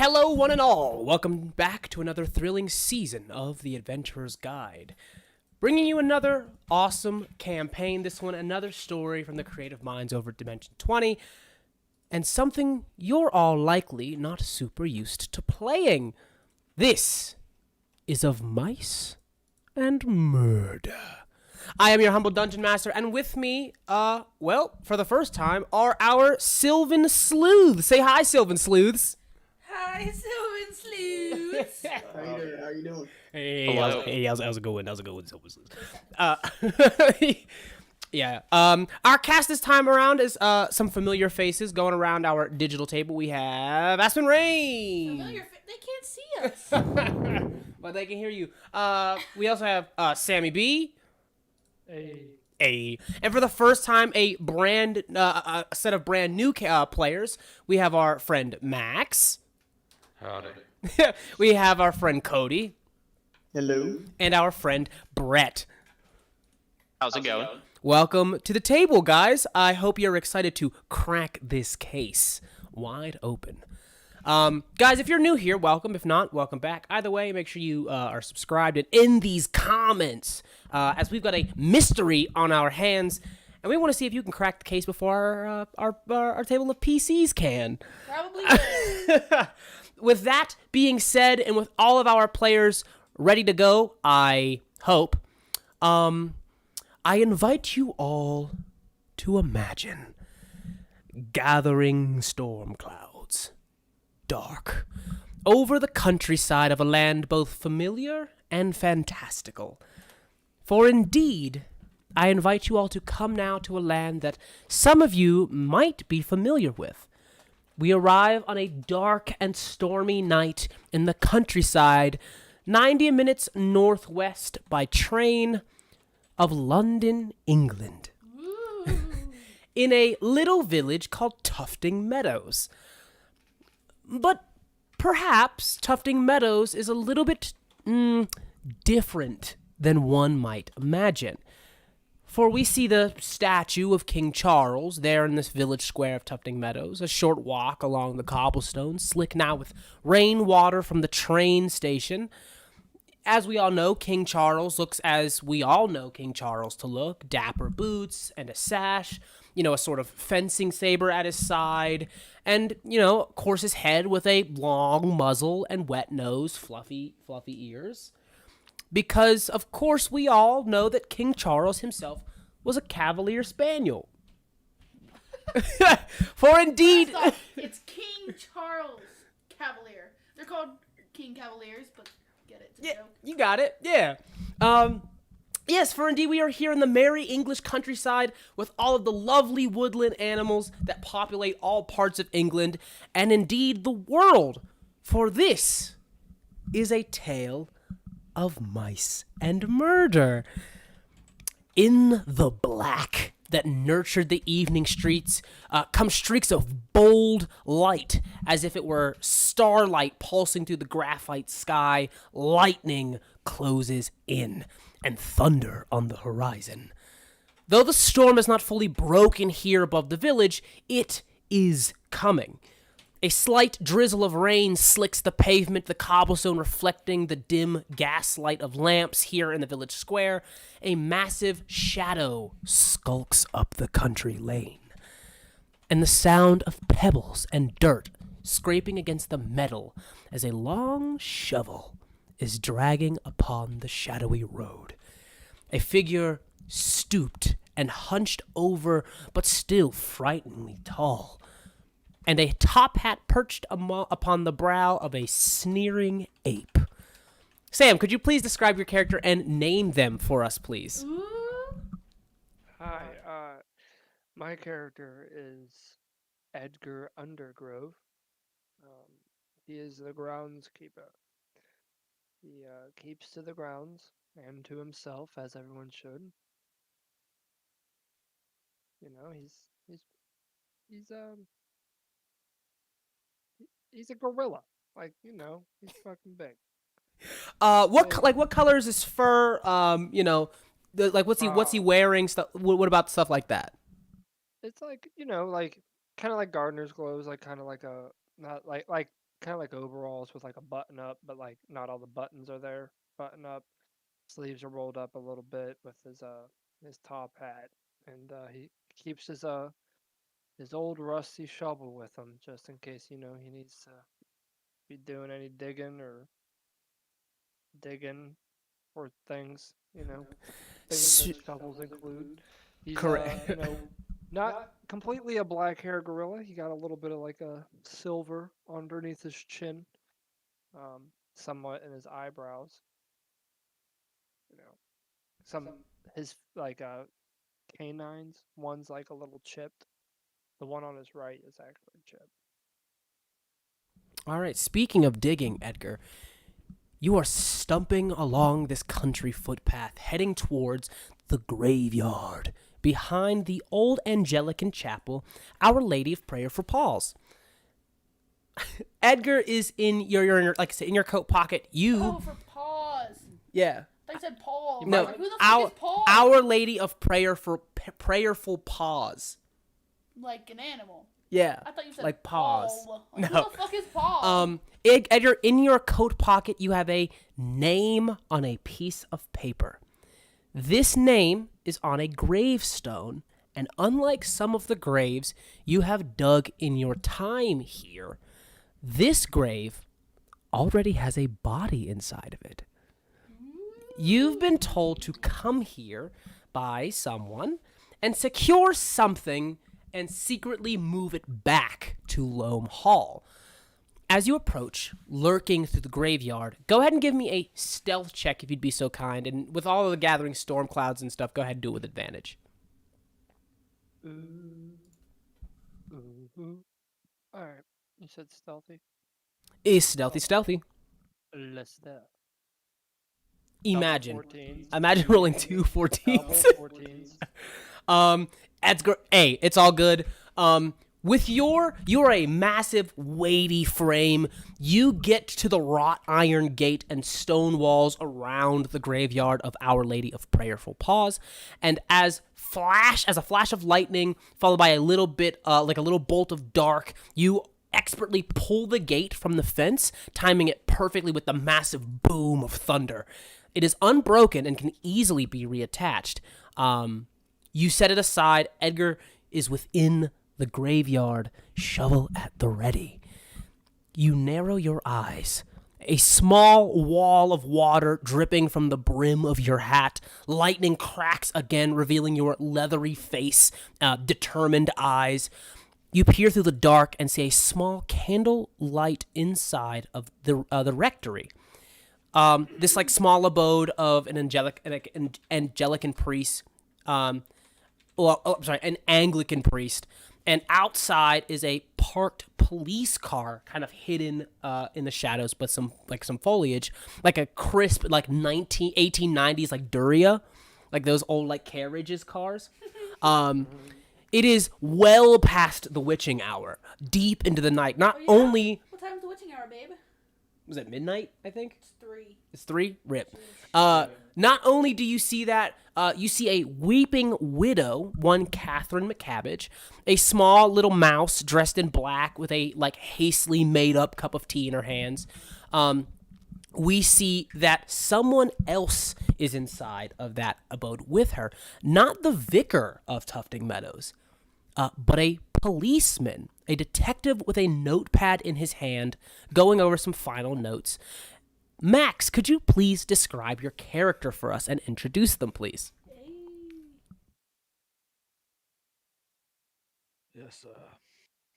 Hello, one and all. Welcome back to another thrilling season of The Adventurer's Guide. Bringing you another awesome campaign. This one, another story from the creative minds over at Dimension 20. And something you're all likely not super used to playing. This is Of Mice and Murder. I am your humble dungeon master, and with me, for the first time, are our Sylvan Sleuths. Say hi, Sylvan Sleuths. Hi, Sylvan Sleuths. How you doing? Hey, how's it going, Sylvan Sleuths? Yeah. Our cast this time around is some familiar faces going around our digital table. We have Aspen Rain. They can't see us. But they can hear you. We also have Sammy B. And for the first time, a set of brand new players. We have our friend Max. Howdy. We have our friend Cody. Hello. And our friend Brett. How's it going? Welcome to the table, guys. I hope you're excited to crack this case wide open. Guys, if you're new here, welcome. If not, welcome back. Either way, make sure you are subscribed and in these comments, as we've got a mystery on our hands, and we want to see if you can crack the case before our table of PCs can. Probably will. With that being said, and with all of our players ready to go, I hope, I invite you all to imagine gathering storm clouds, dark, over the countryside of a land both familiar and fantastical. For indeed, I invite you all to come now to a land that some of you might be familiar with. We arrive on a dark and stormy night in the countryside, 90 minutes northwest by train of London, England, in a little village called Tufting Meadows. But perhaps Tufting Meadows is a little bit different than one might imagine. For we see the statue of King Charles there in this village square of Tufting Meadows, a short walk along the cobblestones, slick now with rainwater from the train station. As we all know, King Charles looks as we all know King Charles to look. Dapper boots and a sash, a sort of fencing saber at his side, and, of course, his head with a long muzzle and wet nose, fluffy ears. Because, of course, we all know that King Charles himself was a Cavalier Spaniel. For indeed... It's King Charles Cavalier. They're called King Cavaliers, but get it. It's a joke. You got it, yeah. Yes, for indeed we are here in the merry English countryside with all of the lovely woodland animals that populate all parts of England, and indeed the world. For this is a tale of mice and murder. In the black that nurtured the evening streets come streaks of bold light, as if it were starlight pulsing through the graphite sky. Lightning closes in, and thunder on the horizon. Though the storm is not fully broken here above the village, it is coming. A slight drizzle of rain slicks the pavement, the cobblestone reflecting the dim gaslight of lamps here in the village square. A massive shadow skulks up the country lane. And the sound of pebbles and dirt scraping against the metal as a long shovel is dragging upon the shadowy road. A figure stooped and hunched over, but still frighteningly tall, and a top hat perched upon the brow of a sneering ape. Sam, could you please describe your character and name them for us, please? Ooh. Hi, my character is Edgar Undergrove. He is the groundskeeper. He keeps to the grounds and to himself, as everyone should. He's a gorilla. He's fucking big. What color is his fur? What's he wearing? Stuff. What about stuff like that? It's kind of like gardener's clothes, kind of like a not like kind of like overalls with like a button up, but like not all the buttons are there. Button up, sleeves are rolled up a little bit with his top hat, and he keeps his old rusty shovel with him just in case he needs to be doing any digging for things, things S- that shovels include. He's Correct. not completely a black hair gorilla. He got a little bit of like a silver underneath his chin, somewhat in his eyebrows. Some his like canines. One's like a little chipped. The one on his right is actually chipped. All right. Speaking of digging, Edgar, you are stumping along this country footpath, heading towards the graveyard behind the old Anglican chapel, Our Lady of Prayer for Paws. Edgar is in your like I said, in your coat pocket. Oh, for paws. Yeah. I said Paul. No, Like, who the fuck is Paul? Our Lady of Prayer for Prayerful Paws. Like an animal. Yeah. I thought you said like paws. Paul. Like, No. Who the fuck is Paul? Edgar, in your coat pocket, you have a name on a piece of paper. This name is on a gravestone, and unlike some of the graves you have dug in your time here, this grave already has a body inside of it. You've been told to come here by someone and secure something and secretly move it back to Loam Hall. As you approach, lurking through the graveyard, go ahead and give me a stealth check if you'd be so kind. And with all of the gathering storm clouds and stuff, go ahead and do it with advantage. All right. You said stealthy. Is stealthy. Let's stealth. Imagine. 14s. Imagine rolling two 14s. Double 14s. Hey, it's all good. You're a massive, weighty frame. You get to the wrought iron gate and stone walls around the graveyard of Our Lady of Prayerful Paws, and as a flash of lightning, followed by a little bit, like a little bolt of dark, you expertly pull the gate from the fence, timing it perfectly with the massive boom of thunder. It is unbroken and can easily be reattached. You set it aside. Edgar is within the graveyard, shovel at the ready. You narrow your eyes. A small wall of water dripping from the brim of your hat. Lightning cracks again, revealing your leathery face, determined eyes. You peer through the dark and see a small candle light inside of the rectory. This like small abode of an Anglican priest. An Anglican priest. And outside is a parked police car, kind of hidden in the shadows, but some foliage, like a crisp, like 1890s, like Duria, like those old like carriages cars. It is well past the witching hour, deep into the night. Not only What time's the witching hour, babe? was it midnight, I think. It's 3. It's 3? Rip. Not only do you see that, you see a weeping widow, one Catherine McCabbage, a small little mouse dressed in black with a like hastily made up cup of tea in her hands. We see that someone else is inside of that abode with her. Not the vicar of Tufting Meadows, but a policeman, a detective with a notepad in his hand, going over some final notes. Max, could you please describe your character for us and introduce them, please? Yes,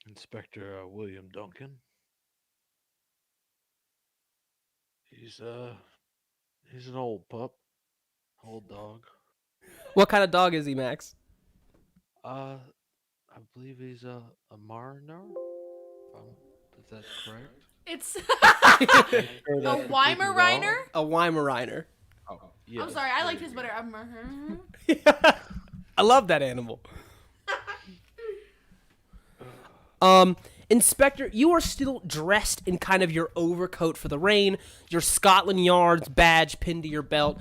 Inspector William Duncan. He's an old pup, old dog. What kind of dog is he, Max? I believe he's a Mariner. If that's correct. It's Sure a that's completely Weimaraner? wrong. A Weimaraner. Oh, I'm yes, sorry, I there liked you his go. better. I love that animal. Inspector, you are still dressed in kind of your overcoat for the rain, your Scotland Yard's badge pinned to your belt.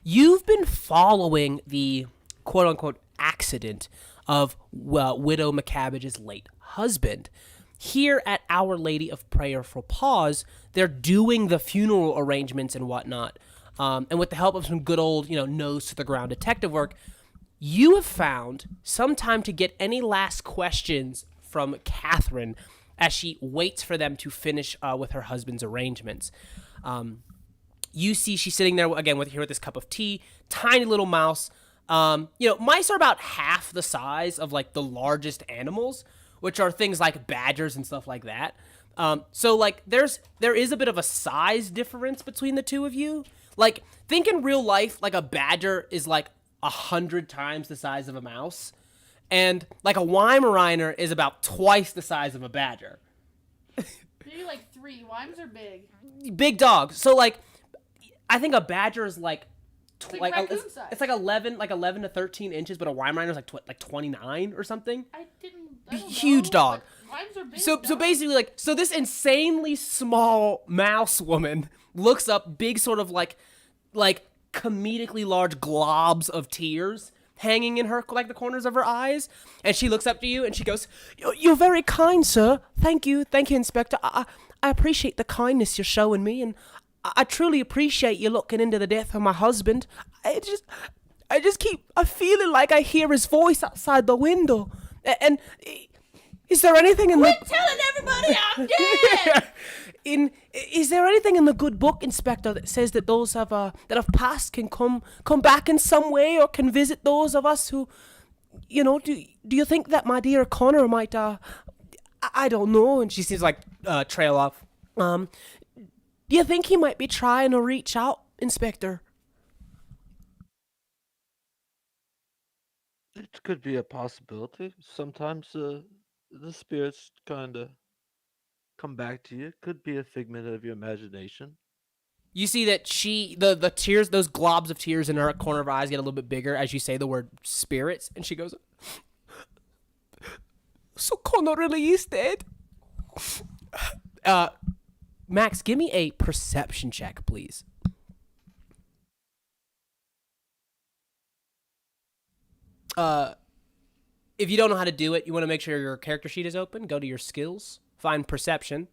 You've been following the quote-unquote accident of Widow McCabbage's late husband. here at Our Lady of Prayerful Pause, they're doing the funeral arrangements and whatnot. And with the help of some good old, nose to the ground detective work, you have found some time to get any last questions from Catherine as she waits for them to finish with her husband's arrangements. You see she's sitting there again with this cup of tea, tiny little mouse. Mice are about half the size of like the largest animals, which are things like badgers and stuff like that. So like there is a bit of a size difference between the two of you. Like think in real life, like a badger is like 100 times the size of a mouse, and like a Weimaraner is about twice the size of a badger. Maybe like 3. Weims are big. Big dog. So like, I think a badger is like like raccoon size. It's like 11 to 13 inches, but a Weimaraner is like 29 or something. I don't Huge know, dog. but Weims are big. So basically so this insanely small mouse woman looks up, big sort of like comedically large globs of tears hanging in her, like the corners of her eyes, and she looks up to you and she goes, "You're very kind, sir. Thank you, Inspector. I appreciate the kindness you're showing me, and I truly appreciate you looking into the death of my husband. I just keep feeling like I hear his voice outside the window. And is there anything in Quit telling everybody I'm dead! Is there anything in the good book, Inspector, that says that those that have passed can come back in some way, or can visit those of us who, do you think that my dear Connor might I don't know?" And she seems like trail off. Do you think he might be trying to reach out, Inspector? It could be a possibility. Sometimes the spirits kind of come back to you. Could be a figment of your imagination. You see that the tears, those globs of tears in her corner of her eyes get a little bit bigger as you say the word spirits, and she goes, "So Connor really is dead?" Max, give me a perception check, please. If you don't know how to do it, you want to make sure your character sheet is open. Go to your skills, find perception,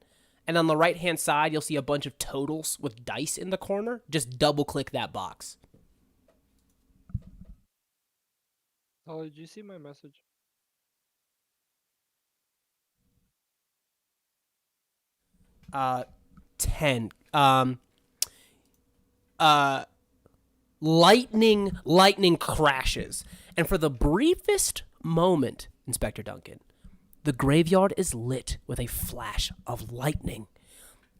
and on the right-hand side, you'll see a bunch of totals with dice in the corner. Just double-click that box. Oh, did you see my message? 10. Lightning crashes, and for the briefest moment, Inspector Duncan, the graveyard is lit with a flash of lightning.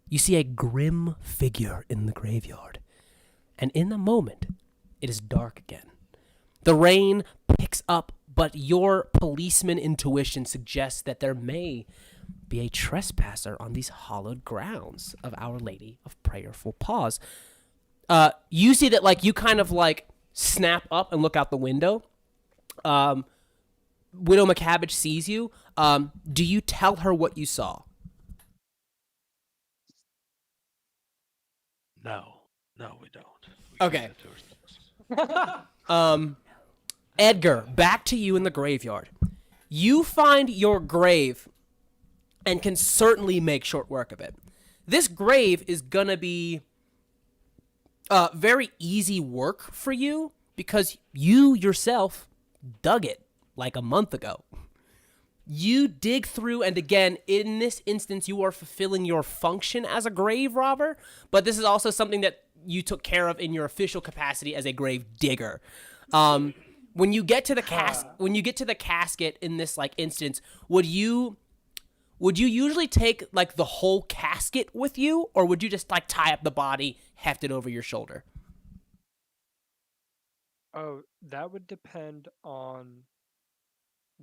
You see a grim figure in the graveyard, and in a moment, it is dark again. The rain picks up, but your policeman intuition suggests that there may be a trespasser on these hallowed grounds of Our Lady of Prayerful Pause. You see that, like, you kind of, like, snap up and look out the window. Widow McCabbage sees you. Do you tell her what you saw? No, we don't. Okay. Edgar, back to you in the graveyard. You find your grave and can certainly make short work of it. This grave is gonna be very easy work for you because you yourself dug it like a month ago. You dig through, and again, in this instance, you are fulfilling your function as a grave robber, but this is also something that you took care of in your official capacity as a grave digger. When you get to the casket in this like instance, would you usually take like the whole casket with you, or would you just like tie up the body, heft it over your shoulder? Oh, that would depend on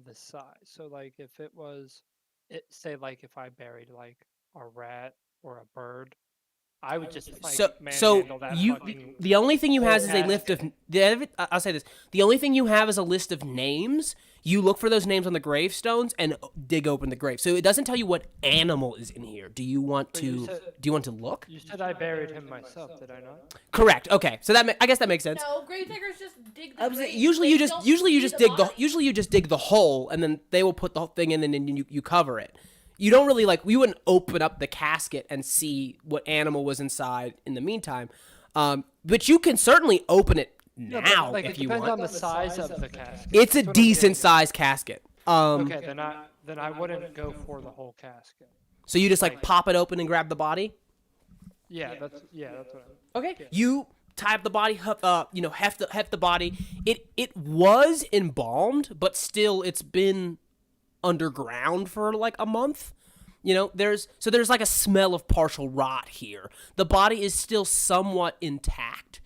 the size. So like if it was say like if I buried like a rat or a bird, I would just like manhandle that fucking the only thing you have is a casket. list of I'll say this. The only thing you have is a list of names. You look for those names on the gravestones and dig open the grave. So it doesn't tell you what animal is in here. Do you want to look? You said I buried him myself, did I not? Correct. Okay. So I guess that makes sense. No, grave diggers just dig the grave. Usually you just dig body. the hole, and then they will put the whole thing in, and then you cover it. you don't really we wouldn't open up the casket and see what animal was inside in the meantime. But you can certainly open it now if you want. It depends on the size of the casket. It's a decent sized casket. Okay, then I wouldn't go for the whole casket. So you just pop it open and grab the body? Yeah, that's what Okay. You tie up the body, heft the body. It was embalmed, but still it's been underground for a month. There's a smell of partial rot here. The body is still somewhat intact.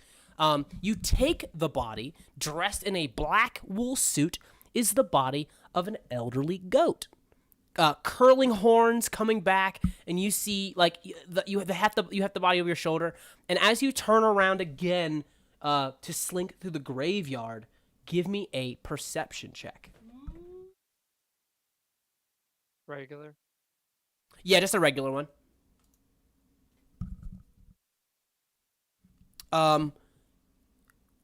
You take the body, dressed in a black wool suit, is the body of an elderly goat. Curling horns coming back, and you see you have the body over your shoulder, and as you turn around again to slink through the graveyard, give me a perception check. Regular. Yeah, just a regular one.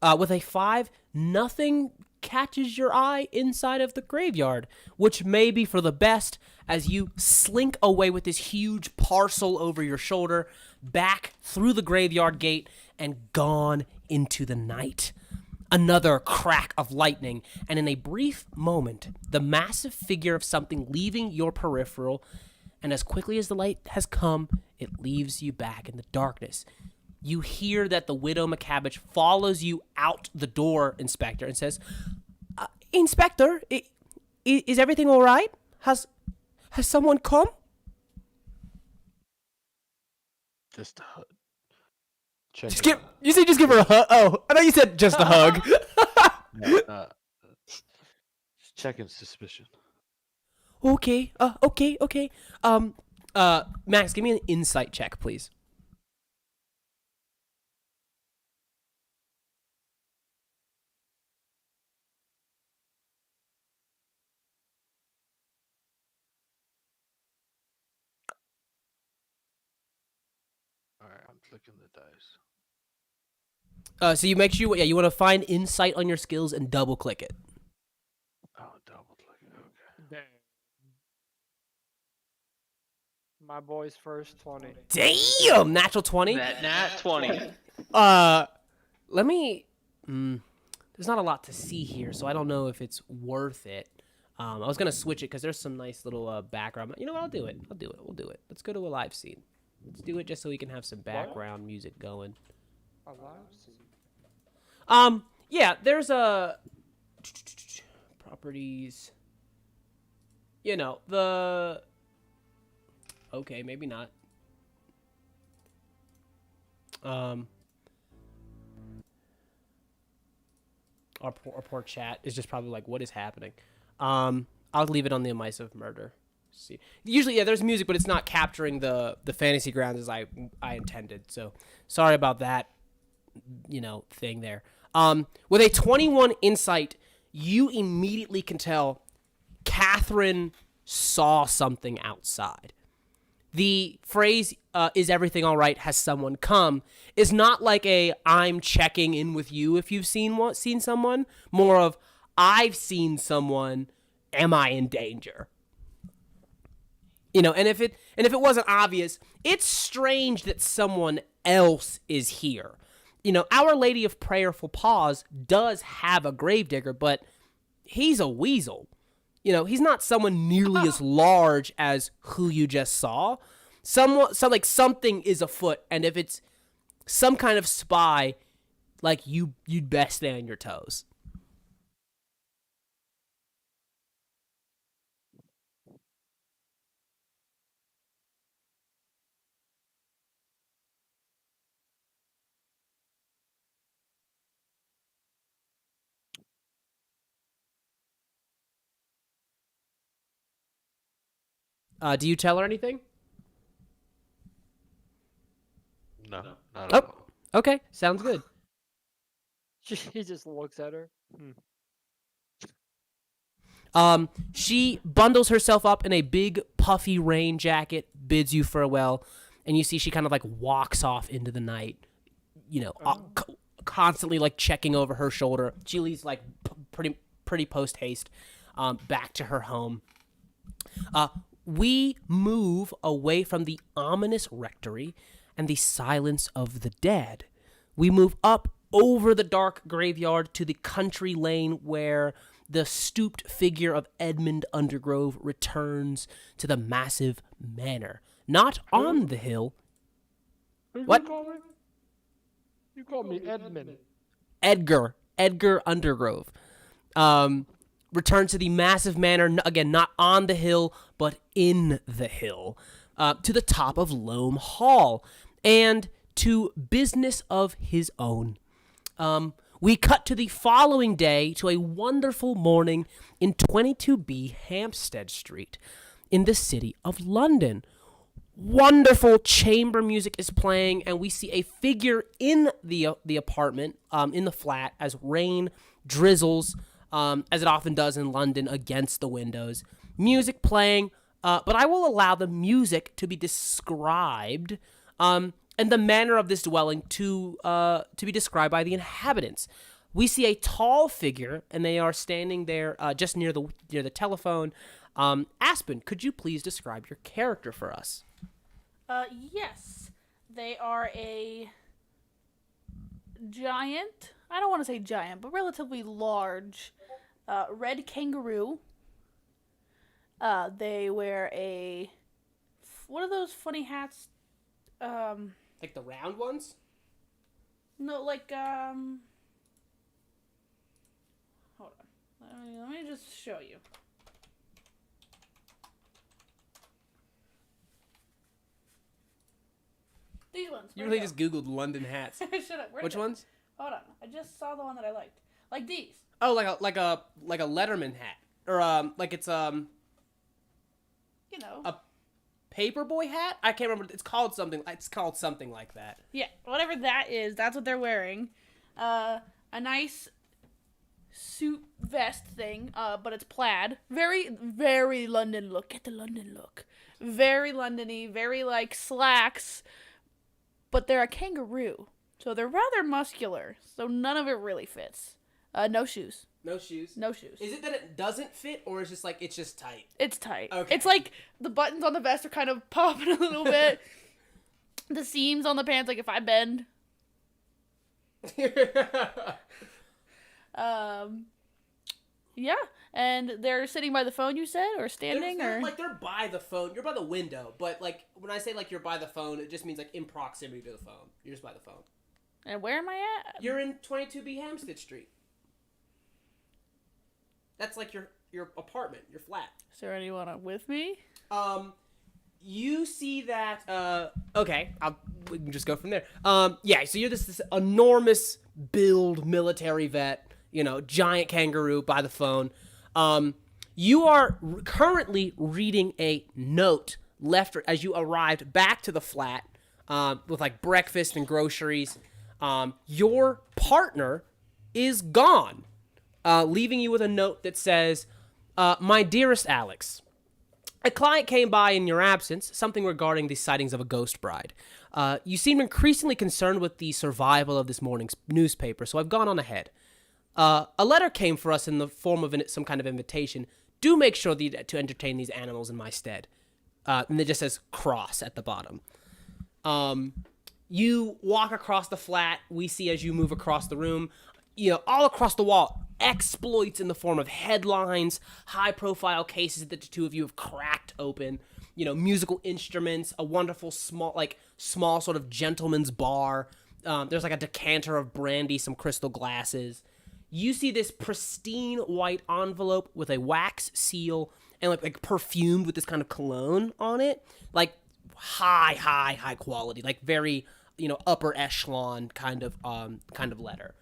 With a 5, nothing catches your eye inside of the graveyard, which may be for the best as you slink away with this huge parcel over your shoulder, back through the graveyard gate and gone into the night. Another crack of lightning, and in a brief moment, the massive figure of something leaving your peripheral, and as quickly as the light has come, it leaves you back in the darkness. You hear that the Widow McCabbage follows you out the door, Inspector, and says, Inspector, is everything all right? Has someone come? Just a hug. Just give her a hug? Oh, I thought you said just a hug. Just checking suspicion. Okay. Okay. Max, give me an insight check, please. Alright, I'm flicking the dice. So you make sure you want to find insight on your skills and double click it. Oh, double click it. Okay. Damn. My boy's first 20. Damn, natural 20. That nat 20. Let me. There's not a lot to see here, so I don't know if it's worth it. I was gonna switch it because there's some nice little background. You know what? I'll do it. We'll do it. Let's go to a live scene. Let's do it just so we can have some background music going. A live scene. Yeah, there's a properties. Okay, maybe not. Our poor chat is just probably what is happening? I'll leave it on the omisive murder. See, usually, there's music, but it's not capturing the fantasy grounds as I intended. So sorry about that, thing there. With a 21 insight, you immediately can tell Catherine saw something outside. The phrase, is everything all right, has someone come, is not like I'm checking in with you if you've seen someone, more of I've seen someone, am I in danger? And if it wasn't obvious, it's strange that someone else is here. Our Lady of Prayerful Paws does have a gravedigger, but he's a weasel. He's not someone nearly as large as who you just saw. Something is afoot, and if it's some kind of spy, you'd best stay on your toes. Do you tell her anything? No, not at all. Okay, sounds good. He just looks at her. She bundles herself up in a big puffy rain jacket, bids you farewell, and you see she kind of walks off into the night, constantly checking over her shoulder. She leaves pretty post haste back to her home. we move away from the ominous rectory and the silence of the dead. We move up over the dark graveyard to the country lane where the stooped figure of Edmund Undergrove returns to the massive manor. Not on the hill. What? You call me Edmund. Edgar Undergrove. Returns to the massive manor, again, not on the hill, but in the hill, to the top of Loam Hall, and to business of his own. We cut to the following day to a wonderful morning in 22B Hampstead Street in the city of London. Wonderful chamber music is playing, and we see a figure in the apartment, in the flat, as rain drizzles, as it often does in London, against the windows. Music playing, but I will allow the music to be described, and the manner of this dwelling to be described by the inhabitants. We see a tall figure, and they are standing there just near the telephone. Aspen, could you please describe your character for us? Yes. They are a giant, I don't want to say giant, but relatively large red kangaroo. They wear what are those funny hats? Like the round ones? No, like, hold on. Let me just show you. These ones. You really just Googled London hats. Shut up. Which ones? Hold on. I just saw the one that I liked. Like these. Oh, like a Letterman hat, or like it's You know. a Paperboy hat. I can't remember. It's called something. It's called something like that. Yeah, whatever that is, that's what they're wearing. A nice suit vest thing, but it's plaid. Very, very London look. Get the London look. Very London-y, very like slacks. But they're a kangaroo, so they're rather muscular, so none of it really fits. No shoes. No shoes. No shoes. Is it that it doesn't fit, or is it's just tight? It's tight. Okay. It's like the buttons on the vest are kind of popping a little bit. The seams on the pants, like if I bend. Yeah, and they're sitting by the phone, you said, or standing, they're, or like they're by the phone. You're by the window, but like when I say like you're by the phone, it just means like in proximity to the phone. You're just by the phone. And where am I at? You're in 22B Hampstead Street. That's like your apartment, your flat. Is there anyone with me? You see that, okay, we can just go from there. Yeah, so you're this enormous build military vet, giant kangaroo by the phone. You are currently reading a note left as you arrived back to the flat, with like breakfast and groceries. Your partner is gone, leaving you with a note that says, "My dearest Alex, a client came by in your absence, something regarding the sightings of a ghost bride. You seem increasingly concerned with the survival of this morning's newspaper, so I've gone on ahead. A letter came for us in the form of some kind of invitation. Do make sure to entertain these animals in my stead." And it just says cross at the bottom. You walk across the flat. We see as you move across the room, all across the wall, exploits in the form of headlines, high-profile cases that the two of you have cracked open, musical instruments, a wonderful small sort of gentleman's bar. There's like a decanter of brandy, some crystal glasses. You see this pristine white envelope with a wax seal and like perfumed with this kind of cologne on it, like high quality, like very upper echelon kind of letter.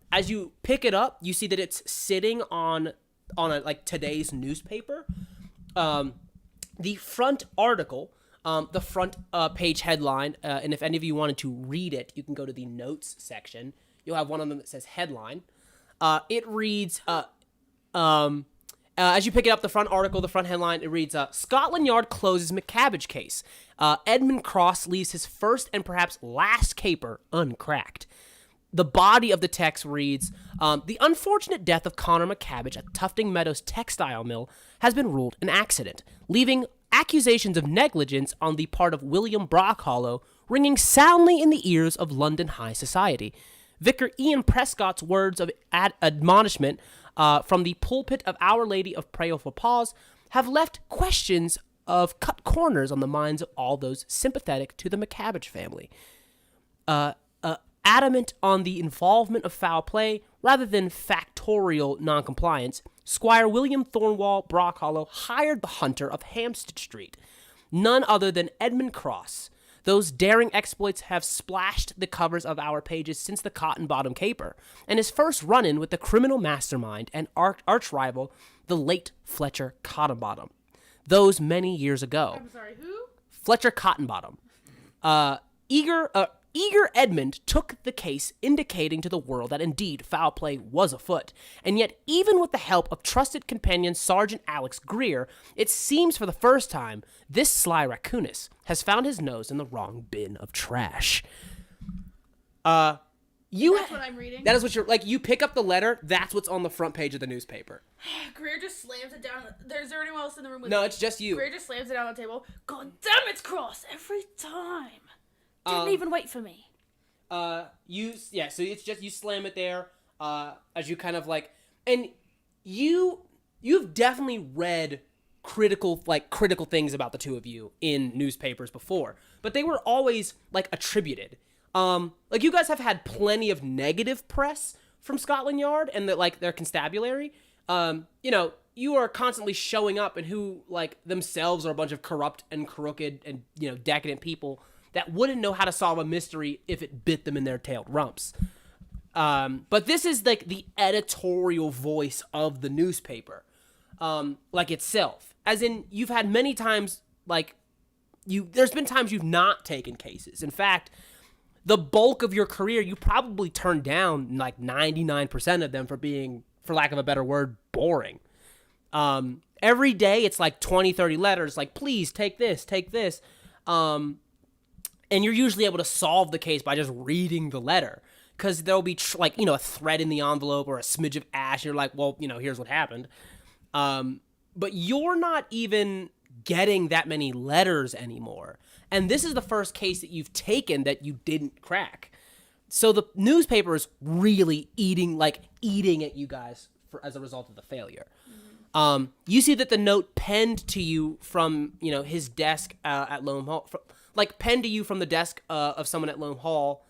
As you pick it up, you see that it's sitting on a like today's newspaper. The front article, the front page headline, and if any of you wanted to read it, you can go to the notes section. You'll have one of them that says headline. It reads, as you pick it up, the front article, the front headline, it reads, Scotland Yard closes McCabbage case. Edmund Cross leaves his first and perhaps last caper uncracked. the body of the text reads, the unfortunate death of Connor McCabbage at Tufting Meadows Textile Mill has been ruled an accident, leaving accusations of negligence on the part of William Brockhollow ringing soundly in the ears of London high society. Vicar Ian Prescott's words of admonishment from the pulpit of Our Lady of Prayer for Pause have left questions of cut corners on the minds of all those sympathetic to the McCabbage family. Adamant on the involvement of foul play rather than factorial noncompliance, Squire William Thornwall Brockhollow hired the hunter of Hampstead Street, none other than Edmund Cross. Those daring exploits have splashed the covers of our pages since the Cotton Bottom Caper, and his first run-in with the criminal mastermind and arch-rival, the late Fletcher Cottonbottom. Those many years ago. I'm sorry, who? Fletcher Cottonbottom. Eager Edmund took the case, indicating to the world that indeed foul play was afoot, and yet even with the help of trusted companion Sergeant Alex Greer, it seems for the first time this sly raccoonus has found his nose in the wrong bin of trash. That's what I'm reading. That is what you're like. You pick up the letter. That's what's on the front page of the newspaper. Greer just slams it down. Is there anyone else in the room with No, me? it's just you. Greer just slams it down on the table. God damn, it's Cross every time. Didn't even wait for me. So it's just you slam it there, as you kind of like, and you've definitely read critical things about the two of you in newspapers before, but they were always like attributed. Like you guys have had plenty of negative press from Scotland Yard and their constabulary. You are constantly showing up and who like themselves are a bunch of corrupt and crooked and decadent people that wouldn't know how to solve a mystery if it bit them in their tailed rumps. But this is like the editorial voice of the newspaper, like itself. As in, you've had many times, there's been times you've not taken cases. In fact, the bulk of your career, you probably turned down like 99% of them for being, for lack of a better word, boring. Every day it's like 20, 30 letters, like, please take this. And you're usually able to solve the case by just reading the letter. Because there'll be, a thread in the envelope or a smidge of ash. And you're like, well, here's what happened. But you're not even getting that many letters anymore. And this is the first case that you've taken that you didn't crack. So the newspaper is really eating at you guys as a result of the failure. You see that the note penned to you from, his desk at Loam Hall, penned to you from the desk of someone at Loam Hall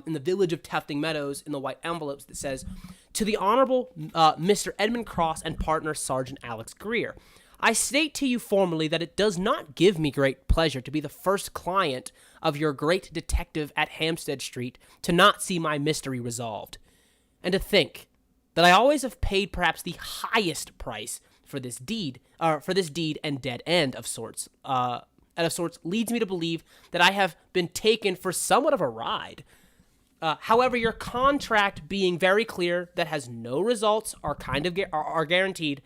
in the village of Tufting Meadows in the white envelopes that says, to the Honorable Mr. Edmund Cross and partner Sergeant Alex Greer, I state to you formally that it does not give me great pleasure to be the first client of your great detective at Hampstead Street to not see my mystery resolved. And to think that I always have paid perhaps the highest price for this deed and dead end of sorts, leads me to believe that I have been taken for somewhat of a ride. However, your contract being very clear that has no results are guaranteed.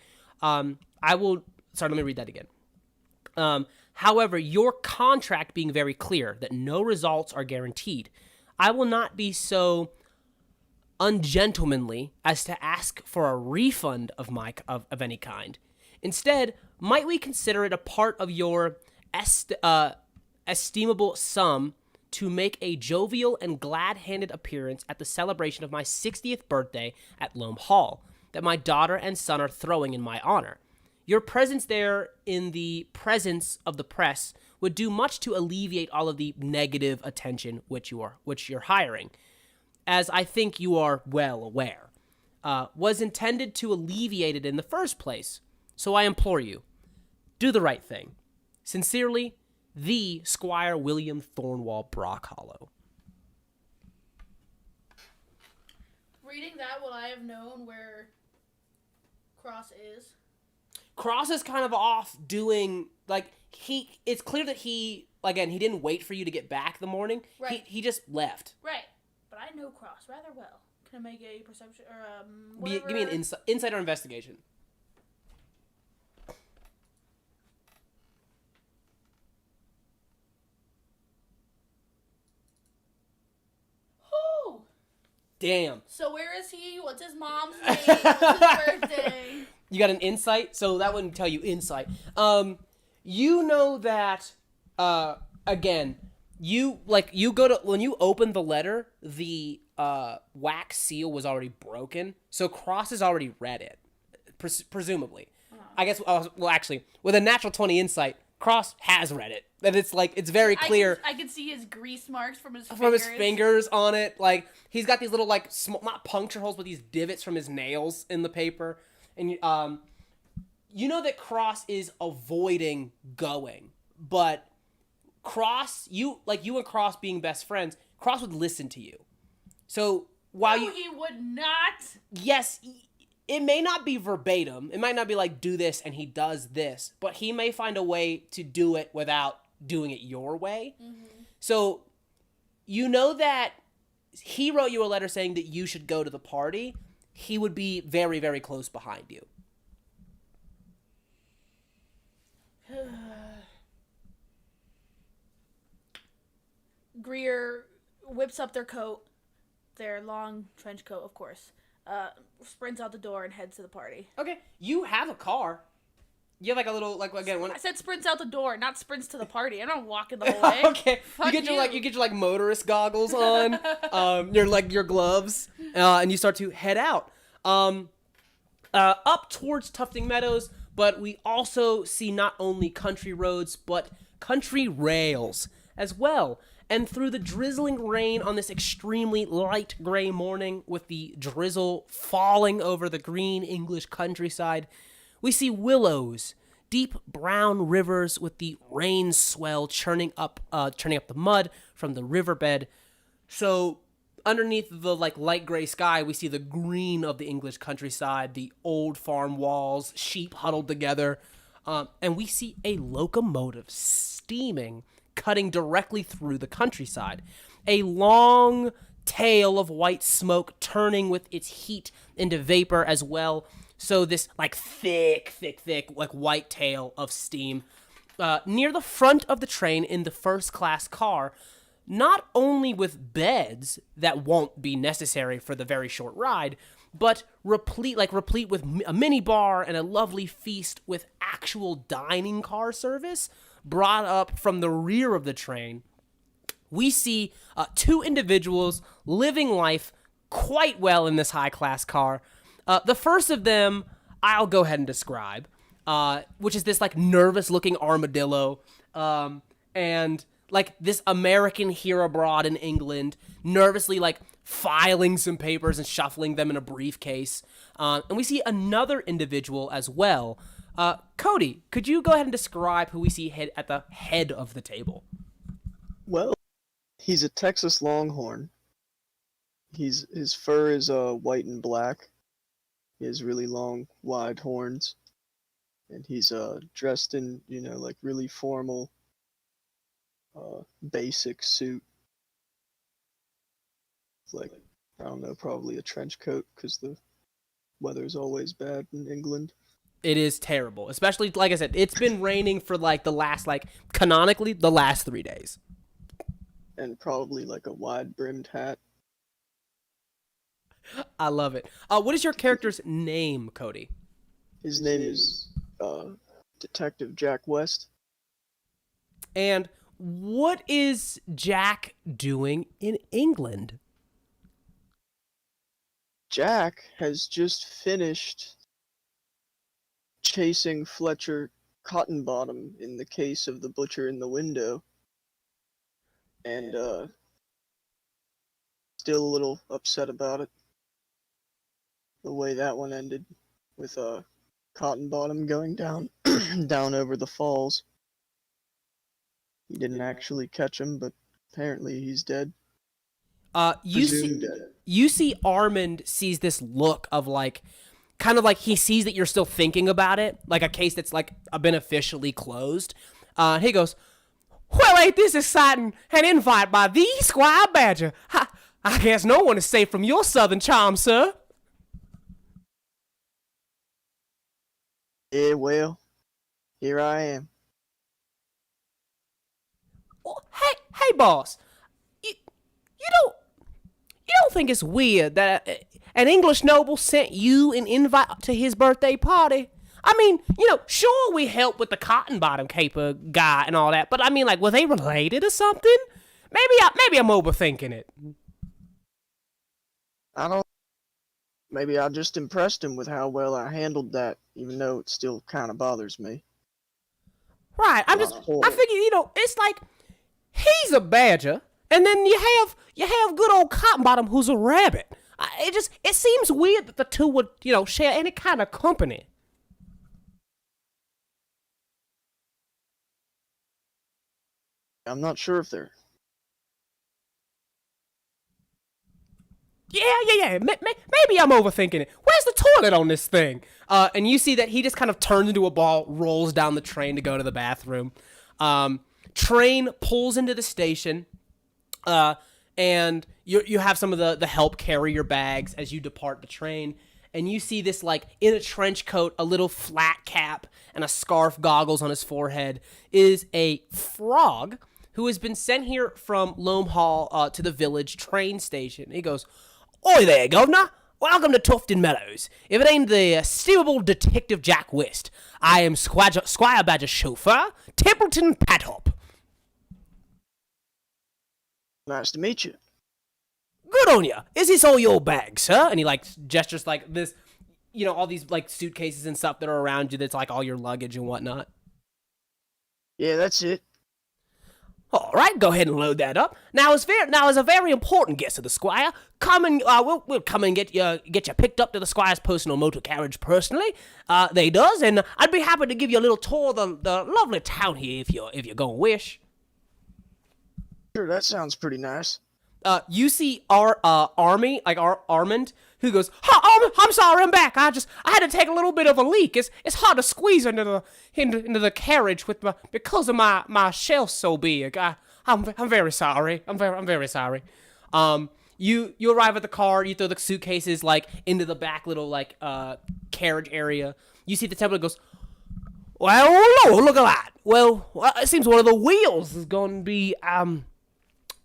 Let me read that again. However, your contract being very clear that no results are guaranteed, I will not be so ungentlemanly as to ask for a refund of any kind. Instead, might we consider it a part of your estimable sum to make a jovial and glad-handed appearance at the celebration of my 60th birthday at Loam Hall that my daughter and son are throwing in my honor. Your presence there in the presence of the press would do much to alleviate all of the negative attention which you're hiring, as I think you are well aware, was intended to alleviate it in the first place. So I implore you, do the right thing. Sincerely, the Squire William Thornwall Brockhollow. Reading that, would I have known where Cross is? Cross is kind of off doing, it's clear that he didn't wait for you to get back the morning. Right. He just left. Right. But I know Cross rather well. Can I make a perception, or, Give me an insight or investigation. Oh! Damn. So where is he? What's his mom's name? What's his birthday? You got an insight? So that wouldn't tell you insight. You know that, again, you go to, when you open the letter, the wax seal was already broken. So Cross has already read it, presumably. I guess, well, actually, with a natural 20 insight, Cross has read it. That it's like, it's very clear. I can see his grease marks from his fingers. From his fingers on it. Like, he's got these little, like, small, not puncture holes, but these divots from his nails in the paper. And, you know that Cross is avoiding going. But Cross, you and Cross being best friends, Cross would listen to you. So, while No, he would not. Yes, it may not be verbatim. It might not be like, do this and he does this. But he may find a way to do it without doing it your way. Mm-hmm. So, you know that he wrote you a letter saying that you should go to the party. He would be very, very close behind you. Greer whips up their coat, their long trench coat, of course. Sprints out the door and heads to the party. Okay, you have a car. You have like a little, like, again, when I said sprints out the door, not sprints to the party. I'm not walking the whole way. Okay, you get your motorist goggles on, your gloves, and you start to head out, up towards Tufting Meadows. But we also see not only country roads, but country rails as well. And through the drizzling rain on this extremely light gray morning, with the drizzle falling over the green English countryside, we see willows, deep brown rivers with the rain swell churning up the mud from the riverbed. So underneath the light gray sky, we see the green of the English countryside, the old farm walls, sheep huddled together, and we see a locomotive steaming, cutting directly through the countryside. A long tail of white smoke turning with its heat into vapor as well. So this thick, white tail of steam. Near the front of the train in the first class car, not only with beds that won't be necessary for the very short ride, but replete with a mini bar and a lovely feast with actual dining car service brought up from the rear of the train. We see two individuals living life quite well in this high-class car. The first of them, I'll go ahead and describe, which is this nervous-looking armadillo, and this American here abroad in England, nervously filing some papers and shuffling them in a briefcase. And we see another individual as well. Cody, could you go ahead and describe who we see at the head of the table? Well, he's a Texas Longhorn. His fur is white and black. He has really long, wide horns, and he's dressed in really formal, basic suit. It's I don't know, probably a trench coat because the weather's always bad in England. It is terrible, especially like I said, it's been raining for the last canonically the last 3 days. And probably a wide brimmed hat. I love it. What is your character's name, Cody? His name is Detective Jack West. And what is Jack doing in England? Jack has just finished chasing Fletcher Cottonbottom in the case of the butcher in the window. And still a little upset about it. The way that one ended, with Cottonbottom going down down over the falls. He didn't actually catch him, but apparently he's dead. You see Armand sees this look of kind of he sees that you're still thinking about it, like a case that's been officially closed. He goes, "Well, ain't this exciting? An invite by the Squire Badger. I guess no one is safe from your southern charm, sir." Yeah, well, here I am. Well, hey, boss. You don't think it's weird that an English noble sent you an invite to his birthday party? I mean, sure, we help with the cotton bottom caper guy and all that, but I mean, like, were they related or something? Maybe I'm overthinking it. I don't. Maybe I just impressed him with how well I handled that, even though it still kind of bothers me. Right. I figure, it's like he's a badger, and then you have good old Cottonbottom who's a rabbit. It seems weird that the two would, share any kind of company. I'm not sure if they're. Yeah. Maybe I'm overthinking it. Where's the toilet on this thing? And you see that he just kind of turns into a ball, rolls down the train to go to the bathroom. Train pulls into the station, and you have some of the help carry your bags as you depart the train. And you see this, like, in a trench coat, a little flat cap, and a scarf goggles on his forehead, is a frog who has been sent here from Loam Hall to the village train station. He goes, "Oi there, governor. Welcome to Tufton Meadows. If it ain't the estimable Detective Jack West, I am Squire Badger's chauffeur, Templeton Padhop." Nice to meet you. "Good on you. Is this all your bag, sir?" And he, like, gestures like this, all these, like, suitcases and stuff that are around you that's, like, all your luggage and whatnot. Yeah, that's it. All right, go ahead and load that up. Now, as a very important guest of the Squire, we'll come and get you picked up to the Squire's personal motor carriage personally. They does, and I'd be happy to give you a little tour of the lovely town here if you're gonna wish. Sure, that sounds pretty nice. You see our Armand, who goes, I'm sorry, I'm back. I had to take a little bit of a leak. It's hard to squeeze into the carriage because of my shelf so big. I'm very sorry. I'm very sorry. You arrive at the car. You throw the suitcases, like, into the back little, like, carriage area. You see the Templar goes, "Well, look at that. Well, it seems one of the wheels is going to be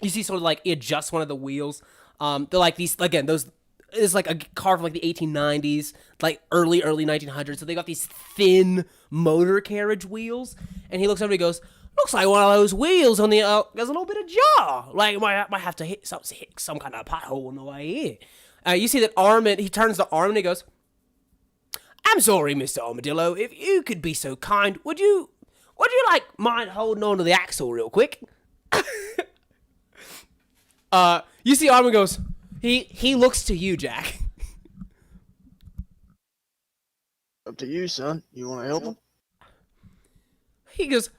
You see sort of, like, he adjusts one of the wheels. They're like these, again, those is like a car from, like, the 1890s, like early 1900s. So they got these thin motor carriage wheels. And he looks over and he goes, "Looks like one of those wheels on the, there's a little bit of jar. Like, might have to hit some kind of pothole on the way here." You see that Armand, he turns to Armand and he goes, "I'm sorry, Mr. Armadillo. If you could be so kind, would you like mind holding on to the axle real quick?" You see Armand goes, he looks to you, Jack. Up to you, son. You want to help him? He goes,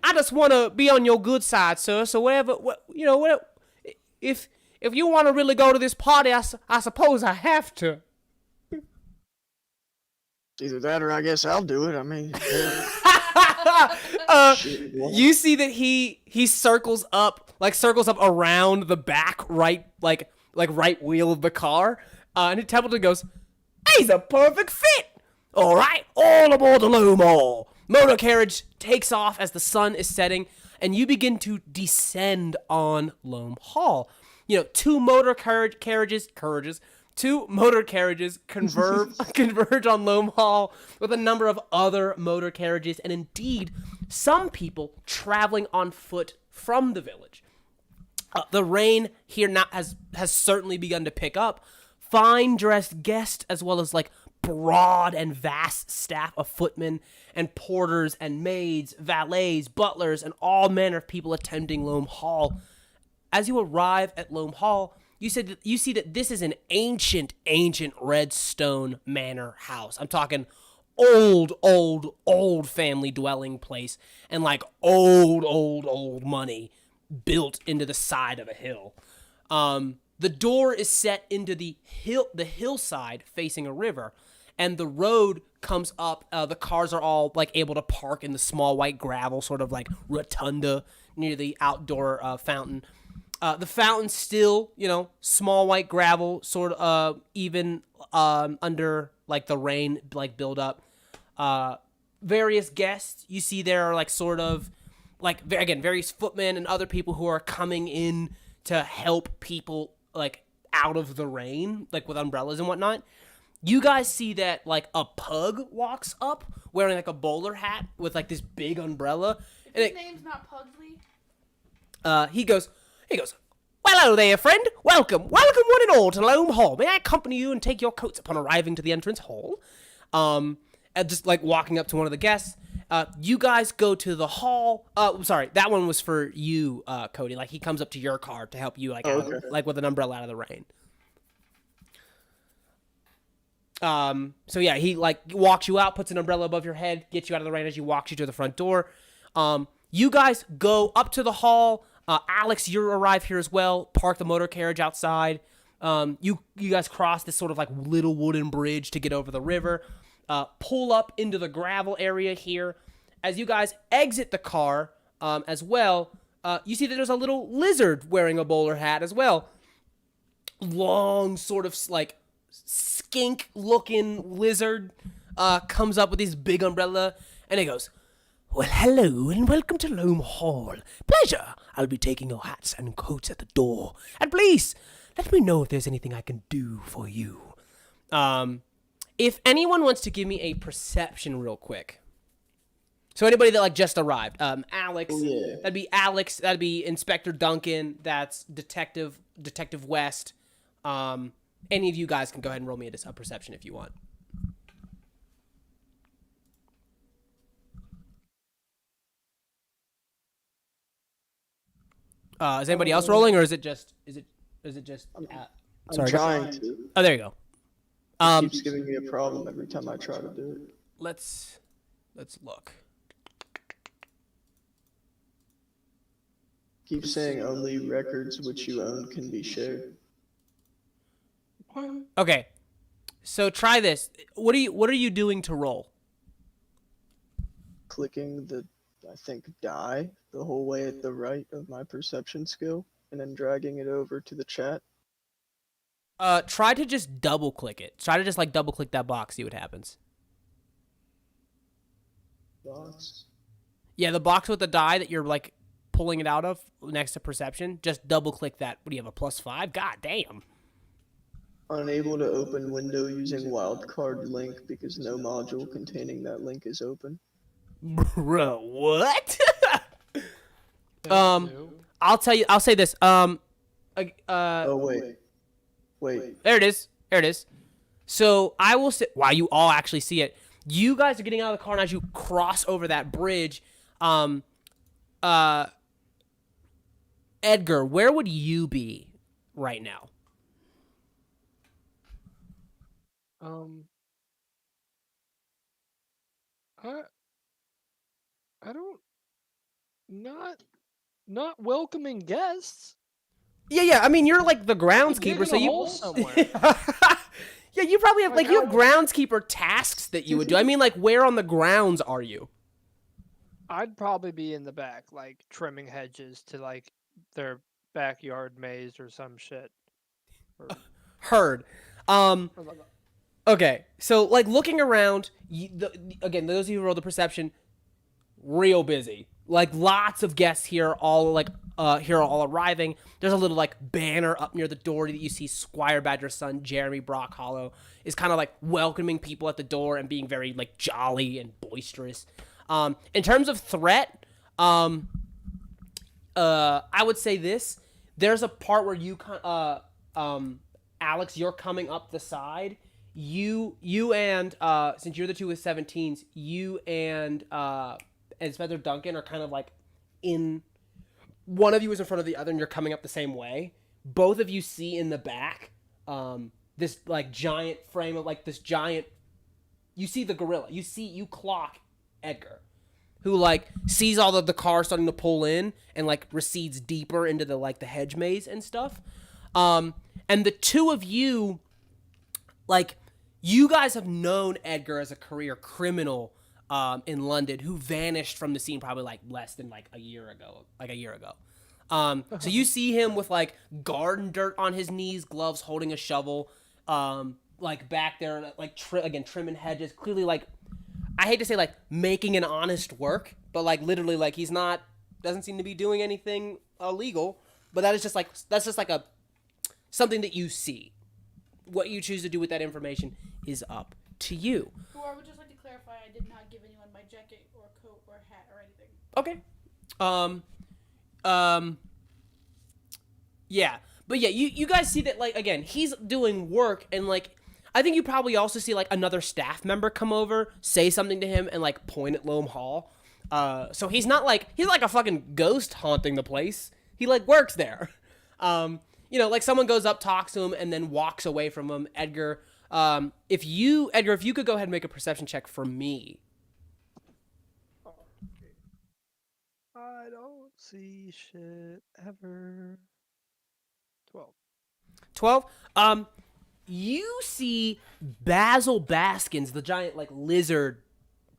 "I just want to be on your good side, sir. So whatever, if you want to really go to this party, I suppose I have to." Either that or I guess I'll do it. I mean, you see that he circles up around the back right, like right wheel of the car, and Templeton goes, "He's a perfect fit. All right, all aboard the Loam Hall." Motor carriage takes off as the sun is setting, and you begin to descend on Loam Hall. Two motor carriages converge on Loam Hall with a number of other motor carriages, and indeed some people traveling on foot from the village. The rain here now has certainly begun to pick up. Fine dressed guests, as well as, like, broad and vast staff of footmen and porters and maids, valets, butlers, and all manner of people attending Loam Hall. As you arrive at Loam Hall, you see that this is an ancient red stone manor house. I'm talking old family dwelling place, and, like, old money built into the side of a hill. The door is set into the hillside facing a river, and the road comes up. The cars are all, like, able to park in the small white gravel sort of, like, rotunda near the outdoor fountain. The fountain's still, small white gravel, sort of even under, like, the rain, like, build up. Various guests you see there are, like, sort of, like, again, various footmen and other people who are coming in to help people like out of the rain, like with umbrellas and whatnot. You guys see that like a pug walks up wearing like a bowler hat with like this big umbrella, and His name's not Pugsley. he goes, well, hello there, friend. Welcome one and all to Loam Hall. May I accompany you and take your coats upon arriving to the entrance hall? And just like walking up to one of the guests. You guys go to the hall. Sorry, that one was for you, Cody. Like he comes up to your car to help you, like like with an umbrella out of the rain. So yeah, he like walks you out, puts an umbrella above your head, gets you out of the rain as he walks you to the front door. You guys go up to the hall. Alex, you arrive here as well. Park the motor carriage outside. You guys cross this sort of like little wooden bridge to get over the river. Pull up into the gravel area here. As you guys exit the car as well, you see that there's a little lizard wearing a bowler hat as well. Long, sort of like skink-looking lizard comes up with his big umbrella, and he goes, well, hello, and welcome to Loam Hall. Pleasure. I'll be taking your hats and coats at the door. And please, let me know if there's anything I can do for you. If anyone wants to give me a perception real quick. So anybody that like just arrived. Alex. Yeah. That'd be Alex. That'd be Inspector Duncan. That's Detective West. Any of you guys can go ahead and roll me a perception if you want. Is anybody else rolling, or is it just? I'm trying to. Oh, there you go. It keeps giving me a problem every time I try to do it. Let's look. Keep saying only records which you own can be shared. Okay, so try this. What are you doing to roll? Clicking the, I think, die the whole way at the right of my perception skill, and then dragging it over to the chat. Try to just double click it. Try to just like double click that box, see what happens. Box. Yeah, the box with the die that you're like pulling it out of next to perception. Just double click that. What do you have, a +5? God damn. Unable to open window using wildcard link because no module containing that link is open. Bro, what? I'll say this. Oh wait. There it is. So I will say, wow, you all actually see it. You guys are getting out of the car, and as you cross over that bridge, Edgar, where would you be right now? I don't, not welcoming guests. Yeah. I mean, you're like the groundskeeper, so you. Somewhere. Yeah, you probably have you have groundskeeper tasks that you would do. I mean, like, where on the grounds are you? I'd probably be in the back, like trimming hedges to like their backyard maze or some shit. Heard. Okay, so like looking around, again, those of you who roll the perception, real busy. Like lots of guests here, all arriving. There's a little like banner up near the door that you see. Squire Badger's son, Jeremy Brock Hollow, is kind of like welcoming people at the door and being very like jolly and boisterous. In terms of threat, I would say this. There's a part where you Alex, you're coming up the side. You and since you're the two with 17s, you and Inspector Duncan are kind of like in. One of you is in front of the other, and you're coming up the same way. Both of you see in the back this like giant frame of like this giant. You see the gorilla. You clock Edgar, who like sees all of the cars starting to pull in and like recedes deeper into the like the hedge maze and stuff. And the two of you, like, you guys have known Edgar as a career criminal in London who vanished from the scene probably like less than like a year ago. So you see him with like garden dirt on his knees, gloves, holding a shovel, like back there, like trimming hedges. Clearly, like, I hate to say like making an honest work, but like literally like he's doesn't seem to be doing anything illegal. But that's just like something that you see. What you choose to do with that information is up to you. Or I would just like to clarify, I did not give anyone my jacket or coat or hat or anything. Okay. Yeah. But yeah, you guys see that, like, again, he's doing work, and, like, I think you probably also see, like, another staff member come over, say something to him, and, like, point at Loam Hall. So he's not like a fucking ghost haunting the place. He, like, works there. Like, someone goes up, talks to him, and then walks away from him. Edgar, if you could go ahead and make a perception check for me. I don't see shit ever. 12. 12. You see Basil Baskins, the giant, like, lizard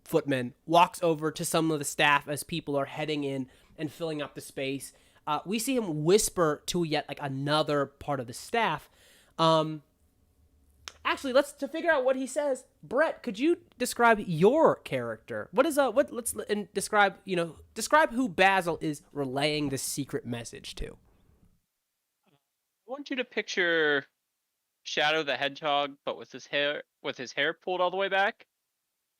footman, walks over to some of the staff as people are heading in and filling up the space. We see him whisper to yet, like, another part of the staff. Actually, to figure out what he says, Brett, could you describe your character? Describe who Basil is relaying this secret message to. I want you to picture Shadow the Hedgehog, but with his hair pulled all the way back,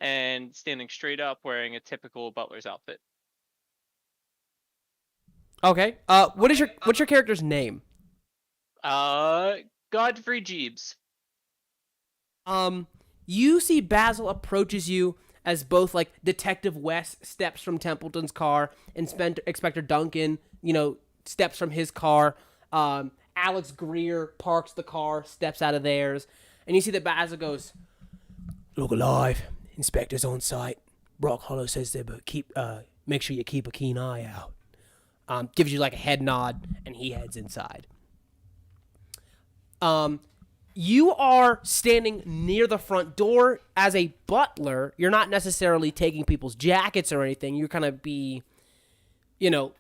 and standing straight up, wearing a typical butler's outfit. Okay. What's your character's name? Godfrey Jeeves. You see Basil approaches you as both, like, Detective West steps from Templeton's car and Inspector Duncan, steps from his car. Alex Greer parks the car, steps out of theirs, and you see that Basil goes, "Look alive. Inspector's on site. Brock Hollow says there, but make sure you keep a keen eye out." Gives you, like, a head nod, and he heads inside. You are standing near the front door. As a butler, you're not necessarily taking people's jackets or anything. You're kind of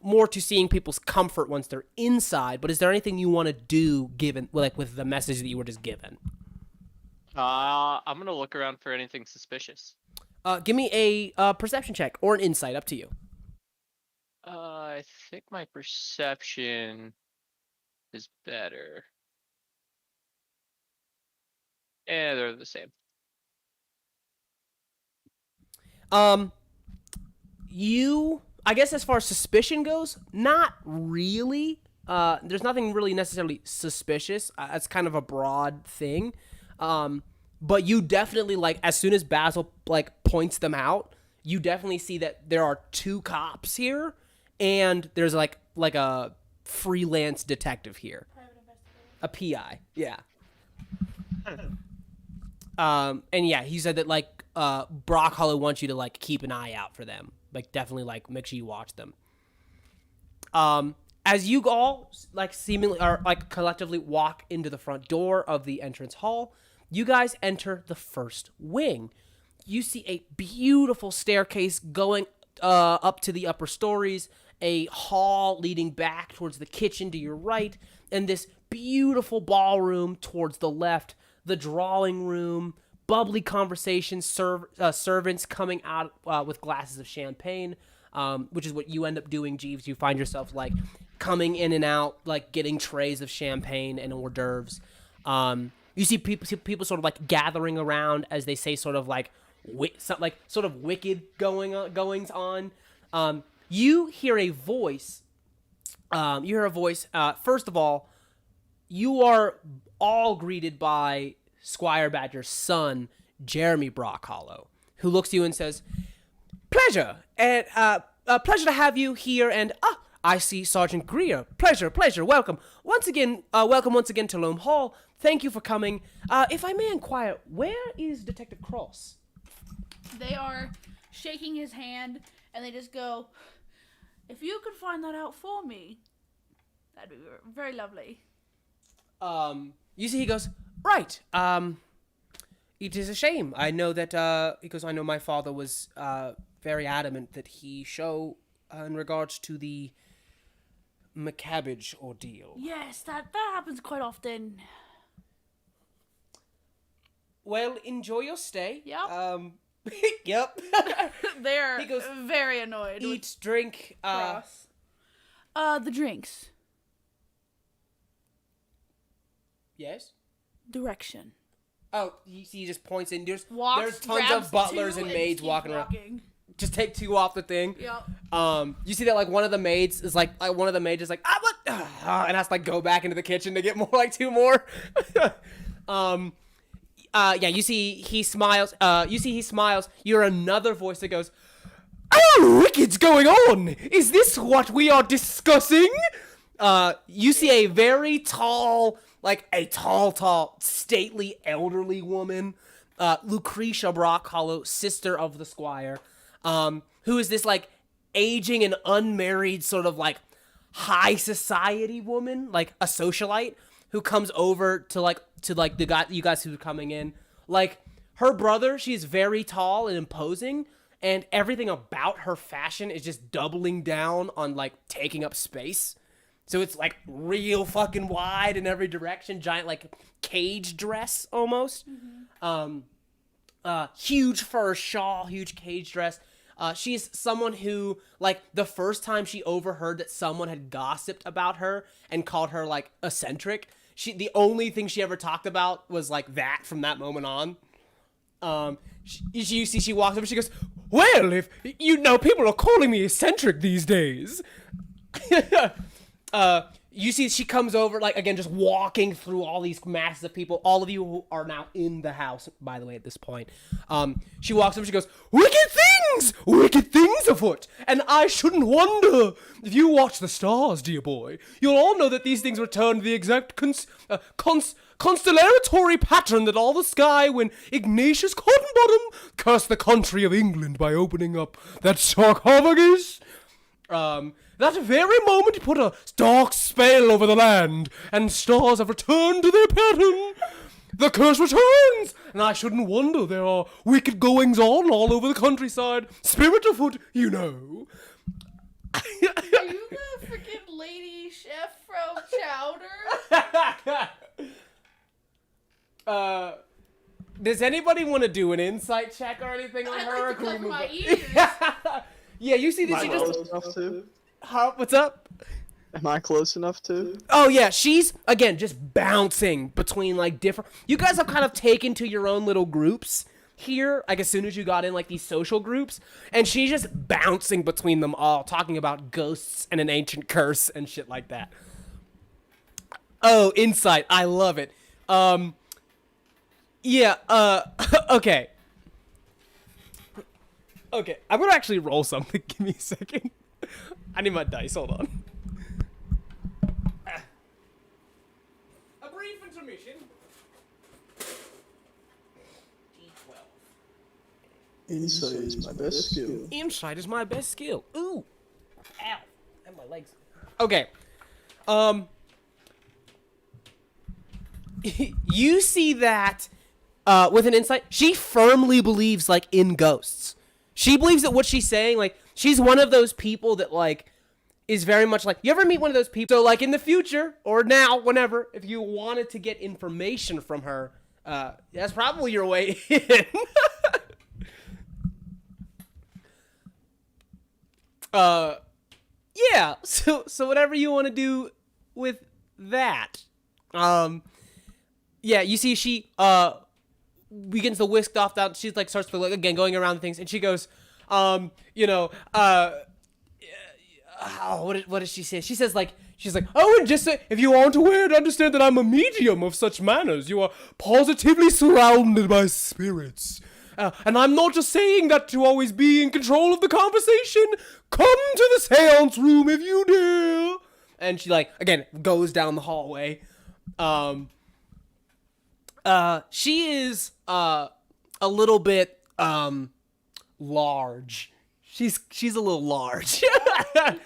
more to seeing people's comfort once they're inside. But is there anything you want to do with the message that you were just given? I'm gonna look around for anything suspicious. Give me a perception check or an insight, up to you. I think my perception is better. Yeah, they're the same. I guess as far as suspicion goes, not really. There's nothing really necessarily suspicious. That's kind of a broad thing. But you definitely, like, as soon as Basil, like, points them out, you definitely see that there are 2 cops here, and there's like a freelance detective here. A PI, yeah. And yeah, he said that, like, Brock Hollow wants you to, like, keep an eye out for them. Like, definitely, like, make sure you watch them. As you all, like, seemingly or like collectively walk into the front door of the entrance hall, you guys enter the first wing. You see a beautiful staircase going up to the upper stories, a hall leading back towards the kitchen to your right, and this beautiful ballroom towards the left, the drawing room, bubbly conversations, servants coming out with glasses of champagne, which is what you end up doing, Jeeves. You find yourself, like, coming in and out, like, getting trays of champagne and hors d'oeuvres. You see people sort of, like, gathering around as they say sort of, like, sort of wicked goings on. You hear a voice. First of all, you are all greeted by Squire Badger's son, Jeremy Brockhollow, who looks at you and says, "Pleasure, and pleasure to have you here. And I see Sergeant Greer. Pleasure. Welcome once again to Loam Hall. Thank you for coming. If I may inquire, where is Detective Cross?" They are shaking his hand, and they just go, "If you could find that out for me, that'd be very lovely." You see, he goes, "Right. It is a shame. I know that, because I know my father was, very adamant that he show, in regards to the McCabbage ordeal." Yes, that happens quite often. Well, enjoy your stay. Yep. Yep. They're He goes, very annoyed. "Eat, drink, Cross. The drinks. Yes. Direction. Oh, he just points in. There's tons Grabs of butlers two and just maids keeps walking around. walking. Just take two off the thing. Yep. You see that like one of the maids is like one of the maids is like what and has to like go back into the kitchen to get more like two more. Yeah, you see he smiles. You hear another voice that goes, "Oh, wicked's going on! Is this what we are discussing?" You see a very tall, tall, stately, elderly woman, Lucretia Brockhollow, sister of the squire, who is this like aging and unmarried sort of like high society woman, like a socialite who comes over to the guy, you guys who are coming in. Like her brother, she's very tall and imposing, and everything about her fashion is just doubling down on like taking up space. So it's like real fucking wide in every direction, giant like cage dress almost. Huge fur shawl, huge cage dress. She's someone who, like, the first time she overheard that someone had gossiped about her and called her like eccentric, the only thing she ever talked about was like that from that moment on. She walks up and she goes, "Well, if you know, people are calling me eccentric these days." You see she comes over, like, again, just walking through all these masses of people. All of you who are now in the house, by the way, at this point. She walks up and she goes, Wicked things afoot! And I shouldn't wonder. If you watch the stars, dear boy, you'll all know that these things return to the exact constellatory pattern that all the sky when Ignatius Cottonbottom cursed the country of England by opening up that sarcophagus. That very moment he put a dark spell over the land, and stars have returned to their pattern. The curse returns, and I shouldn't wonder there are wicked goings-on all over the countryside. Spirit afoot, you know. Are you the freaking lady chef from Chowder? Does anybody want to do an insight check or anything on her? I'd like to cover my ears. Yeah, you see this. Am I She just. close enough to? What's up? Am I close enough to? Oh yeah, she's again just bouncing between like different. You guys have kind of taken to your own little groups here, like as soon as you got in like these social groups, and she's just bouncing between them all, talking about ghosts and an ancient curse and shit like that. Oh, insight, I love it. Yeah. Okay. Okay, I'm gonna actually roll something. Give me a second. I need my dice. Hold on. A brief intermission. D12. Insight is my best skill. Insight is my best skill. Ooh. Ow. And my legs. Okay. You see that with an insight, she firmly believes like in ghosts. She believes that what she's saying, like, she's one of those people that, like, is very much like, you ever meet one of those people? So, like, in the future, or now, whenever, if you wanted to get information from her, that's probably your way in. Yeah, so whatever you want to do with that. Yeah, you see she, begins to whisk off down. She's like starts to like again going around things, and she goes, what does she say? She's like, oh, and just if you aren't aware, to understand that I'm a medium of such manners. You are positively surrounded by spirits. And I'm not just saying that to always be in control of the conversation. Come to the seance room if you dare. And she like again goes down the hallway. She is a little bit large. She's a little large. You think?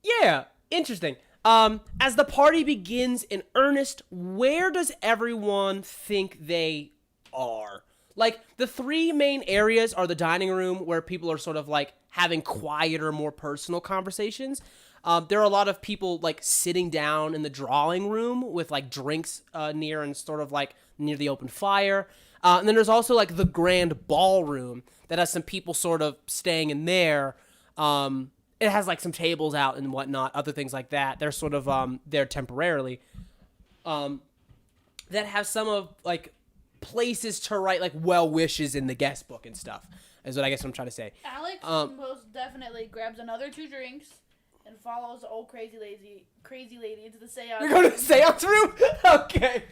Yeah, interesting. As the party begins in earnest, where does everyone think they are? Like, the three main areas are the dining room, where people are sort of like having quieter, more personal conversations. There are a lot of people like sitting down in the drawing room with like drinks near and sort of like near the open fire. And then there's also like the grand ballroom that has some people sort of staying in there. it has like some tables out and whatnot, other things like that. They're sort of there temporarily. That have some of like places to write like well wishes in the guest book and stuff. Is what I guess I'm trying to say. Alex most definitely grabs another 2 drinks and follows the old crazy lady into the seance. You're going to the seance room? Okay.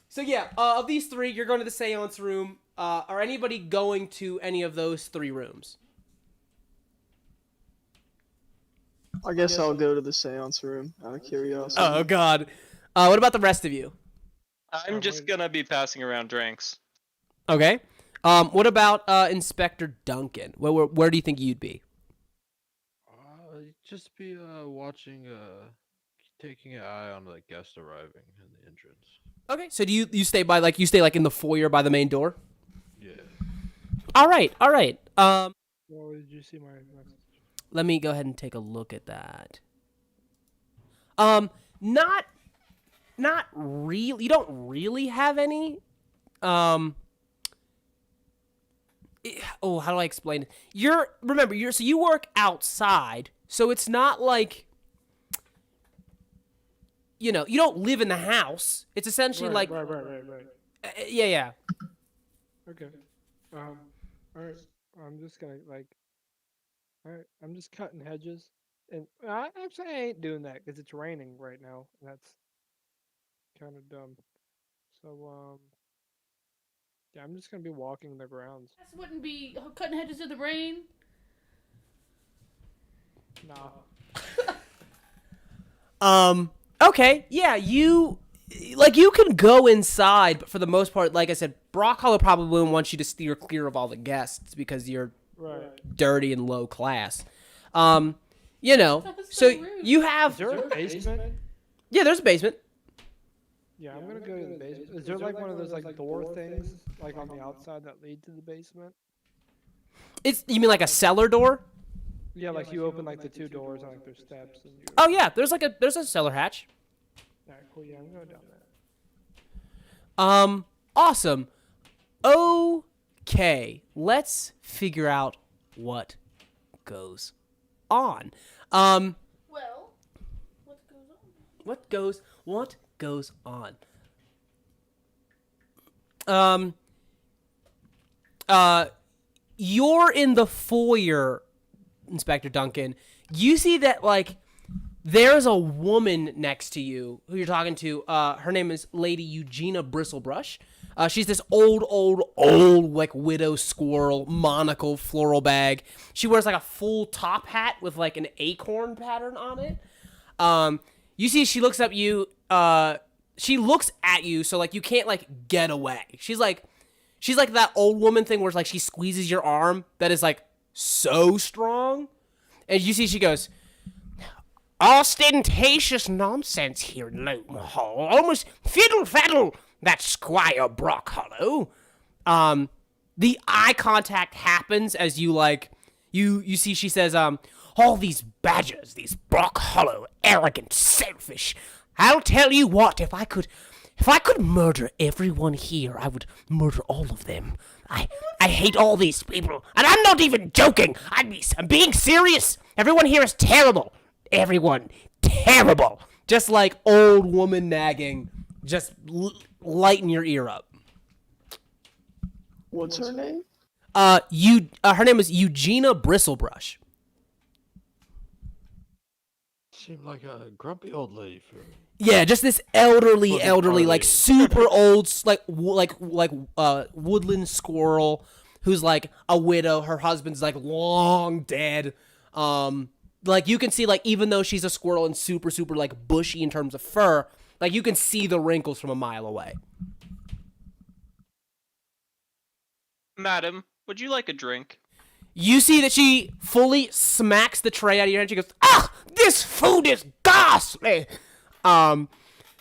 So yeah, of these 3, you're going to the seance room. Are anybody going to any of those 3 rooms? I guess I'll go to the seance room out of curiosity. Oh God. What about the rest of you? I'm just gonna be passing around drinks. Okay. What about Inspector Duncan? Where do you think you'd be? Just be watching, taking an eye on the guest arriving in the entrance. Okay. So do you stay by like in the foyer by the main door? Yeah. All right. Well, did you see my message? Let me go ahead and take a look at that. Not really. You don't really have any. How do I explain it? So you work outside, so it's not like, you don't live in the house. It's essentially Right. yeah. Okay. All right. I'm just gonna All right. I'm just cutting hedges, and I ain't doing that because it's raining right now. And that's kind of dumb. So yeah, I'm just gonna be walking the grounds. This wouldn't be cutting hedges in the rain. Nah. Okay. Yeah. You can go inside, but for the most part, like I said, Brock Hollow probably wouldn't want you to steer clear of all the guests because you're Right. dirty and low class. was So so rude. you have. Is there a basement? Yeah, there's a basement. Yeah, I'm gonna go to the basement. Is there like one of those like door things like on the outside that lead to the basement? You mean like a cellar door? Yeah, like you open like the 2 doors and like there's steps and you. Oh yeah, there's a cellar hatch. Alright, cool. Yeah, I'm going down there. Awesome. Okay, let's figure out what goes on. Well, what goes on? What goes on? You're in the foyer, Inspector Duncan. You see that like there's a woman next to you who you're talking to. Her name is Lady Eugenia Bristlebrush. She's this old, like widow squirrel, monocle, floral bag. She wears like a full top hat with like an acorn pattern on it. You see, she looks at you. She looks at you, so like you can't like get away. She's like that old woman thing where like she squeezes your arm that is like so strong, and you see she goes, ostentatious nonsense here in Lone Hall. Almost fiddle-faddle, that Squire Brock Hollow. The eye contact happens as you you see she says, all these badgers, these Brock Hollow, arrogant, selfish. I'll tell you what, if I could murder everyone here, I would murder all of them. I hate all these people, and I'm not even joking. I'm being serious. Everyone here is terrible. Everyone terrible. Just like old woman nagging. Just lighten your ear up. What's her name? Her name is Eugenia Bristlebrush. Seemed like a grumpy old lady for Yeah, just this elderly, party. like super old, like woodland squirrel who's like a widow. Her husband's like long dead. Like you can see, like even though she's a squirrel and super like bushy in terms of fur, like you can see the wrinkles from a mile away. Madam, would you like a drink? You see that she fully smacks the tray out of your hand. She goes, "Ah, this food is ghastly."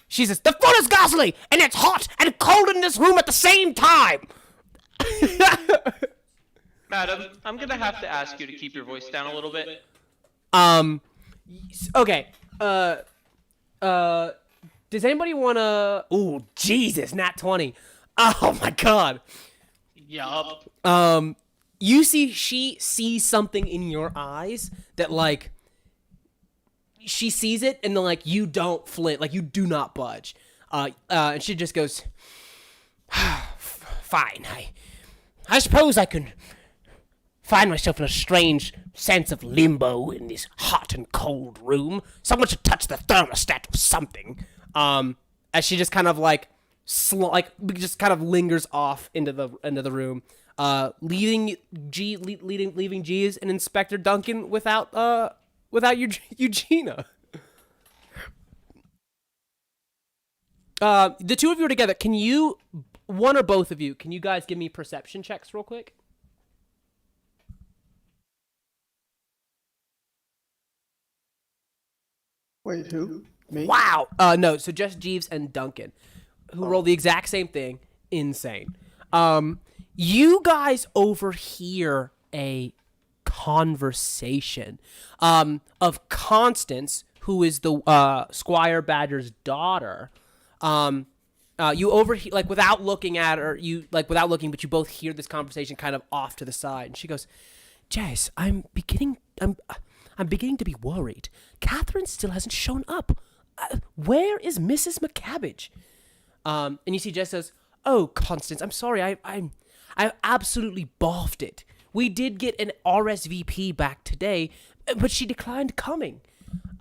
She says, "The food is ghastly, and it's hot and cold in this room at the same time." Madam, I'm gonna have to ask you to keep your voice down a little bit. Okay. Does anybody wanna? Ooh, Jesus, nat 20. Oh my God. Yup. You see, she sees something in your eyes that, like, she sees it, and then, like, you don't flint, like, you do not budge. And she just goes, fine, I suppose I can find myself in a strange sense of limbo in this hot and cold room. Someone should touch the thermostat or something. As she just kind of, like, just kind of lingers off into the room. Leaving Jeeves and Inspector Duncan without Eugenia. The two of you are together. Can you, one or both of you, can you guys give me perception checks real quick? Wait, who? Me? Wow. No, so just Jeeves and Duncan, who rolled the exact same thing. Insane. You guys overhear a conversation of Constance, who is the Squire Badger's daughter. You overhear, like, without looking at her, but you both hear this conversation kind of off to the side. And she goes, Jess, I'm beginning to be worried. Catherine still hasn't shown up. Where is Mrs. McCabbage? And you see Jess says, oh, Constance, I'm sorry. I absolutely boffed it. We did get an RSVP back today, but she declined coming.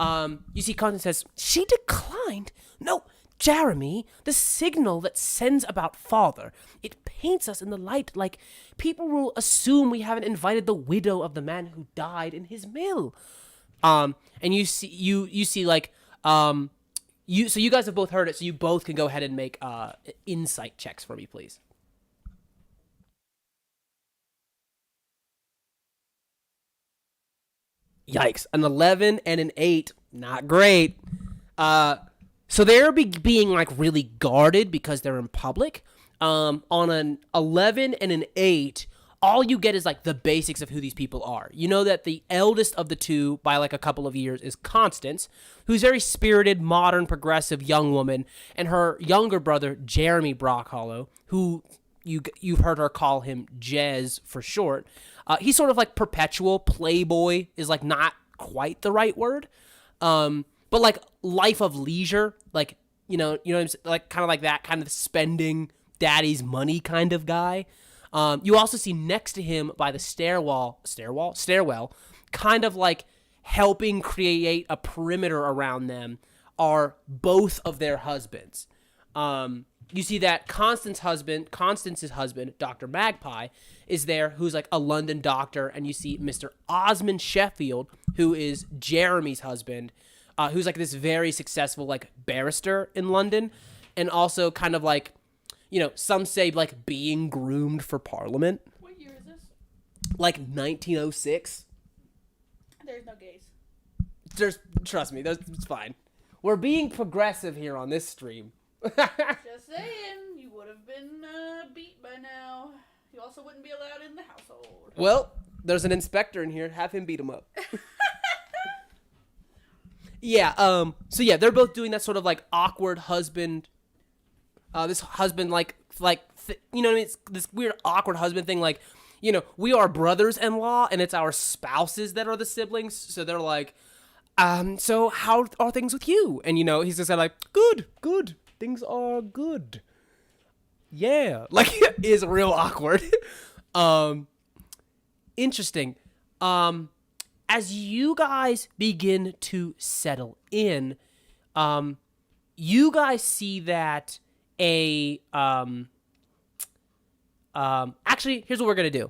You see Constance says, she declined? No, Jeremy, the signal that sends about father, it paints us in the light like people will assume we haven't invited the widow of the man who died in his mill. And you see like, so you guys have both heard it, so you both can go ahead and make insight checks for me, please. Yikes, an 11 and an 8, not great. So they're being like really guarded because they're in public. On an 11 and an 8, all you get is like the basics of who these people are. You know that the eldest of the two by like a couple of years is Constance, who's a very spirited, modern, progressive young woman, and her younger brother, Jeremy Brockhollow, who you've heard her call him Jez for short. He's sort of like perpetual playboy is like not quite the right word. But like life of leisure, like, you know what I'm saying? Like kind of like that kind of spending daddy's money kind of guy. You also see next to him by the stairwell, kind of like helping create a perimeter around them are both of their husbands. You see that Constance's husband, Dr. Magpie, is there, who's like a London doctor, and you see Mr. Osmond Sheffield, who is Jeremy's husband, who's like this very successful like barrister in London, and also kind of like, you know, some say like being groomed for Parliament. What year is this? Like 1906. There's no gays. Trust me, it's fine. We're being progressive here on this stream. Just saying, you would have been beat by now. You also wouldn't be allowed in the household. Well, there's an inspector in here. Have him beat him up. Yeah. So yeah, they're both doing that sort of like awkward husband. This husband you know what I mean? It's this weird awkward husband thing. Like, you know, we are brothers-in-law, and it's our spouses that are the siblings. So they're like, so how are things with you? And you know, he's just like, good. Things are good. Yeah. Like, it is real awkward. Interesting. As you guys begin to settle in, you guys see that actually, here's what we're going to do.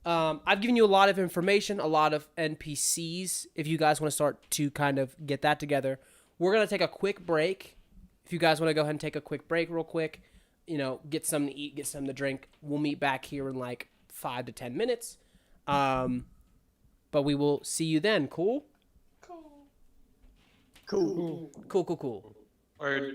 I've given you a lot of information, a lot of NPCs. If you guys want to start to kind of get that together, we're going to take a quick break. If you guys want to go ahead and take a quick break real quick, you know, get something to eat, get something to drink, we'll meet back here in like 5 to 10 minutes. But we will see you then. Cool? Cool. Cool. Or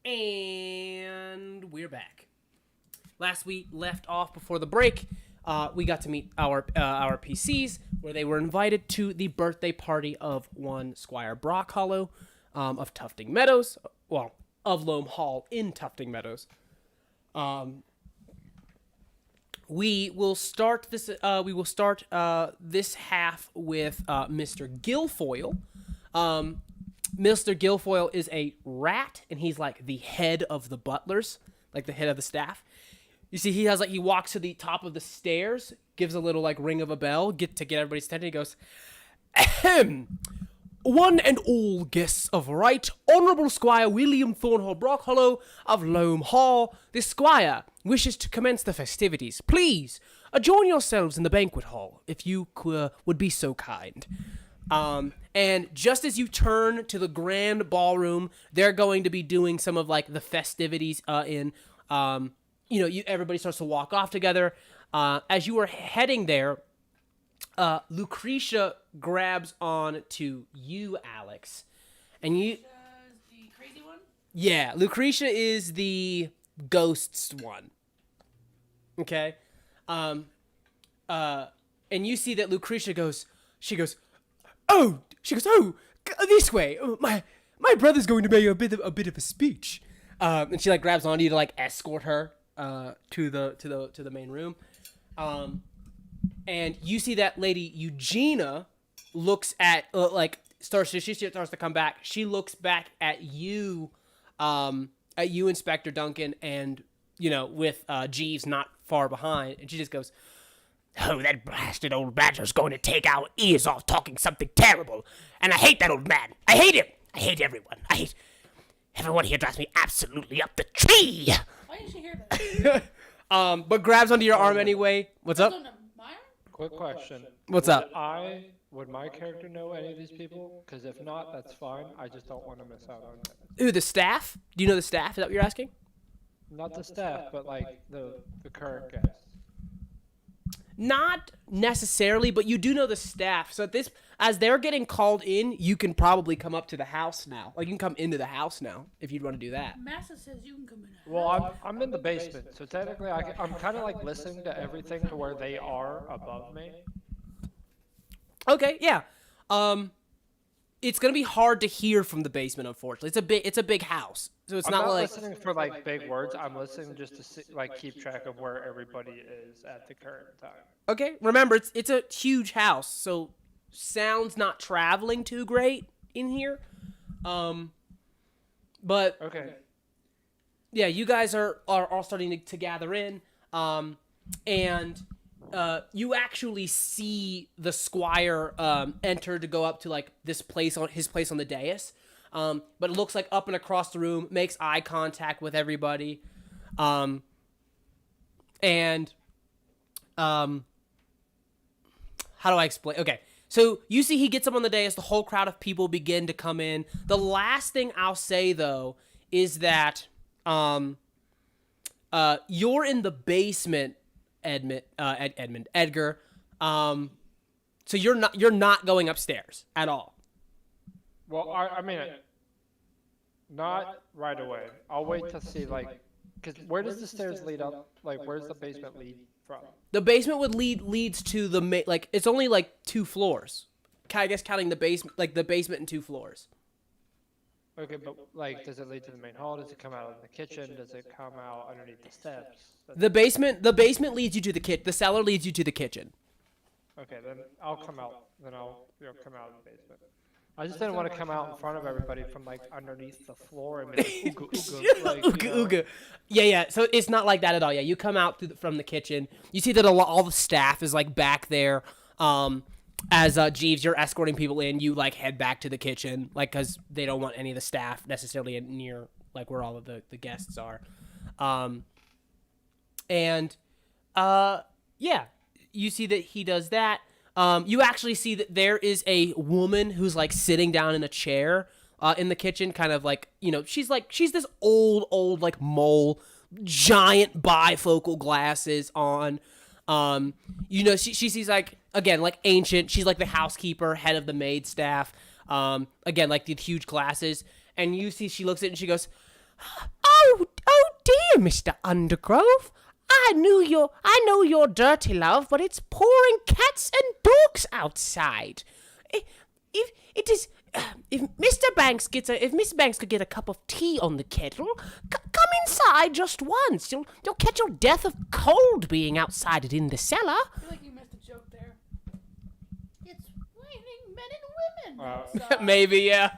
And we're back. Last we left off before the break, we got to meet our PCs, where they were invited to the birthday party of one Squire Brockhollow of Tufting Meadows. Well, of Loam Hall in Tufting Meadows. We will start this. This half with Mr. Guilfoyle. Mr. Guilfoyle is a rat, and he's like the head of the butlers, like the head of the staff. You see, he walks to the top of the stairs, gives a little like ring of a bell, to get everybody's attention. He goes, "Ahem. One and all guests of right, Honourable Squire William Thornhill Brockhollow of Loam Hall, the Squire wishes to commence the festivities. Please, adjoin yourselves in the banquet hall, if you would be so kind." And just as you turn to the grand ballroom, they're going to be doing some of like the festivities everybody starts to walk off together. As you are heading there, Lucretia grabs on to you, Alex, and you. The crazy one? Yeah, Lucretia is the ghosts one. Okay, and you see that Lucretia goes. Oh, this way. Oh, my brother's going to make a bit of a speech. And she like grabs onto you to like escort her to the main room. And you see that Lady Eugenia looks at starts to come back. She looks back at you, Inspector Duncan, and with Jeeves not far behind, and she just goes, "Oh, that blasted old badger's going to take our ears off talking something terrible. And I hate that old man. I hate him. I hate everyone. Everyone here drives me absolutely up the tree." Why didn't she hear that? But grabs onto your arm anyway. What's up? On my arm? Quick question. What's up? Would my character know any of these people? Because if not, that's fine. I just don't want to miss out on it. Ooh, the staff? Do you know the staff? Is that what you're asking? Not the staff, but like the current guests. Not necessarily, but you do know the staff. So as they're getting called in, you can probably come up to the house now. Like you can come into the house now if you'd want to do that. Massa says you can come in. Well, I'm in the basement, so technically I'm kind of like listening to everything to where they are above me. Okay, yeah. It's gonna be hard to hear from the basement, unfortunately. It's a big house, so it's I'm not not like. listening for like big words. I'm listening just to keep track of where everybody is at the current time. Okay, remember it's a huge house, so sound's not traveling too great in here. But Okay. yeah, you guys are all starting to gather in, and you actually see the Squire enter to go up to like his place on the dais, but it looks like up and across the room, makes eye contact with everybody, and how do I explain? Okay, so you see he gets up on the dais, the whole crowd of people begin to come in. The last thing I'll say though is that you're in the basement, Edgar. So you're not going upstairs at all. Well, I mean, not right away. I'll wait to see because where does the stairs lead up? Like, where's the basement lead from? The basement leads to the it's only like 2 floors. I guess counting the basement, like the basement and 2 floors. Okay, but does it lead to the main hall? Does it come out of the kitchen? Does it come out underneath the steps? The basement leads you to the kitchen. The cellar leads you to the kitchen. Okay, then I'll come out. Then I'll come out of the basement. I just didn't want to come out in front of everybody from underneath the floor and be like, ooga, ooga, Ooga, ooga. Yeah. So it's not like that at all. Yeah, you come out from the kitchen. You see that all the staff is back there. As Jeeves, you're escorting people in. You head back to the kitchen, because they don't want any of the staff necessarily near where all of the guests are. Yeah, you see that he does that. You actually see that there is a woman who's sitting down in a chair in the kitchen, kind of she's this old mole, giant bifocal glasses on. She sees again ancient. She's the housekeeper, head of the maid staff. Again, the huge glasses, and you see she looks at it and she goes, Oh dear, Mr. Undergrove. I know your dirty love, but it's pouring cats and dogs outside. If it is, if Mr. Banks if Miss Banks could get a cup of tea on the kettle, come inside just once. You'll catch your death of cold being outside it in the cellar. I feel like you missed a joke there. It's raining men and women. outside. Maybe, yeah.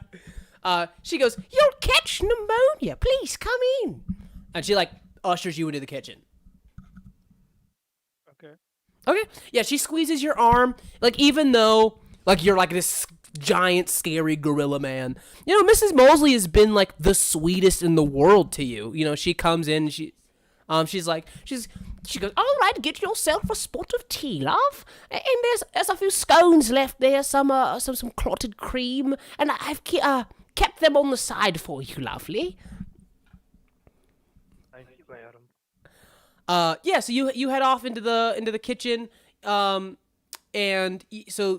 She goes, you'll catch pneumonia. Please come in. And she ushers you into the kitchen. Okay. Okay. Yeah, she squeezes your arm. Even though you're this giant scary gorilla man. Mrs. Mosley has been the sweetest in the world to you. She comes in, she goes, all right, get yourself a spot of tea, love. And there's a few scones left there, some clotted cream, and I've kept them on the side for you, lovely. Thank you, madam. Yeah, so you head off into the kitchen, so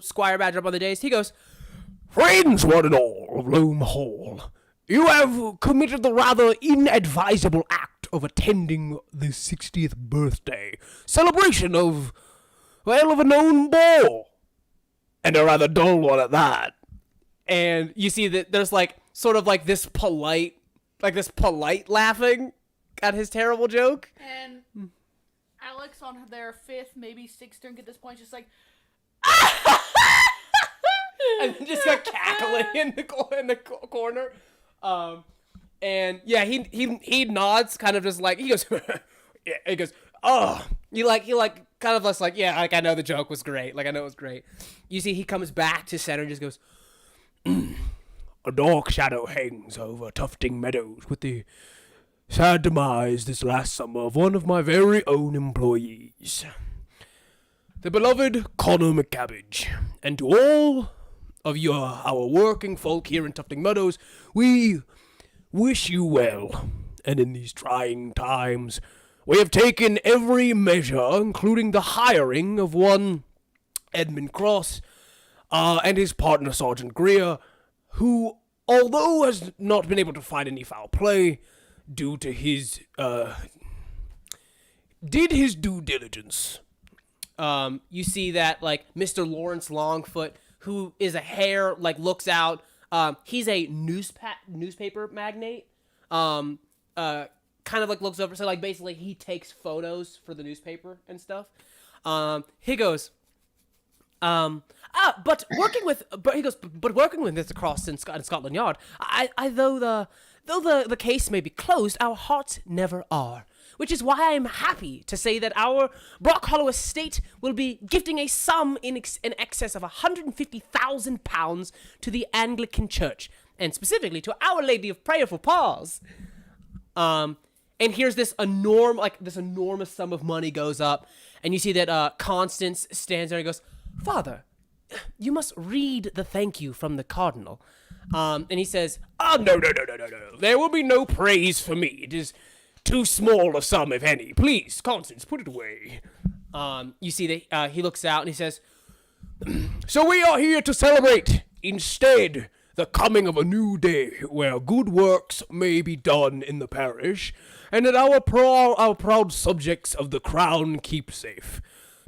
Squire Badger up on the dais, he goes, friends one and all of Loam Hall, you have committed the rather inadvisable act of attending the 60th birthday celebration of a known bore, and a rather dull one at that. And you see that there's this polite laughing at his terrible joke. And Alex on their fifth, maybe sixth drink at this point, just and just got cackling in the corner. And yeah, he nods, kind of just he goes, yeah, he goes, oh, he kind of just yeah, I know the joke was great, I know it was great. You see, he comes back to center and just goes, a dark shadow hangs over Tufting Meadows with the sad demise this last summer of one of my very own employees, the beloved Connor McCabbage, and to all of our working folk here in Tufting Meadows, we wish you well. And in these trying times, we have taken every measure, including the hiring of one Edmund Cross, and his partner Sergeant Greer, who, although has not been able to find any foul play, due to his, did his due diligence. You see that, Mr. Lawrence Longfoot, who is a hare, looks out. He's a newspaper magnate. Kind of looks over. So basically he takes photos for the newspaper and stuff. He goes, but working with Mr. Cross in Scotland Yard, though the case may be closed, our hearts never are. Which is why I am happy to say that our Brock Hollow estate will be gifting a sum in excess of £150,000 to the Anglican Church, and specifically to Our Lady of Prayerful Paws. And here's this enormous sum of money goes up, and you see that Constance stands there and goes, Father, you must read the thank you from the Cardinal. And he says, no. There will be no praise for me. It is too small a sum, if any. Please, Constance, put it away. You see that he looks out and he says, so we are here to celebrate, instead, the coming of a new day where good works may be done in the parish, and that our proud subjects of the crown keep safe.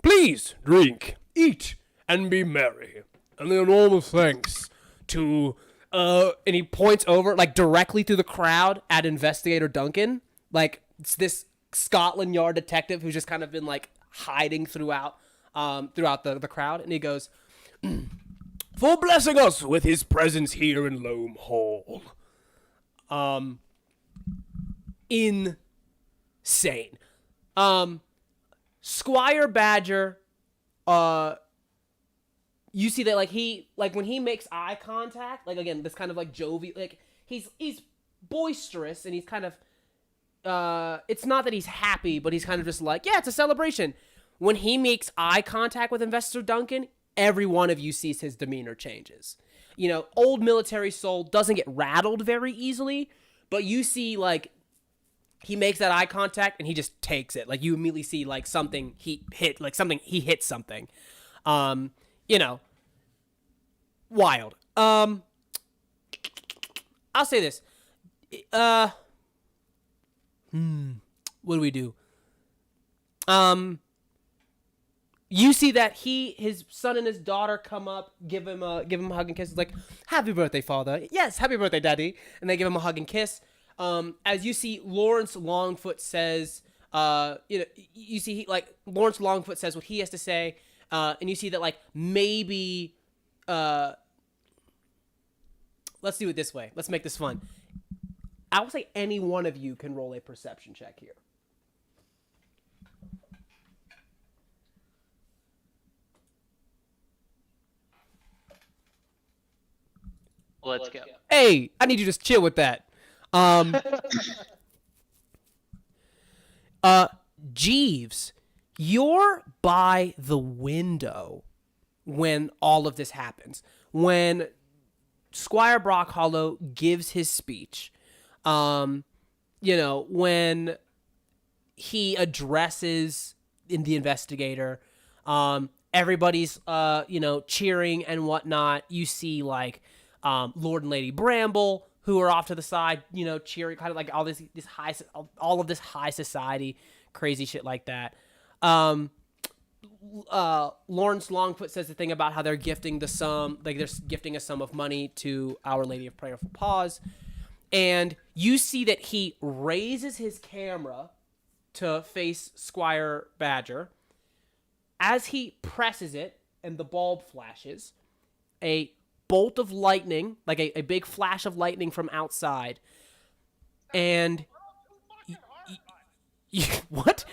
Please, drink, eat, and be merry. And the enormous thanks to, and he points over, directly to the crowd at Investigator Duncan. It's this Scotland Yard detective who's just kind of been, hiding throughout the crowd. And he goes, for blessing us with his presence here in Loam Hall. Insane. Squire Badger, you see that, when he makes eye contact, again, this kind of, jovial, he's boisterous, and he's kind of, it's not that he's happy, but he's kind of just yeah, it's a celebration. When he makes eye contact with Investor Duncan, every one of you sees his demeanor changes. Old military soul doesn't get rattled very easily, but you see, he makes that eye contact and he just takes it. You immediately see, something he hit, he hit something. Wild. I'll say this. What do we do? You see that his son and his daughter come up, give him a hug and kiss. It's like, happy birthday, father. Yes, happy birthday, daddy. And they give him a hug and kiss. As you see, Lawrence Longfoot says, you see Lawrence Longfoot says what he has to say, and you see that maybe, let's do it this way. Let's make this fun. I will say any one of you can roll a perception check here. Let's go. Hey, I need you to just chill with that. Jeeves, you're by the window when all of this happens. When Squire Brock Hollow gives his speech, when he addresses the investigator, everybody's cheering and whatnot. You see Lord and Lady Bramble, who are off to the side, cheering, kind of like all of this high society, crazy shit like that. Lawrence Longfoot says the thing about how they're gifting they're gifting a sum of money to Our Lady of Prayerful Pause, and you see that he raises his camera to face Squire Badger. As he presses it and the bulb flashes, a bolt of lightning, like a big flash of lightning from outside, and what?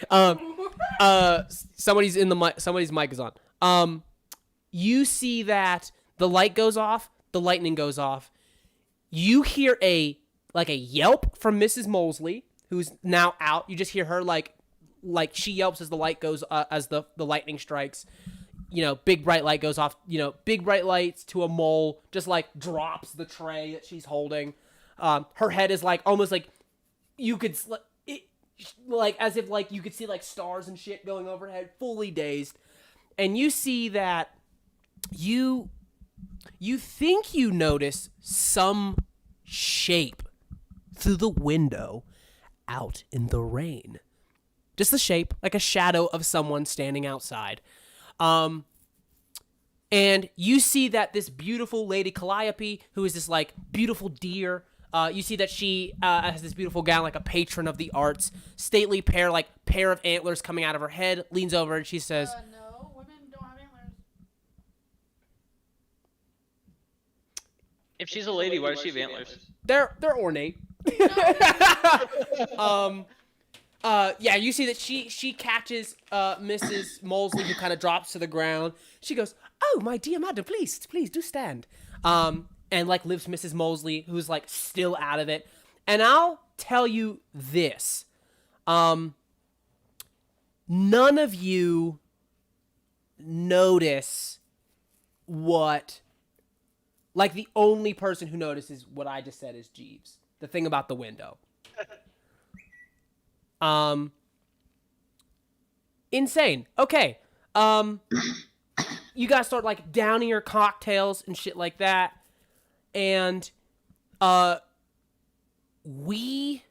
Somebody's mic is on. You see that the light goes off, the lightning goes off. You hear a yelp from Mrs. Molesley, who's now out. You just hear her like she yelps as the light goes, as the lightning strikes. Big bright light goes off, big bright lights to a mole, just drops the tray that she's holding. Her head is almost you could, as if you could see stars and shit going overhead, fully dazed. And you see that you think you notice some shape through the window out in the rain. Just the shape, like a shadow of someone standing outside. And you see that this beautiful Lady Calliope, who is this beautiful deer, you see that she has this beautiful gown, like a patron of the arts, stately pair of antlers coming out of her head, leans over and she says, No, women don't have antlers. If she's a lady, why does she have antlers? They're ornate. Yeah, you see that she catches Mrs. Molesley, who kind of drops to the ground. She goes, "Oh, my dear madam, please do stand." And lifts Mrs. Molesley, who's still out of it. And I'll tell you this: none of you notice what. The only person who notices what I just said is Jeeves. The thing about the window. Insane. Okay. You guys start downing your cocktails and shit like that. And we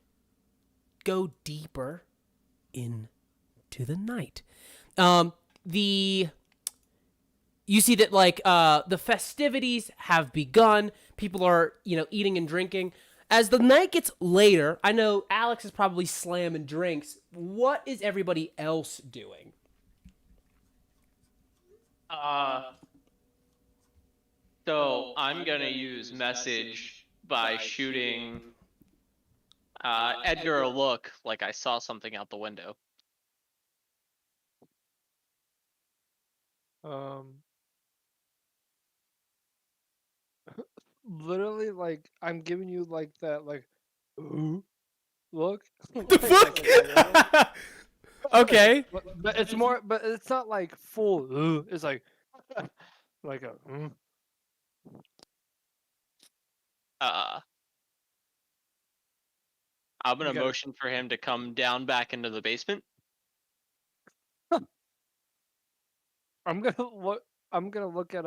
go deeper into the night. You see that the festivities have begun. People are, eating and drinking. As the night gets later, I know Alex is probably slamming drinks. What is everybody else doing? So I'm gonna use message by shooting Edgar a look like I saw something out the window. Literally, I'm giving you that ooh, look. The fuck? Okay. But it's more, but it's not full ooh. It's like a I'm gonna You gotta- motion for him to come down back into the basement. I'm gonna look at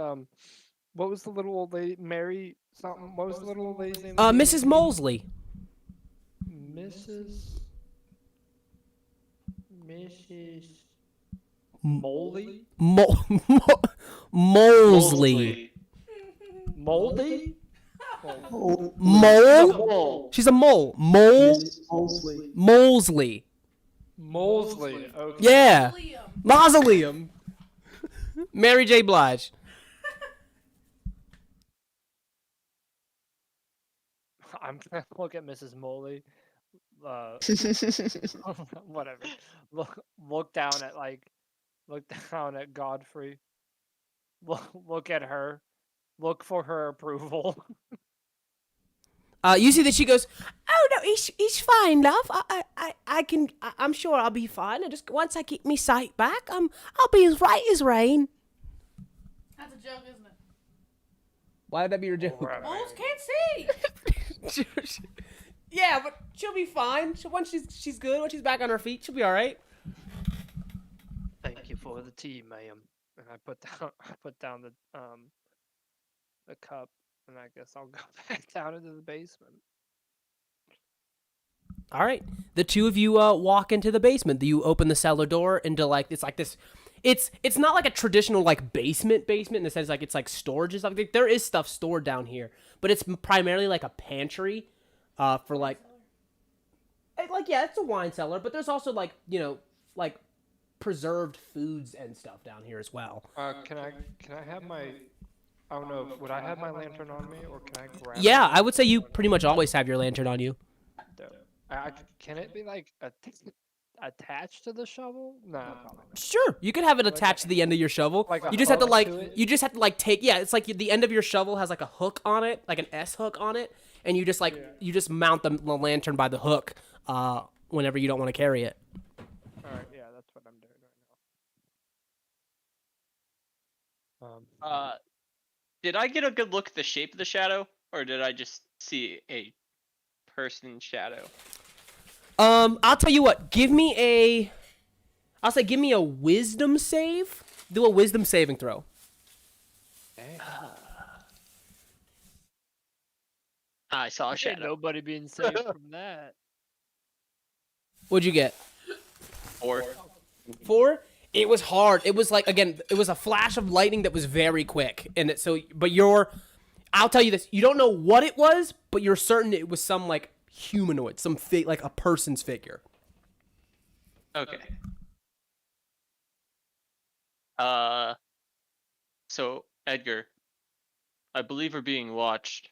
what was the little old lady, Mary something? What was the little old lady's name? Mrs. Molesley. Mrs. Mrs. M- Moldy? Mo- Molesley. Moldy? Oh, Mole? Mole. She's a mole. Mole? Mrs. Molesley. Molesley. Molesley. Okay. Yeah. Liam. Mausoleum. Mary J. Blige. I'm gonna look at Mrs. Moley. Uh, whatever. Look down at look down at Godfrey. Look at her. Look for her approval. You see that she goes, "Oh no, he's fine, love. I'm sure I'll be fine. And just once I get me sight back, I'll be as right as rain." That's a joke, isn't it? Why would that be your joke? Moles can't see. Yeah, but she'll be fine. Once she's good, when she's back on her feet, she'll be all right. Thank you for the tea, ma'am. And I put down the cup, and I guess I'll go back down into the basement. All right. The two of you walk into the basement. You open the cellar door into it's like this. It's not like a traditional like basement in the sense like it's like storage and stuff. Like, there is stuff stored down here, but it's primarily like a pantry, for like yeah, it's a wine cellar, but there's also like like preserved foods and stuff down here as well. Can I have my? I don't know. Would I have my lantern on me, or can I grab? Yeah, it? I would say you pretty much always have your lantern on you. Can it be like attached to the shovel? No, probably not. Sure, you could have it attached to the end of your shovel. Like a You just have to hook to it? you just have to like take it's like the end of your shovel has like a hook on it, like an S hook on it, and you just you just mount the lantern by the hook whenever you don't want to carry it. All right, yeah, that's what I'm doing right now. Did I get a good look at the shape of the shadow, or did I just see a person shadow? I'll tell you what. Give me a wisdom save. Do a wisdom saving throw. Dang. I saw a Ain't shadow. nobody being saved from that. What'd you get? 4. 4? It was hard. It was like, again, it was a flash of lightning that was very quick. But I'll tell you this, you don't know what it was, but you're certain it was some like humanoid, like a person's figure. Okay. So Edgar, I believe we're being watched.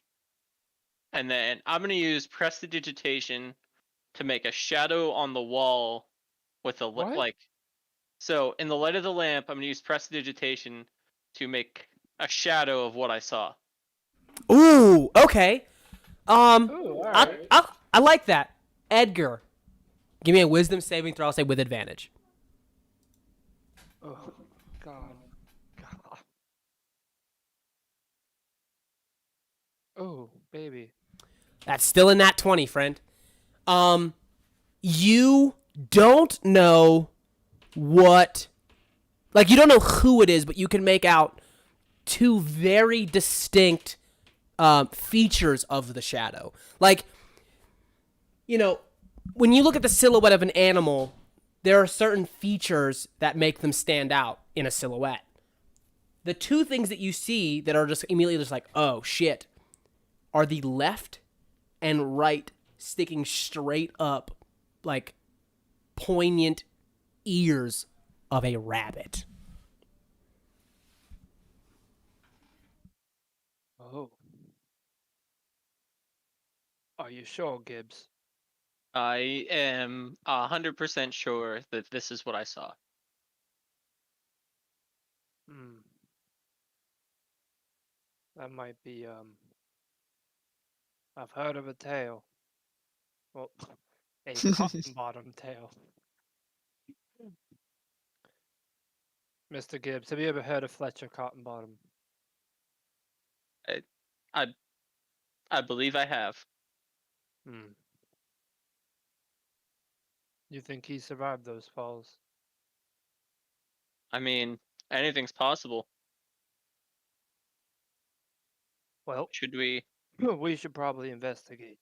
And then I'm gonna use prestidigitation to make a shadow on the wall with a What? So in the light of the lamp, I'm gonna use prestidigitation to make a shadow of what I saw. Ooh, okay. Ooh, alright. I like that. Edgar, give me a wisdom saving throw. I'll say with advantage. Oh, God. Oh, baby. That's still in that 20, friend. You don't know what, like, you don't know who it is, but you can make out two very distinct features of the shadow. Like, when you look at the silhouette of an animal, there are certain features that make them stand out in a silhouette. The two things that you see that are just immediately just like, oh shit, are the left and right sticking straight up, like, poignant ears of a rabbit. Oh. Are you sure, Gibbs? I am 100% sure that this is what I saw. Hmm. That might be, I've heard of a tale. Well, a cotton-bottom tail. Mr. Gibbs, have you ever heard of Fletcher Cottonbottom? I believe I have. Hmm. You think he survived those falls? I mean, anything's possible. Well, Should we? we should probably investigate.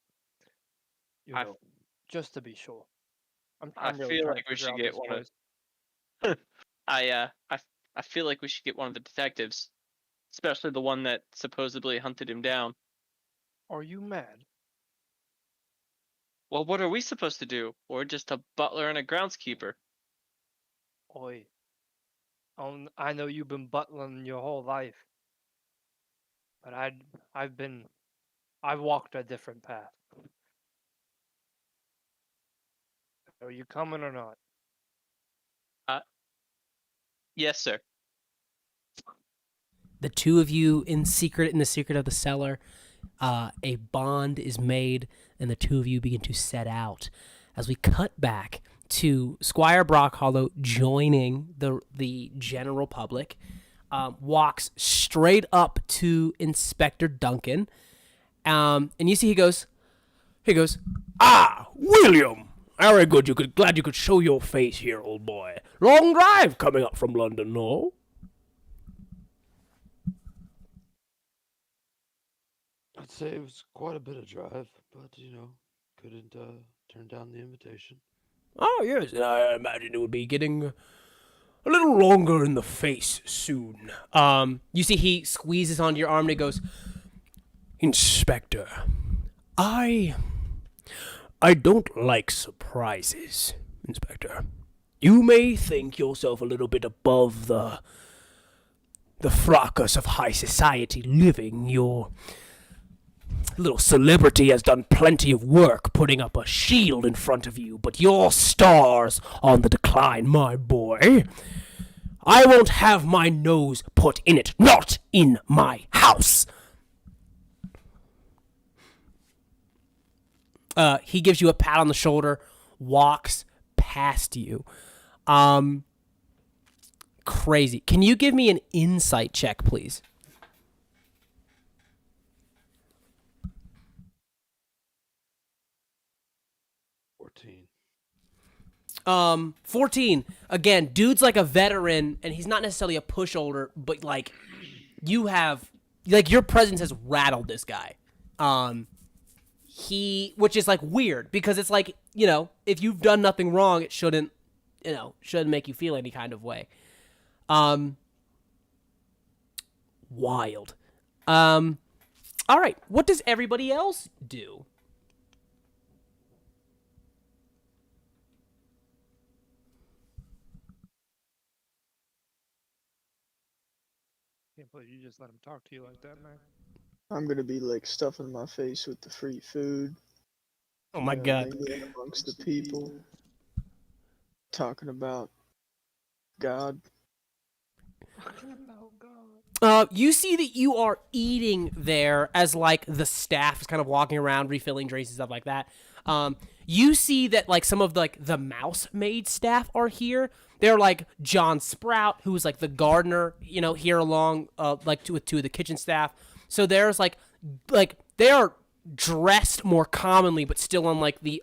I- Just to be sure. I I'm really feel trying like to we figure should out get this one of. choice. I feel like we should get one of the detectives, especially the one that supposedly hunted him down. Are you mad? Well, what are we supposed to do? We're just a butler and a groundskeeper. Oi. I know you've been butling your whole life, but I've walked a different path. Are you coming or not? Yes, sir. The two of you in the secret of the cellar, a bond is made, and the two of you begin to set out. As we cut back to Squire Brockhollow joining the general public, walks straight up to Inspector Duncan, and you see he goes, "Ah, William, very good. Glad you could show your face here, old boy. Long drive coming up from London, no?" I'd say it was quite a bit of drive, but couldn't turn down the invitation. Oh, yes, I imagine it would be getting a little longer in the face soon. You see he squeezes onto your arm and he goes, "Inspector, I don't like surprises, Inspector. You may think yourself a little bit above the fracas of high society living. Your little celebrity has done plenty of work putting up a shield in front of you, but your star's on the decline, my boy. I won't have my nose put in it, not in my house." He gives you a pat on the shoulder, walks past you. Crazy. Can you give me an insight check, please? 14. 14. Again, dude's like a veteran, and he's not necessarily a pushover, but like you have, like your presence has rattled this guy. Which is like weird because it's like, if you've done nothing wrong, it shouldn't make you feel any kind of way. Wild. All right. What does everybody else do? Can't believe you just let him talk to you like that, man. I'm gonna be like stuffing my face with the free food. Oh my God. Mingling amongst the people, talking about God. You see that you are eating there as like the staff is kind of walking around refilling drinks and stuff like that. You see that like some of the mouse maid staff are here. They're like John Sprout, who's like the gardener, here along with two of the kitchen staff. So there's like they are dressed more commonly, but still on like the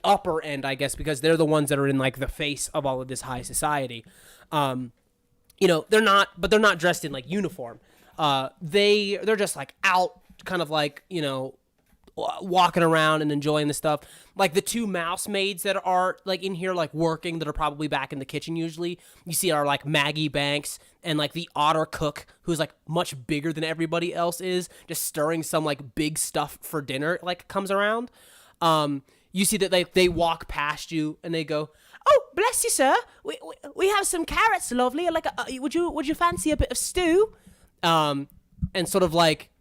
upper end, I guess, because they're the ones that are in like the face of all of this high society. They're not dressed in like uniform. They're just like out, kind of like walking around and enjoying the stuff. Like the two mouse maids that are like in here like working, that are probably back in the kitchen usually, you see are like Maggie Banks and like the otter cook, who's like much bigger than everybody else is, just stirring some like big stuff for dinner, like comes around. You see that they walk past you and they go, "Oh, bless you, sir. We have some carrots, lovely. Like, would you fancy a bit of stew?" And sort of like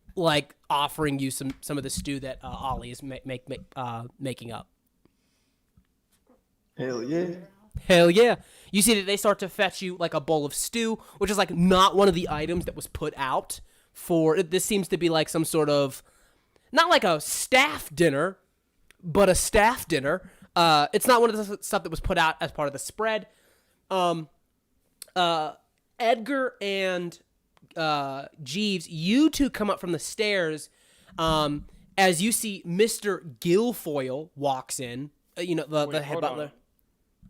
offering you some of the stew that Ollie is making up. Hell yeah. Hell yeah. You see that they start to fetch you like a bowl of stew, which is like not one of the items that was put out for. This seems to be like some sort of, not like a staff dinner, but a staff dinner. It's not one of the stuff that was put out as part of the spread. Edgar and Jeeves, you two come up from the stairs as you see Mr. Guilfoyle walks in. The head butler.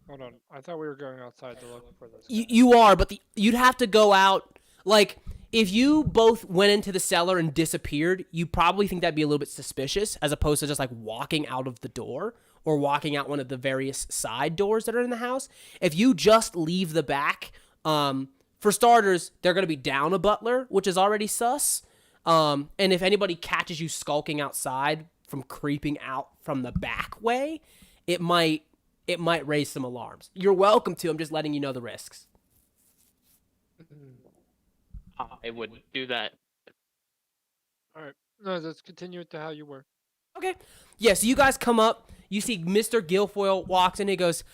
Hold on. I thought we were going outside to look for this. You are, but you'd have to go out. Like, if you both went into the cellar and disappeared, you probably think that'd be a little bit suspicious, as opposed to just like walking out of the door, or walking out one of the various side doors that are in the house. If you just leave the back, for starters, they're going to be down a butler, which is already sus. And if anybody catches you skulking outside from creeping out from the back way, it might raise some alarms. You're welcome to. I'm just letting you know the risks. I would do that. All right. No, let's continue it to how you were. Okay. Yeah, so you guys come up. You see Mr. Guilfoyle walks in. He goes,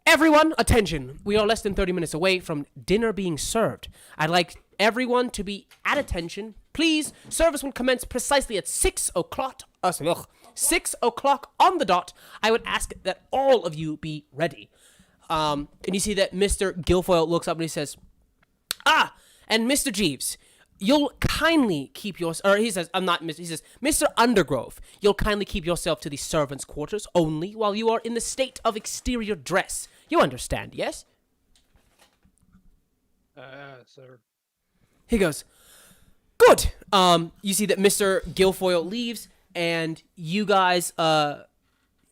"Everyone, attention. We are less than 30 minutes away from dinner being served. I'd like everyone to be at attention. Please, service will commence precisely at 6 o'clock. 6 o'clock on the dot. I would ask that all of you be ready." And you see that Mr. Guilfoyle looks up and he says, and Mr. Jeeves, you'll kindly keep your, or he says, he says, "Mr. Undergrove, you'll kindly keep yourself to the servants' quarters only while you are in the state of exterior dress. You understand, yes?" Sir. He goes, "Good." You see that Mr. Guilfoyle leaves, and you guys,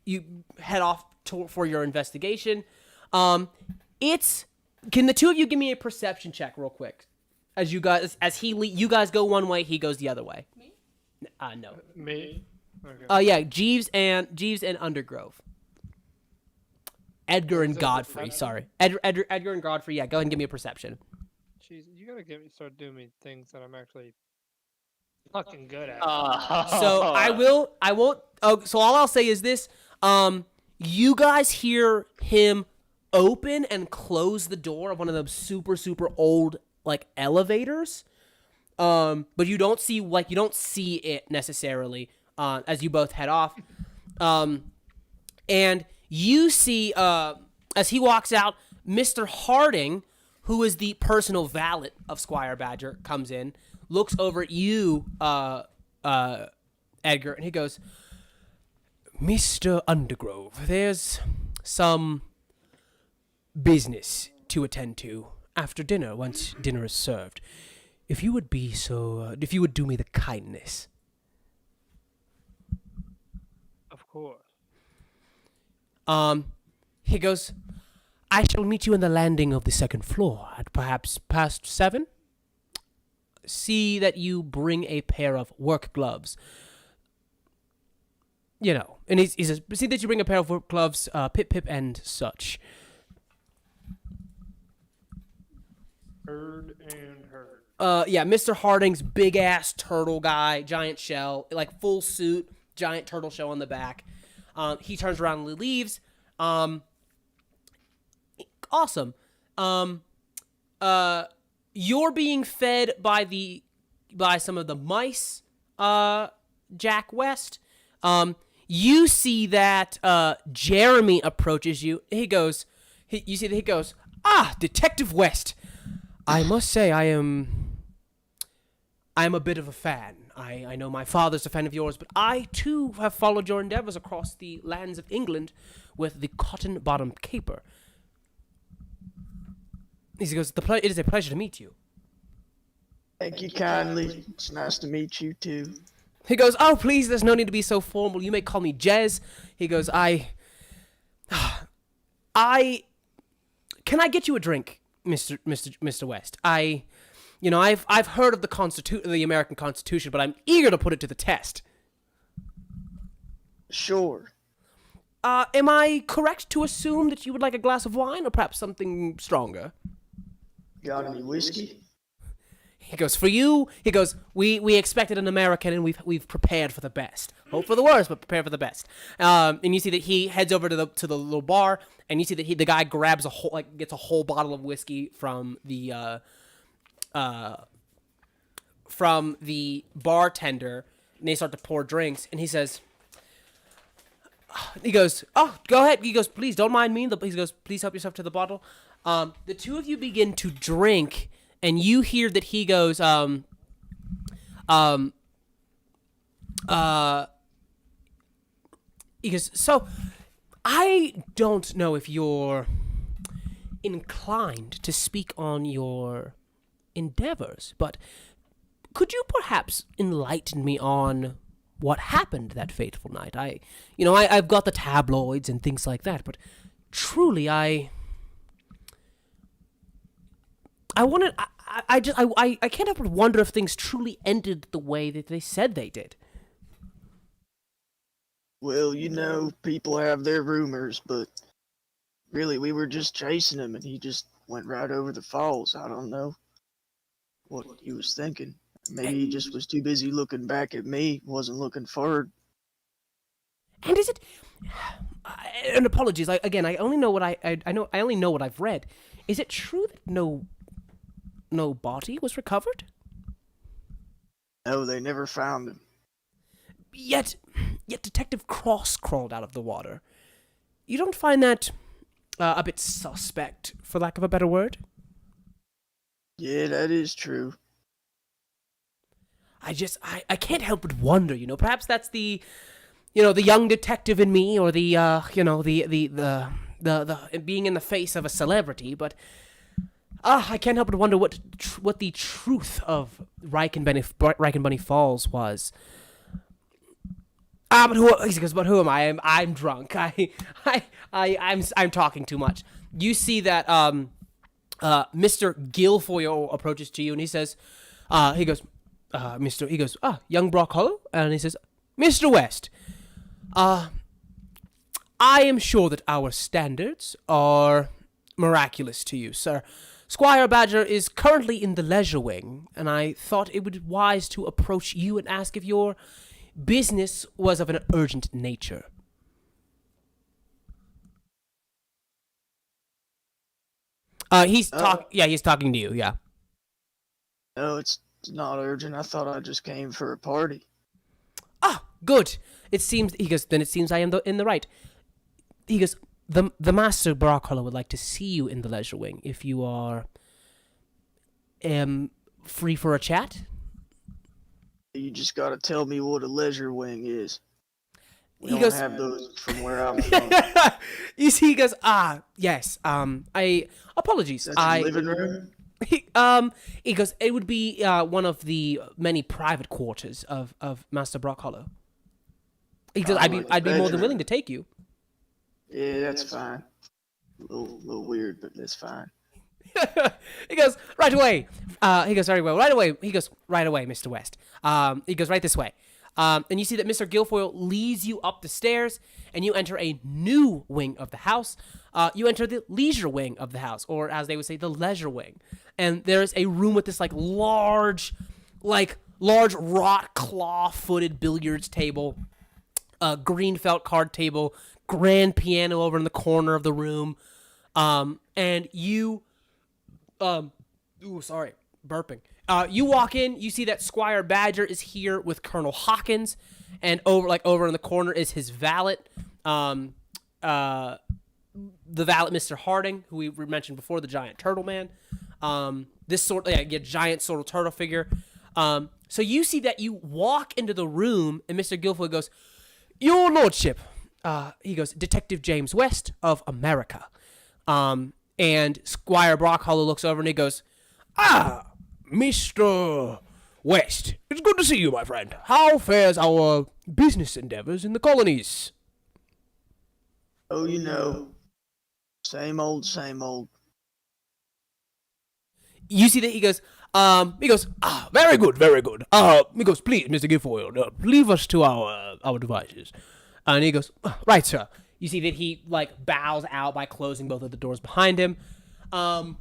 you head off for your investigation. Can the two of you give me a perception check real quick? You guys go one way, he goes the other way. Me? No. Me? Okay. Yeah, Jeeves and Undergrove. Edgar and Is that Godfrey, perception? sorry. Edgar and Godfrey, yeah, go ahead and give me a perception. Jeez, you gotta start doing me things that I'm actually fucking good at. So so all I'll say is this, you guys hear him open and close the door of one of those super, super old, like, elevators. But you don't see it necessarily, as you both head off. And you see, as he walks out, Mr. Harding, who is the personal valet of Squire Badger, comes in, looks over at you, Edgar, and he goes, "Mr. Undergrove, there's some business to attend to after dinner, once dinner is served. If you would do me the kindness." Of course. He goes, "I shall meet you in the landing of the second floor at perhaps past 7. See that you bring a pair of work gloves. You know," and he says, "See that you bring a pair of work gloves, pip, and such." Heard and heard. Yeah, Mr. Harding's big ass turtle guy, giant shell, like full suit, giant turtle shell on the back. He turns around and leaves. Awesome. You're being fed by some of the mice, Jack West. You see that Jeremy approaches you. You see that he goes, "Ah, Detective West. I must say I am a bit of a fan. I know my father's a fan of yours, but I too have followed your endeavors across the lands of England with the cotton-bottomed caper." He goes, "It is a pleasure to meet you." Thank you kindly. It's nice to meet you too. He goes, "Oh, please, there's no need to be so formal. You may call me Jez." He goes, Can I get you a drink, Mr. West? I've heard of the American Constitution, but I'm eager to put it to the test." Sure. Am I correct to assume that you would like a glass of wine or perhaps something stronger? Got any whiskey? He goes, "For you," he goes, we expected an American and we've prepared for the best. Hope for the worst, but prepare for the best. And you see that he heads over to the little bar, and you see that the guy grabs gets a whole bottle of whiskey from the bartender, and they start to pour drinks, and he goes, "Oh, go ahead." He goes, "Please don't mind me." He goes, "Please help yourself to the bottle." The two of you begin to drink, and you hear that he goes, he goes, "So, I don't know if you're inclined to speak on your endeavors, but could you perhaps enlighten me on what happened that fateful night. I've got the tabloids and things like that, but truly, I wanted. I can't help but wonder if things truly ended the way that they said they did. Well, people have their rumors, but really, we were just chasing him, and he just went right over the falls. I don't know what he was thinking. Maybe he just was too busy looking back at me, wasn't looking forward. And is it? And apologies. I only know what I know. I only know what I've read. Is it true that no body was recovered? No, they never found him. Yet Detective Cross crawled out of the water. You don't find that a bit suspect, for lack of a better word? Yeah, that is true. I can't help but wonder, perhaps that's the young detective in me, or the being in the face of a celebrity, but I can't help but wonder what the truth of Reichenbunny Falls was. But who am I? I'm drunk. I'm talking too much. You see that Mr. Guilfoyle approaches to you, and he says, young Brock Hollow, and he says, Mr. West, I am sure that our standards are miraculous to you, sir. Squire Badger is currently in the leisure wing, and I thought it would be wise to approach you and ask if your business was of an urgent nature. He's talking to you, yeah. No, it's not urgent. I thought I just came for a party. Ah, good. It seems I am in the right. He goes, the Master Brock Hollow would like to see you in the leisure wing if you are free for a chat. You just gotta tell me what a leisure wing is. We He don't goes- have those from where I'm from. You see, he goes, yes, apologies. That's a living room? He goes, it would be one of the many private quarters of Master Brock Hollow. He goes, I'd be more than bedroom. willing to take you. Yeah, that's fine. A little weird, but that's fine. He goes, right away. He goes, very well, right away. He goes, right away, Mr. West. He goes, right this way. And you see that Mr. Guilfoyle leads you up the stairs, and you enter a new wing of the house. You enter the leisure wing of the house, or as they would say, the leisure wing. And there's a room with this large wrought claw-footed billiards table, green felt card table, grand piano over in the corner of the room, and you, burping. You walk in, you see that Squire Badger is here with Colonel Hawkins, and over in the corner is his valet, the valet, Mr. Harding, who we mentioned before, the giant turtle man. Giant sort of turtle figure. So you see that you walk into the room, and Mr. Guilfoyle goes, Your Lordship, he goes, Detective James West of America. And Squire Brock Hollow looks over and he goes, Mr. West, it's good to see you, my friend. How fares our business endeavors in the colonies? Oh, same old, same old. You see that he goes, very good, very good. He goes, please, Mr. Guilfoyle, leave us to our devices. And he goes, right, sir. You see that he bows out by closing both of the doors behind him. So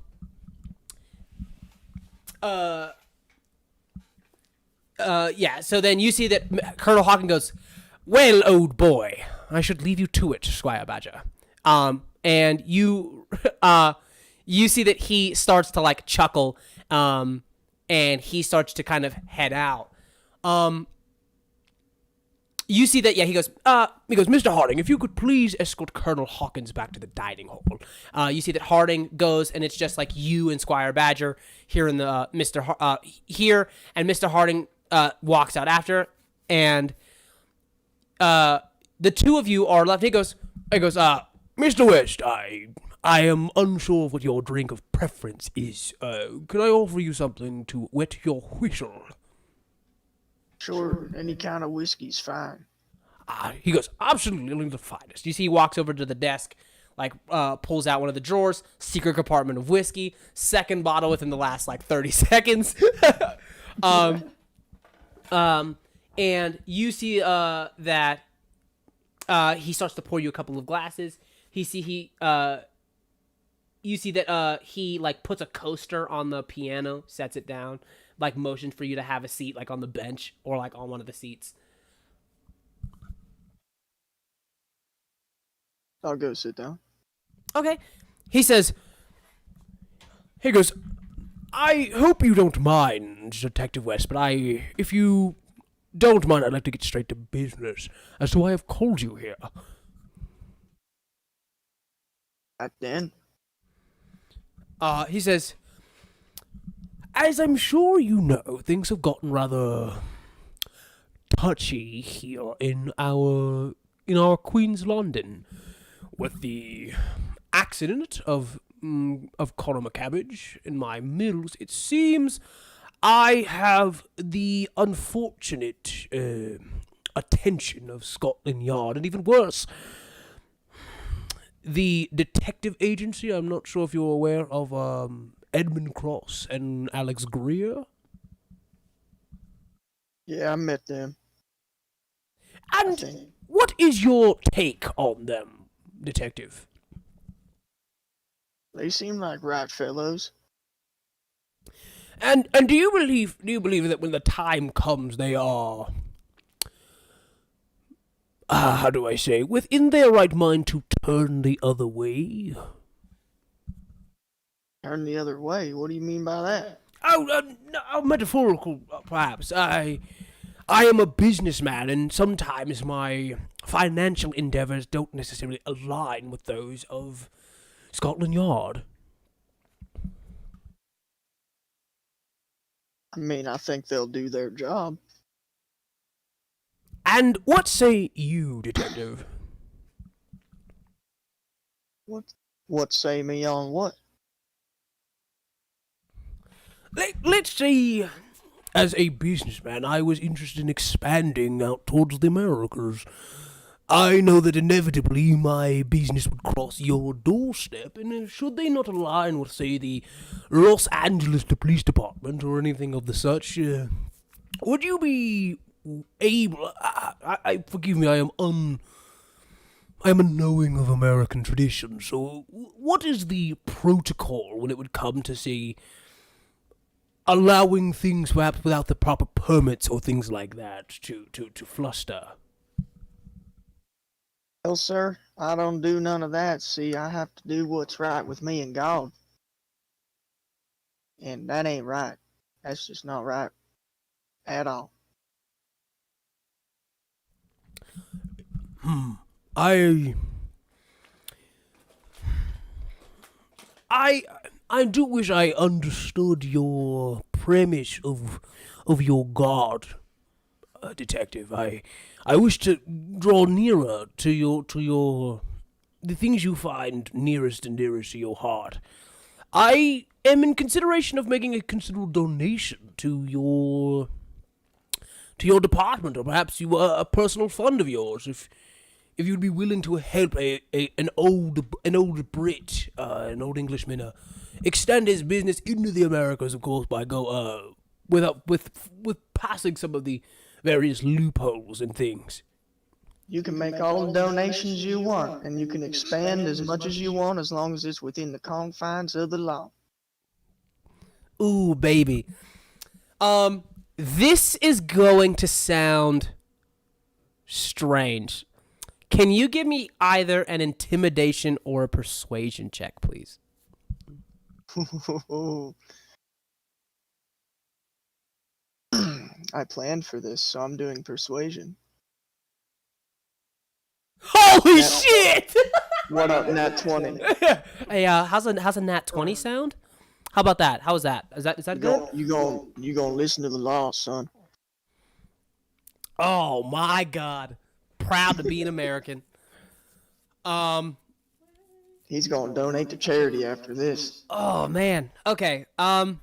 then you see that Colonel Hawkins goes, well, old boy, I should leave you to it, Squire Badger. And you see that he starts to chuckle, and he starts to kind of head out. You see that, he goes, Mr. Harding, if you could please escort Colonel Hawkins back to the dining hall. You see that Harding goes, and it's just you and Squire Badger here in the here, and Mr. Harding walks out after, and the two of you are left. He goes, Mr. West, I am unsure of what your drink of preference is. Could I offer you something to wet your whistle? Sure, any kind of whiskey's fine. He goes, absolutely, only the finest. You see, he walks over to the desk, pulls out one of the drawers, secret compartment of whiskey, second bottle within the last 30 seconds. And you see that he starts to pour you a couple of glasses. You see that he puts a coaster on the piano, sets it down, motions for you to have a seat on the bench or on one of the seats. I'll go sit down. Okay. He goes, I hope you don't mind, Detective West, but if you don't mind, I'd like to get straight to business as to why I've called you here. Back then, He says, as I'm sure you know, things have gotten rather touchy here in our Queen's London with the accident of Connor McCabbage in my mills. It seems I have the unfortunate attention of Scotland Yard, and even worse, the detective agency. I'm not sure if you're aware of Edmund Cross and Alex Greer. yeah, I met them. And what is your take on them, Detective? They seem like right fellows. And do you believe that when the time comes they are how do I say, within their right mind to turn the other way? Turn the other way? What do you mean by that? No, metaphorical, perhaps. I am a businessman, and sometimes my financial endeavors don't necessarily align with those of Scotland Yard. I mean, I think they'll do their job. And what say you, Detective? What say me on what? Let's say, as a businessman, I was interested in expanding out towards the Americas. I know that inevitably my business would cross your doorstep, and should they not align with, say, the Los Angeles Police Department or anything of the such, would you be able? Forgive me, I am unknowing of American tradition. So, what is the protocol when it would come to, say, allowing things perhaps without the proper permits or things like that to fluster? Well, sir, I don't do none of that. See, I have to do what's right with me and God. And that ain't right. That's just not right at all. I do wish I understood your premise of your God, Detective. I wish to draw nearer to the things you find nearest and dearest to your heart. I am in consideration of making a considerable donation to your department, or perhaps a personal fund of yours, if you'd be willing to help an old Brit, an old Englishman, extend his business into the Americas, of course, by with passing some of the various loopholes and things. You can make all the donations you want, and you can expand as much as you want as long as it's within the confines of the law. Ooh, baby. This is going to sound strange. Can you give me either an intimidation or a persuasion check, please? I planned for this, so I'm doing persuasion. Holy shit! What up, nat 20? Hey, how's a nat 20 sound? How about that? How's that? Is that good? You gonna listen to the law, son. Oh my God! Proud to be an American. He's gonna donate to charity after this. Oh man. Okay. Can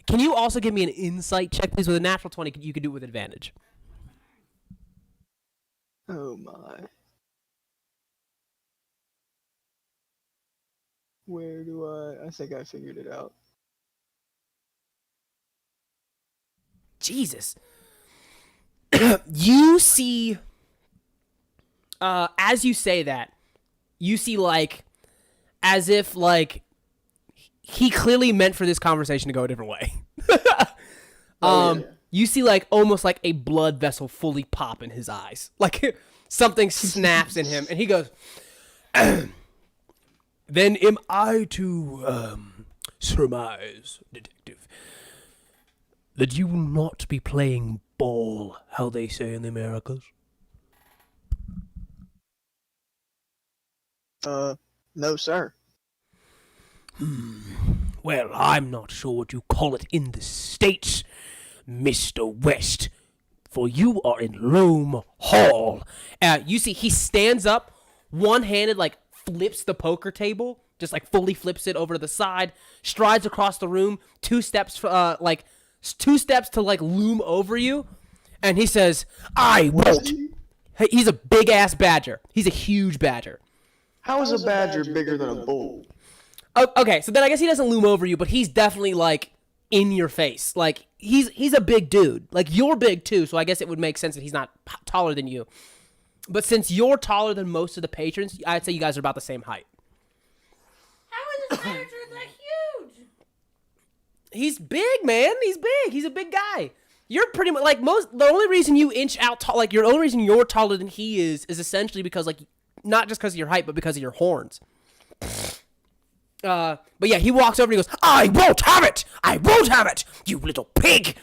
Can you also give me an insight check, please? With a natural 20, you can do it with advantage. Oh my. Where do I think I figured it out. Jesus. You see, as you say that, you see, like, as if, like, he clearly meant for this conversation to go a different way. Yeah. You see, like, almost like a blood vessel fully pop in his eyes. Like, something snaps in him, and he goes, then am I to, surmise, detective, that you will not be playing ball, how they say in the Americas? No, sir. Well, I'm not sure what you call it in the States, Mr. West, for you are in Loam Hall. You see, he stands up, one-handed, like, flips the poker table, just, like, fully flips it over to the side, strides across the room, two steps to, like, loom over you, and he says, I won't. Hey, he's a big-ass badger. He's a huge badger. How is a badger bigger than a bull? Oh, okay, so then I guess he doesn't loom over you, but he's definitely, like, in your face. Like, he's a big dude. Like, you're big, too, so I guess it would make sense that he's not taller than you. But since you're taller than most of the patrons, I'd say you guys are about the same height. How is this badger that huge? He's big, man. He's big. He's a big guy. You're pretty much, like, the only reason you inch out tall, like, the only reason you're taller than he is essentially because, like, not just because of your height, but because of your horns. But yeah, he walks over and he goes, I won't have it! I won't have it! You little pig!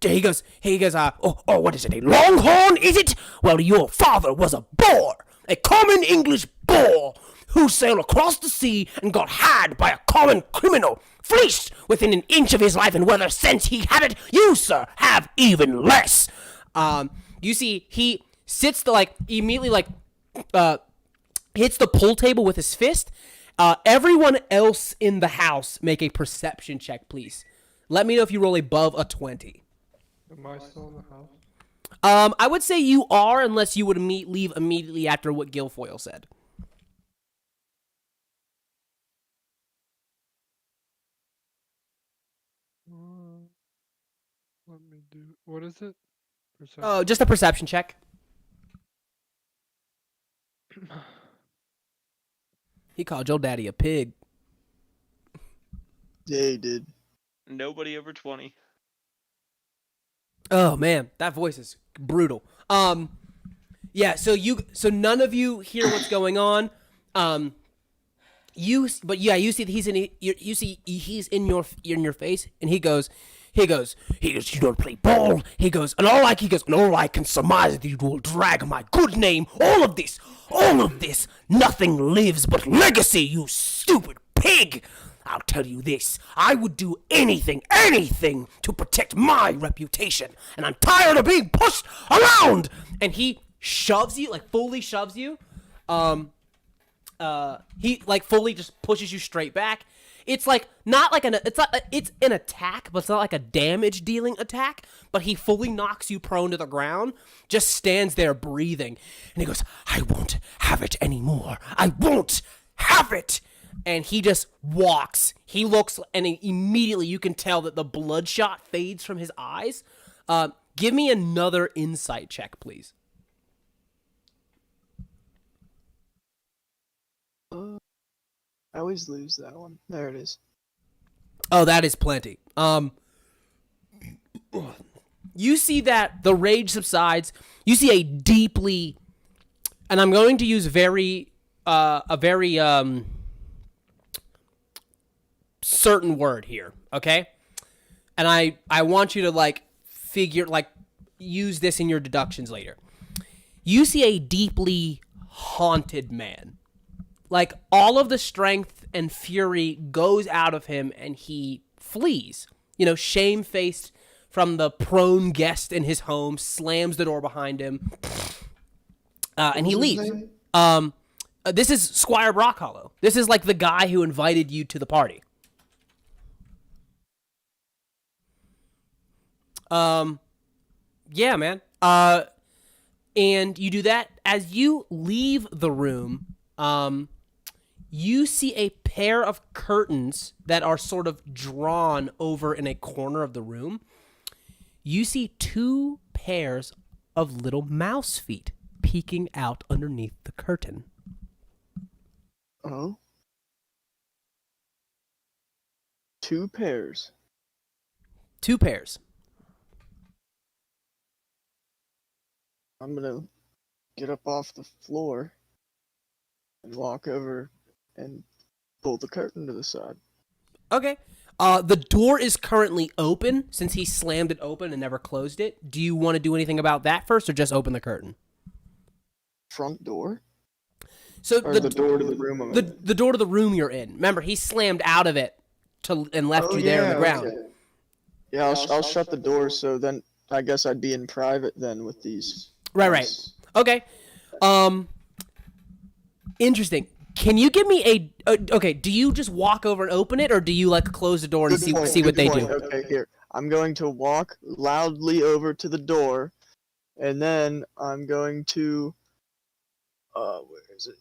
He goes, what is it, a longhorn, is it? Well, your father was a boar, a common English boar, who sailed across the sea and got had by a common criminal, fleeced within an inch of his life, and whether since he had it, you, sir, have even less. You see, he sits immediately, hits the pool table with his fist. Everyone else in the house, make a perception check, please. Let me know if you roll above a 20. Am I still in the house? I would say you are, unless you would leave immediately after what Guilfoyle said. Let me do. What is it? Perception. Oh, just a perception check. He called your daddy a pig. Yeah, he did. Nobody over 20. Oh man, that voice is brutal. Yeah. So none of you hear what's going on. You see that he's he's in your face, and he goes, you don't play ball. He goes, and all I can surmise that you will drag my good name. All of this, nothing lives but legacy, you stupid pig. I'll tell you this, I would do anything to protect my reputation, and I'm tired of being pushed around. And he shoves you, like fully shoves you. He like fully just pushes you straight back. It's like it's an attack, but it's not like a damage dealing attack, but he fully knocks you prone to the ground, just stands there breathing, and he goes, I won't have it anymore. I won't have it. And he just walks. He looks, and immediately you can tell that the bloodshot fades from his eyes. Give me another insight check, please. I always lose that one. There it is. Oh, that is plenty. You see that the rage subsides. You see a deeply, and I'm going to use a very certain word here, okay? And I want you to use this in your deductions later. You see a deeply haunted man. Like, all of the strength and fury goes out of him, and he flees. Shamefaced from the prone guest in his home, slams the door behind him, and he leaves. This is Squire Brockhollow. This is like the guy who invited you to the party. Yeah, man. And you do that. As you leave the room, you see a pair of curtains that are sort of drawn over in a corner of the room. You see 2 pairs of little mouse feet peeking out underneath the curtain. Oh. 2 pairs. 2 pairs. I'm gonna get up off the floor and walk over and pull the curtain to the side. Okay. The door is currently open since he slammed it open and never closed it. Do you want to do anything about that first or just open the curtain? Front door? So Or the door to the room I'm in? the door to the room you're in. Remember, he slammed out of it and left you there on the ground. Okay. Yeah, I'll shut the door so then I guess I'd be in private then with these. Right. Okay. Interesting. Can you give me okay, do you just walk over and open it or do you like close the door and see what they do? Okay, here. I'm going to walk loudly over to the door and then I'm going to where is it?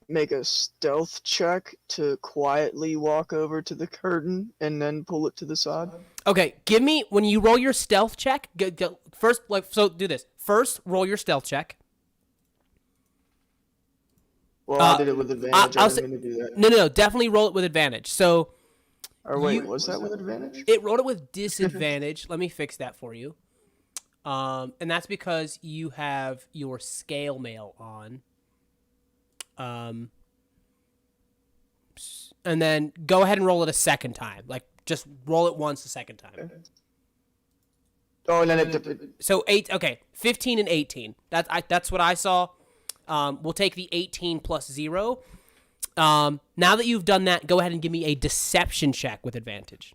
Make a stealth check to quietly walk over to the curtain and then pull it to the side. Okay, give me when you roll your stealth check, go first do this. First, roll your stealth check. Well, I did it with advantage. I didn't mean to do that. No, definitely roll it with advantage. So Or wait, was that with advantage? it rolled it with disadvantage. Let me fix that for you. And that's because you have your scale mail on. And then go ahead and roll it a second time. Like just roll it once a second time. Okay. Oh, and then it So 15 and 18. That's what I saw. We'll take the 18 plus 0. Now that you've done that, go ahead and give me a deception check with advantage.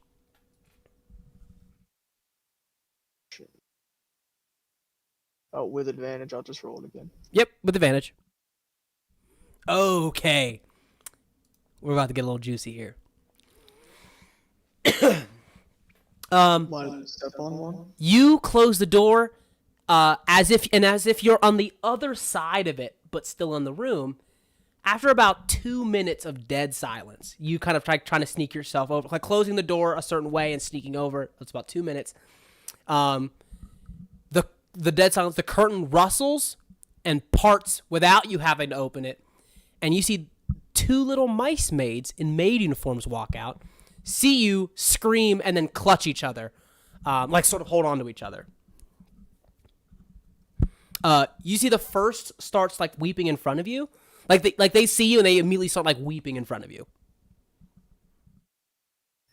Oh, with advantage, I'll just roll it again. Yep, with advantage. Okay. We're about to get a little juicy here. Why did I step on one? You close the door as if you're on the other side of it, but still in the room. After about 2 minutes of dead silence, you kind of trying to sneak yourself over, like closing the door a certain way and sneaking over. That's about 2 minutes. The dead silence, the curtain rustles and parts without you having to open it, and you see 2 little mice maids in maid uniforms walk out, see you, scream, and then clutch each other, like sort of hold on to each other. You see the first starts like weeping in front of you, like they see you and they immediately start like weeping in front of you.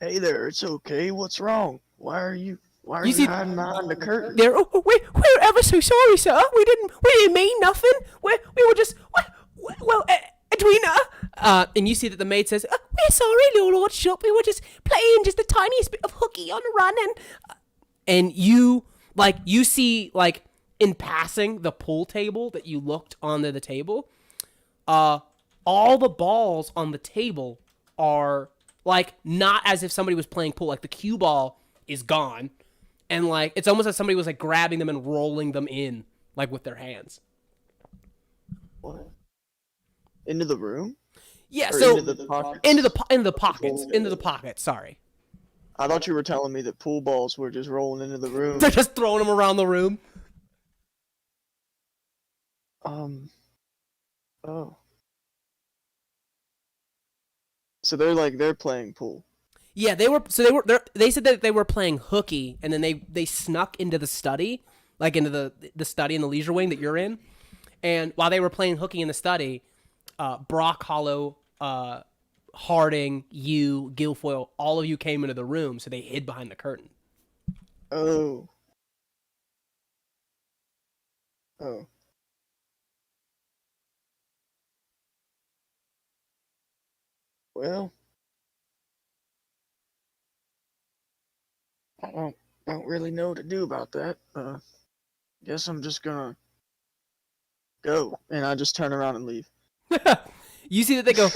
Hey there, it's okay. What's wrong? Why are you hiding behind the curtain? We're ever so sorry, sir. We didn't mean nothing. We were just Edwina. And you see that the maid says, "We're sorry, your lordship. We were just playing just the tiniest bit of hooky on a run." And you see in passing the pool table that you looked onto the table. All the balls on the table are not as if somebody was playing pool. Like the cue ball is gone, and it's almost like somebody was grabbing them and rolling them in with their hands. What? Into the room? Yeah, Or so into the pockets? into the pockets. Sorry, I thought you were telling me that pool balls were just rolling into the room. they're just throwing them around the room. Oh. So they're playing pool. Yeah, they said that they were playing hooky, and then they snuck into the study, into the study in the leisure wing that you're in. And while they were playing hooky in the study, Brock Hollow, Harding, you, Guilfoyle, all of you came into the room, so they hid behind the curtain. Oh. Well, I don't really know what to do about that. Guess I'm just gonna go, and I just turn around and leave. You see that they go.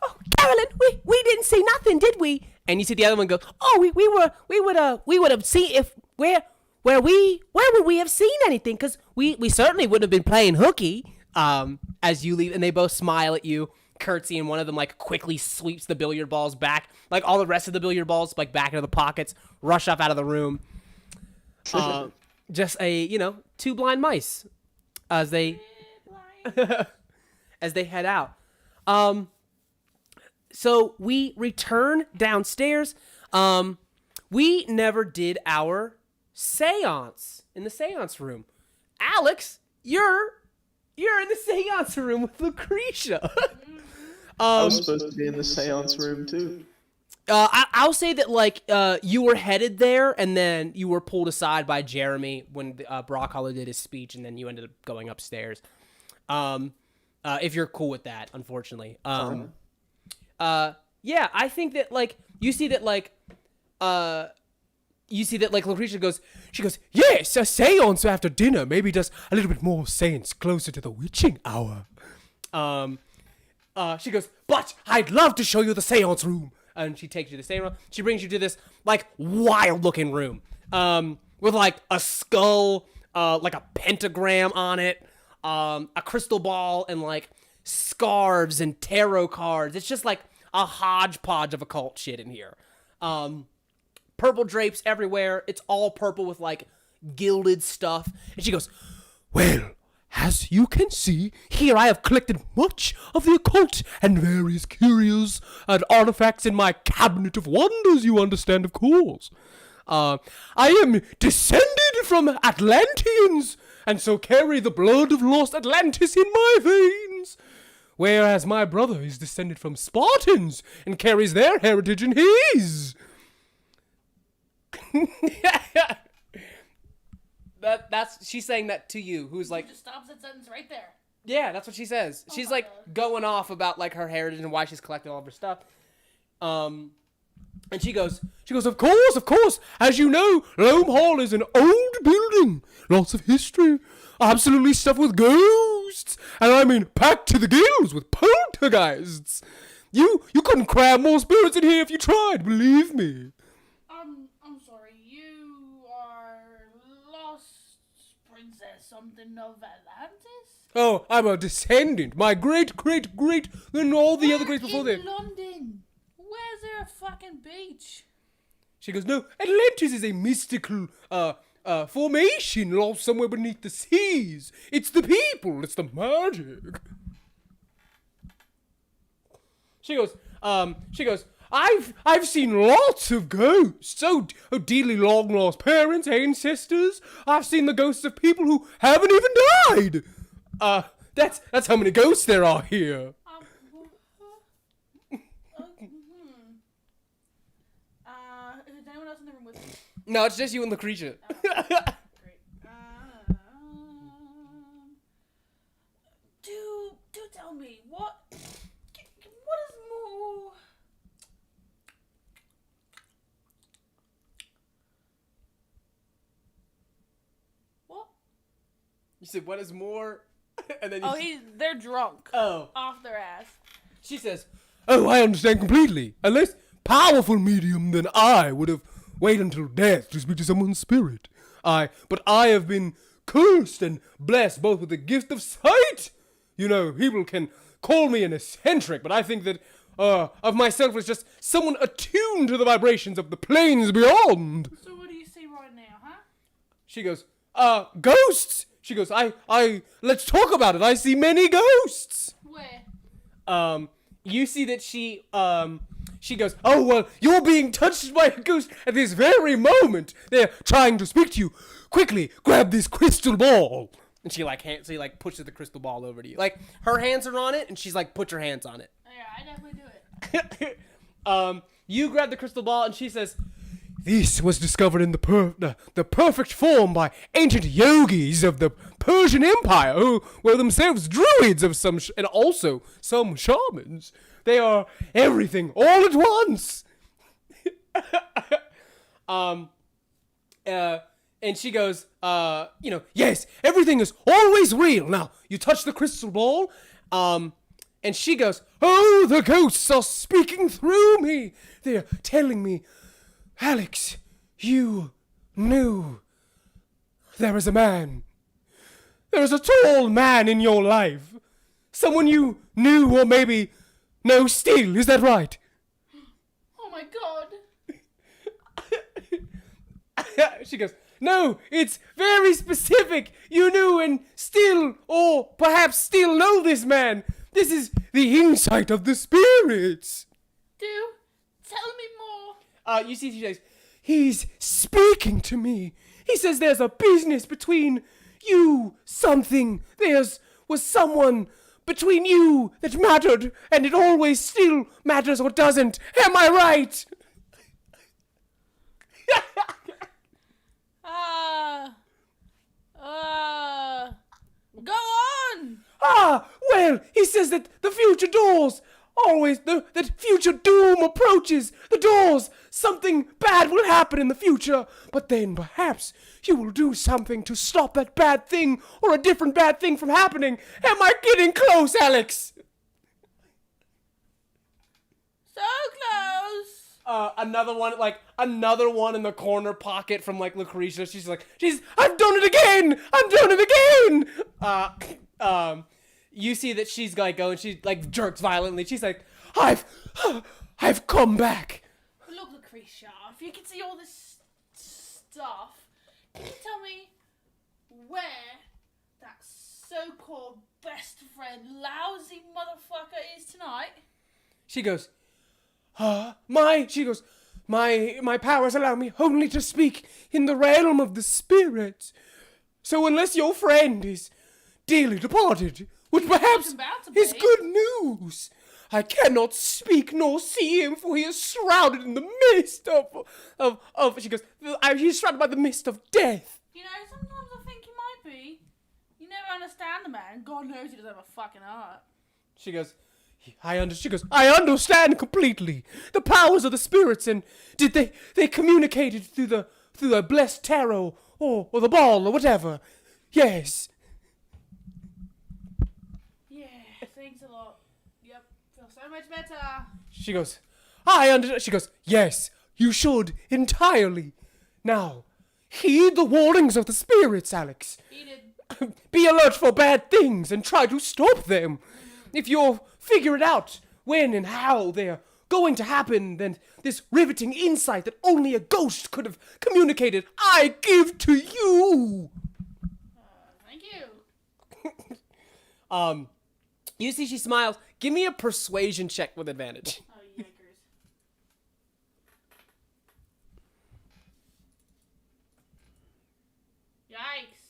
Oh, Carolyn, we didn't say nothing, did we? And you see the other one go, "Oh, we would have seen if where would we have seen anything? Because we certainly wouldn't have been playing hooky." As you leave, and they both smile at you, curtsy, and one of them like quickly sweeps the billiard balls back, like all the rest of the billiard balls like back into the pockets, rush up out of the room. Just two blind mice as they as they head out. So we return downstairs. We never did our seance in the seance room. Alex, you're in the seance room with Lucretia. I was supposed to be in the seance room too. I'll say that you were headed there, and then you were pulled aside by Jeremy when Brockhollow did his speech, and then you ended up going upstairs. If you're cool with that, unfortunately. Yeah, I think that you see that Lucretia goes, yes, a seance after dinner, maybe just a little bit more seance closer to the witching hour. She goes, but I'd love to show you the seance room. And she takes you to the seance room. She brings you to this wild looking room, with a skull, a pentagram on it, a crystal ball, and scarves and tarot cards. It's just a hodgepodge of occult shit in here. Purple drapes everywhere. It's all purple with gilded stuff. And she goes, well, as you can see, here I have collected much of the occult and various curios and artifacts in my cabinet of wonders, you understand, of course. I am descended from Atlanteans, and so carry the blood of lost Atlantis in my veins. Whereas my brother is descended from Spartans and carries their heritage in his. She's saying that to you, who's just stops that sentence right there. Yeah, that's what she says. She's going off about her heritage and why she's collected all of her stuff. And she goes, of course. As you know, Loam Hall is an old building, lots of history, absolutely stuffed with ghosts, and I mean packed to the gills with poltergeists. You couldn't cram more spirits in here if you tried, believe me. I'm sorry, you are lost princess something of Atlantis? Oh, I'm a descendant. My great, and all the other greats before in them. London? Where's there a fucking beach? She goes, no, Atlantis is a mystical, formation lost somewhere beneath the seas. It's the people. It's the magic. She goes, I've seen lots of ghosts. Oh, dearly long lost parents, ancestors. I've seen the ghosts of people who haven't even died. That's how many ghosts there are here. Is anyone else in the room with me? No, it's just you and Lucretia. Great. Do tell me what is more. What? You said, what is more? And then They're drunk. Oh. Off their ass. She says, oh, I understand completely. A less powerful medium than I would have waited until death to speak to someone's spirit. But I have been cursed and blessed both with the gift of sight. You know, people can call me an eccentric, but I think that of myself as just someone attuned to the vibrations of the planes beyond. So what do you see right now, huh? She goes, ghosts. She goes, let's talk about it. I see many ghosts. Where? You see that she goes, oh, well, you're being touched by a ghost at this very moment. They're trying to speak to you. Quickly, grab this crystal ball. And she pushes the crystal ball over to you. Her hands are on it, and she's put your hands on it. Yeah, I definitely do it. You grab the crystal ball, and she says, this was discovered in the perfect form by ancient yogis of the Persian Empire, who were themselves druids of and also some shamans. They are everything all at once. And she goes, yes, everything is always real. Now, you touch the crystal ball, And she goes, "Oh, the ghosts are speaking through me. They're telling me, Alex, you knew there was a man. There was a tall man in your life. Someone you knew or maybe know still. Is that right?" Oh my god. She goes, "No, it's very specific. You knew and still, or perhaps still know this man. This is the insight of the spirits." Do tell me more. You see, she says, "He's speaking to me. He says there's a business between you, something. Was someone between you that mattered, and it always still matters or doesn't. Am I right?" Go on. Well, he says that the future doors, that future doom approaches the doors. Something bad will happen in the future, but then perhaps you will do something to stop that bad thing or a different bad thing from happening. Am I getting close, Alex? So close. Another one in the corner pocket from like Lucretia. I've done it again! I've done it again! You see that she's like going, she like jerks violently. She's like, I've come back. Look, Lucretia, if you can see all this stuff, can you tell me where that so-called best friend, lousy motherfucker is tonight? She goes, my powers allow me only to speak in the realm of the spirits. So unless your friend is dearly departed, which perhaps about to is be. good news, I cannot speak nor see him, for he is shrouded in the mist of she goes, he's shrouded by the mist of death. You know, sometimes I think he might be. You never understand the man. God knows he doesn't have a fucking heart. She goes, I understand completely the powers of the spirits, and did they communicated through the blessed tarot or the ball or whatever? Yes. Yeah, thanks a lot. Yep, feel so much better. She goes, She goes, yes, you should entirely. Now, heed the warnings of the spirits, Alex. Heated. Be alert for bad things and try to stop them. If you'll figure it out when and how they're going to happen, then this riveting insight that only a ghost could have communicated, I give to you. Thank you. You see she smiles. Give me a persuasion check with advantage. Oh, yikers. Yikes.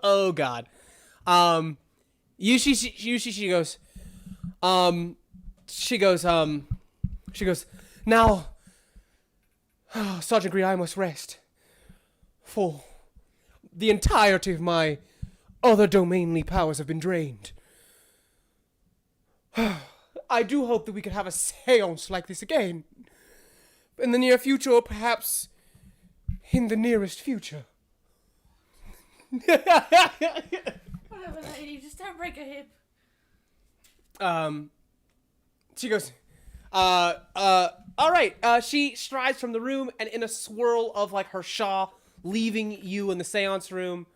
Oh God. She goes, now, Sergeant Green, I must rest. For the entirety of my other domainly powers have been drained. I do hope that we could have a seance like this again. In the near future, or perhaps in the nearest future. Whatever, lady, just don't break a hip. She goes, all right. She strides from the room, and in a swirl of like her shawl, leaving you in the seance room.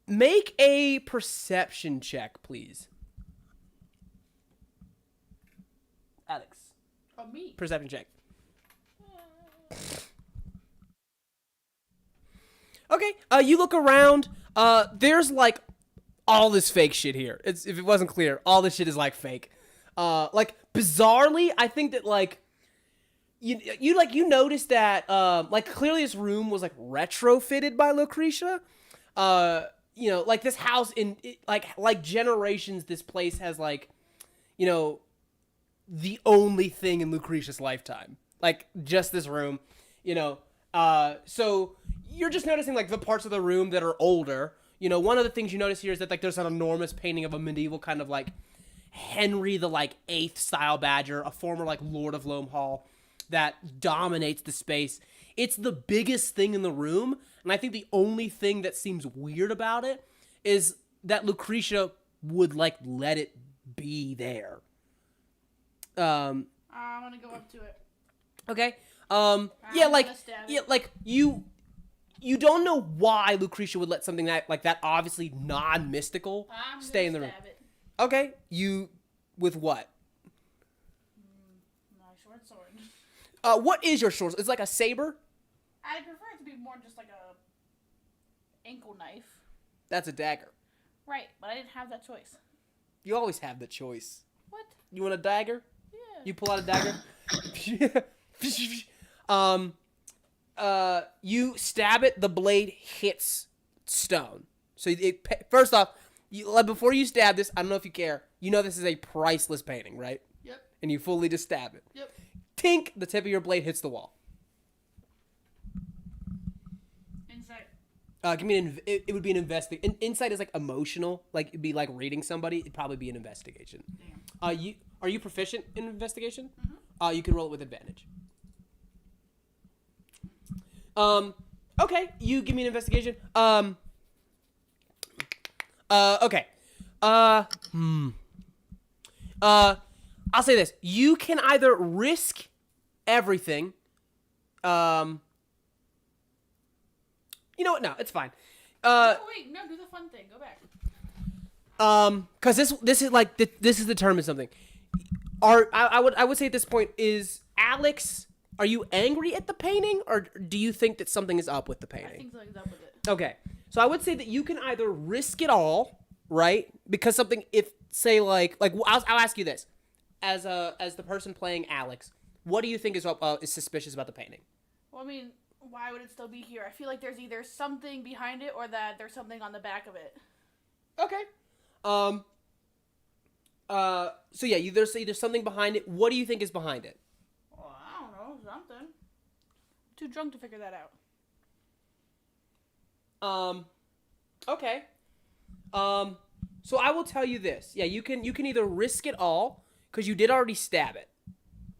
Make a perception check, please. Alex. Oh, me. Perception check. Okay, you look around. There's like all this fake shit here. If it wasn't clear, all this shit is like fake. Like bizarrely, I think that like you noticed that like clearly this room was like retrofitted by Lucretia. Like this house like generations, this place has like, the only thing in Lucretia's lifetime, like just this room, so you're just noticing like the parts of the room that are older. One of the things you notice here is that like there's an enormous painting of a medieval kind of like Henry the like 8th style badger, a former like Lord of Loam Hall that dominates the space. It's the biggest thing in the room, and I think the only thing that seems weird about it is that Lucretia would like let it be there. I'm gonna go up to it. Okay. I'm gonna stab it. like you don't know why Lucretia would let something like that obviously non-mystical I'm stay in gonna the room. stab it. Okay. You with what? My short sword. What is your short? It's like a saber? I prefer it to be more just like a ankle knife. That's a dagger. Right, but I didn't have that choice. You always have the choice. What? You want a dagger? Yeah. You pull out a dagger. You stab it. The blade hits stone. So first off, before you stab this, I don't know if you care. You know this is a priceless painting, right? Yep. And you fully just stab it. Yep. Tink. The tip of your blade hits the wall. Insight. Give me it would be an investigation. Insight is like emotional. Like it'd be like reading somebody. It'd probably be an investigation. Damn. Are you proficient in investigation? Mm-hmm. You can roll it with advantage. Okay, you give me an investigation. Okay. I'll say this. You can either risk everything. You know what? No, it's fine. No, wait, no, do the fun thing. Go back. Cause this is like this is determined something. I would say at this point is Alex. Are you angry at the painting, or do you think that something is up with the I painting? think something's up with it. Okay, so I would say that you can either risk it all, right? Because something, if say like I'll ask you this, as the person playing Alex, what do you think is suspicious about the painting? Well, I mean, why would it still be here? I feel like there's either something behind it or that there's something on the back of it. Okay. So yeah, there's either something behind it. What do you think is behind it? Well, I don't know, something. Too drunk to figure that out. Okay. So I will tell you this. Yeah, you can either risk it all because you did already stab it,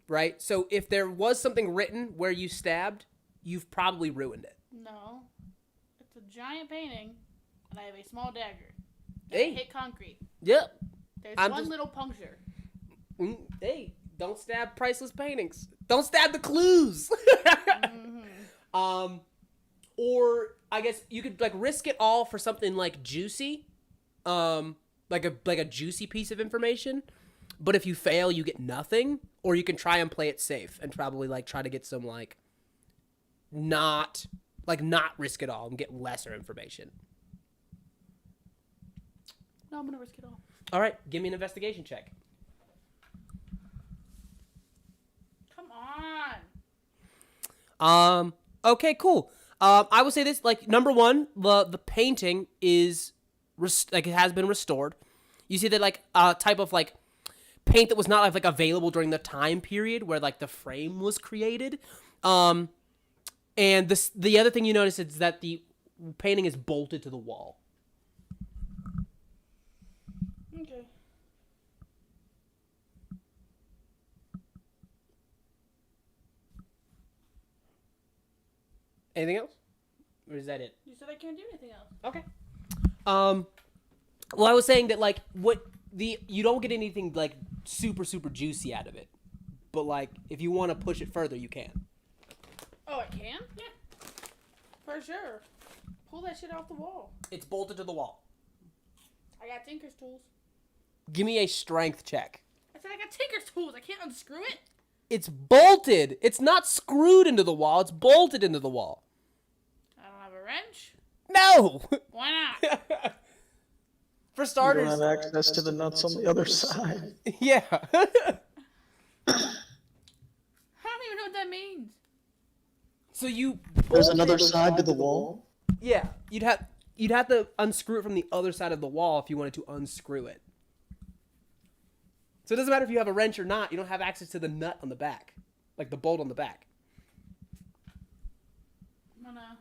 right? So if there was something written where you stabbed, you've probably ruined it. No. It's a giant painting, and I have a small dagger. Hey. I hit concrete. Yep. There's I'm one just- little puncture. Hey, don't stab priceless paintings. Don't stab the clues. Mm-hmm. Or I guess you could like risk it all for something like juicy, like a juicy piece of information. But if you fail, you get nothing. Or you can try and play it safe and probably like try to get some not risk it all and get lesser information. No, I'm gonna risk it all. All right, give me an investigation check. Come on. Okay, cool. I would say this, like, number one, the painting is, it has been restored. You see that, like, type of, like, paint that was not, like, available during the time period where, like, the frame was created. And the other thing you notice is that the painting is bolted to the wall. Okay. Anything else? Or is that it? You said I can't do anything else. Okay. Well, I was saying that, like, you don't get anything, like, super, super juicy out of it. But, like, if you want to push it further, you can. Oh, I can? Yeah. For sure. Pull that shit off the wall. It's bolted to the wall. I got Tinker's tools. Give me a strength check. I said I got Tinker's tools. I can't unscrew it. It's bolted. It's not screwed into the wall. It's bolted into the wall. I don't have a wrench. No! Why not? For You starters. don't have access to the nuts on the other side. Yeah. I don't even know what that means. So you. There's bolted another it- side to the wall. Yeah. You'd have to unscrew it from the other side of the wall if you wanted to unscrew it. So it doesn't matter if you have a wrench or not. You don't have access to the nut on the back, like the bolt on the back. I'm gonna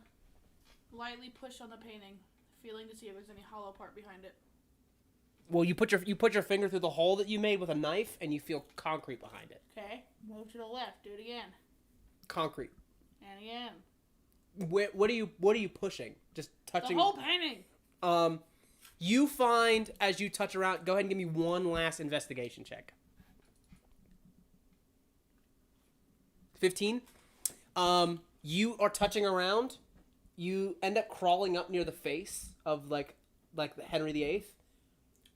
lightly push on the painting, feeling to see if there's any hollow part behind it. Well, you put your finger through the hole that you made with a knife, and you feel concrete behind it. Okay. Move to the left. Do it again. Concrete. And again. What are you pushing? Just touching. The whole painting. You find, as you touch around, go ahead and give me one last investigation check. 15. You are touching around. You end up crawling up near the face of like the Henry VIII,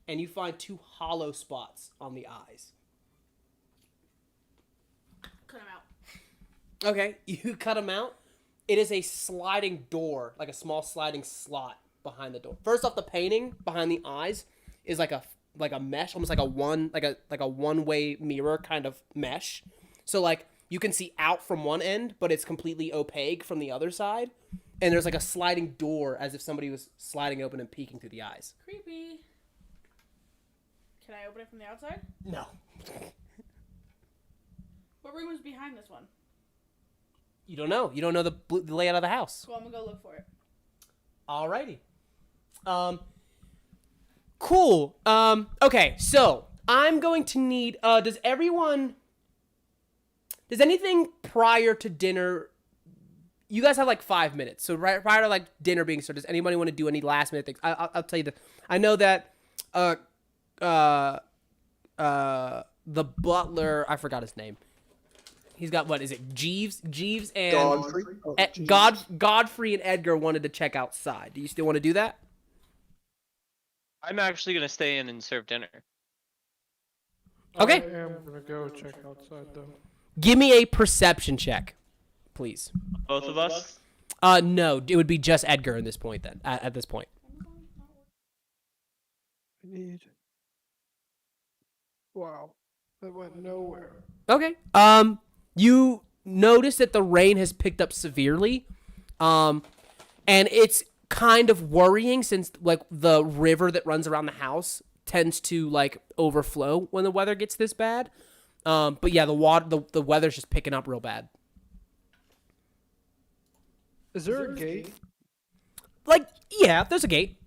and you find 2 hollow spots on the eyes. Cut him out. Okay, you cut them out. It is a sliding door, like a small sliding slot behind the door. First off, the painting behind the eyes is like a mesh, almost like a one-way mirror kind of mesh. So like you can see out from one end, but it's completely opaque from the other side. And there's like a sliding door as if somebody was sliding open and peeking through the eyes. Creepy. Can I open it from the outside? No. What room is behind this one? You don't know. You don't know the layout of the house. Well, I'm gonna go look for it. Alrighty. Cool. Okay, so I'm going to need, does anything prior to dinner, you guys have like 5 minutes. So right prior to like dinner being started, does anybody want to do any last minute things? I'll tell you that. I know that, the butler, I forgot his name. He's got, what is it? Jeeves and Godfrey. Oh, Godfrey and Edgar wanted to check outside. Do you still want to do that? I'm actually gonna stay in and serve dinner. Okay. I am gonna go check outside though. Give me a perception check, please. Both of us. No, it would be just Edgar at this point. Then at this point. I need. Wow, that went nowhere. Okay. You notice that the rain has picked up severely, and it's kind of worrying since like the river that runs around the house tends to like overflow when the weather gets this bad. But yeah, the weather's just picking up real bad. Is there a gate? Like, yeah, there's a gate.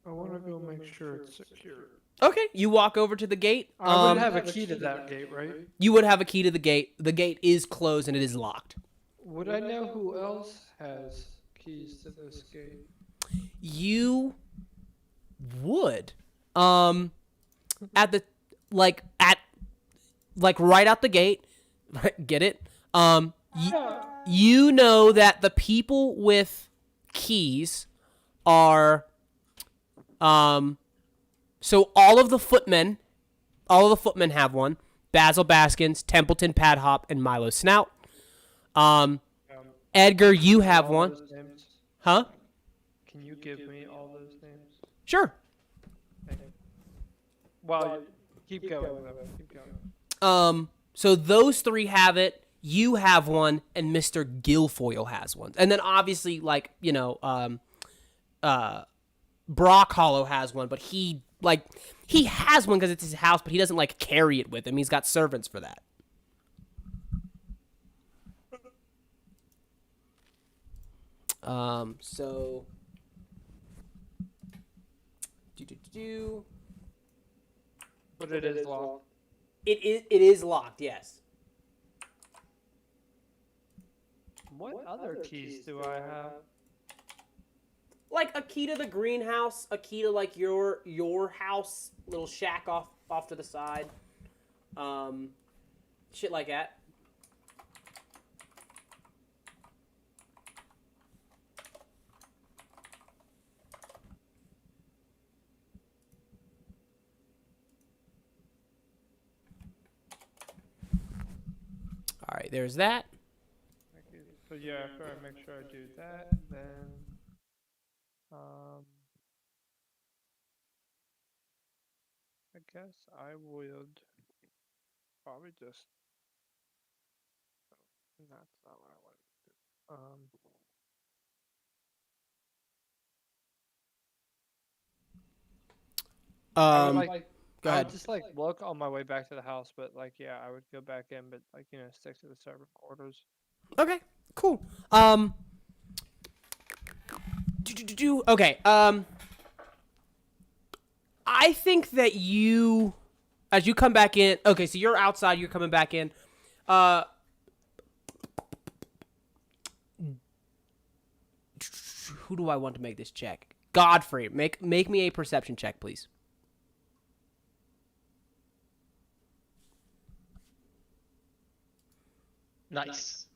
I want to go make sure it's secure. Okay, you walk over to the gate. I would have a key to that gate, right? You would have a key to the gate. The gate is closed and it is locked. Would I know who else has keys to this gate? You would. At the right out the gate. Get it? You know that the people with keys are so all of the footmen have one. Basil Baskins, Templeton Padhop, and Milo Snout. Edgar, you have All one. those names? Huh? Can you give me all those names? Sure. Thank you. Well, keep going though. Keep going. So those 3 have it. You have one, and Mr. Guilfoyle has one. And then obviously, like, you know, Brock Hollow has one, but he has one because it's his house, but he doesn't like carry it with him. He's got servants for that. So But it is locked. It is locked, yes. What other keys do I have? Like a key to the greenhouse, a key to like your house, little shack off to the side. Shit like that. All right, there's that. Okay, so yeah, after I make sure I do that, then I guess I would probably just. That's not what I wanted to do. I would Go I ahead. would just like look on my way back to the house, but like yeah, I would go back in, but like stick to the servant quarters. Okay, cool. Okay, I think that you, as you come back in, okay, so you're outside, you're coming back in. Who do I want to make this check? Godfrey, make me a perception check, please. Nice.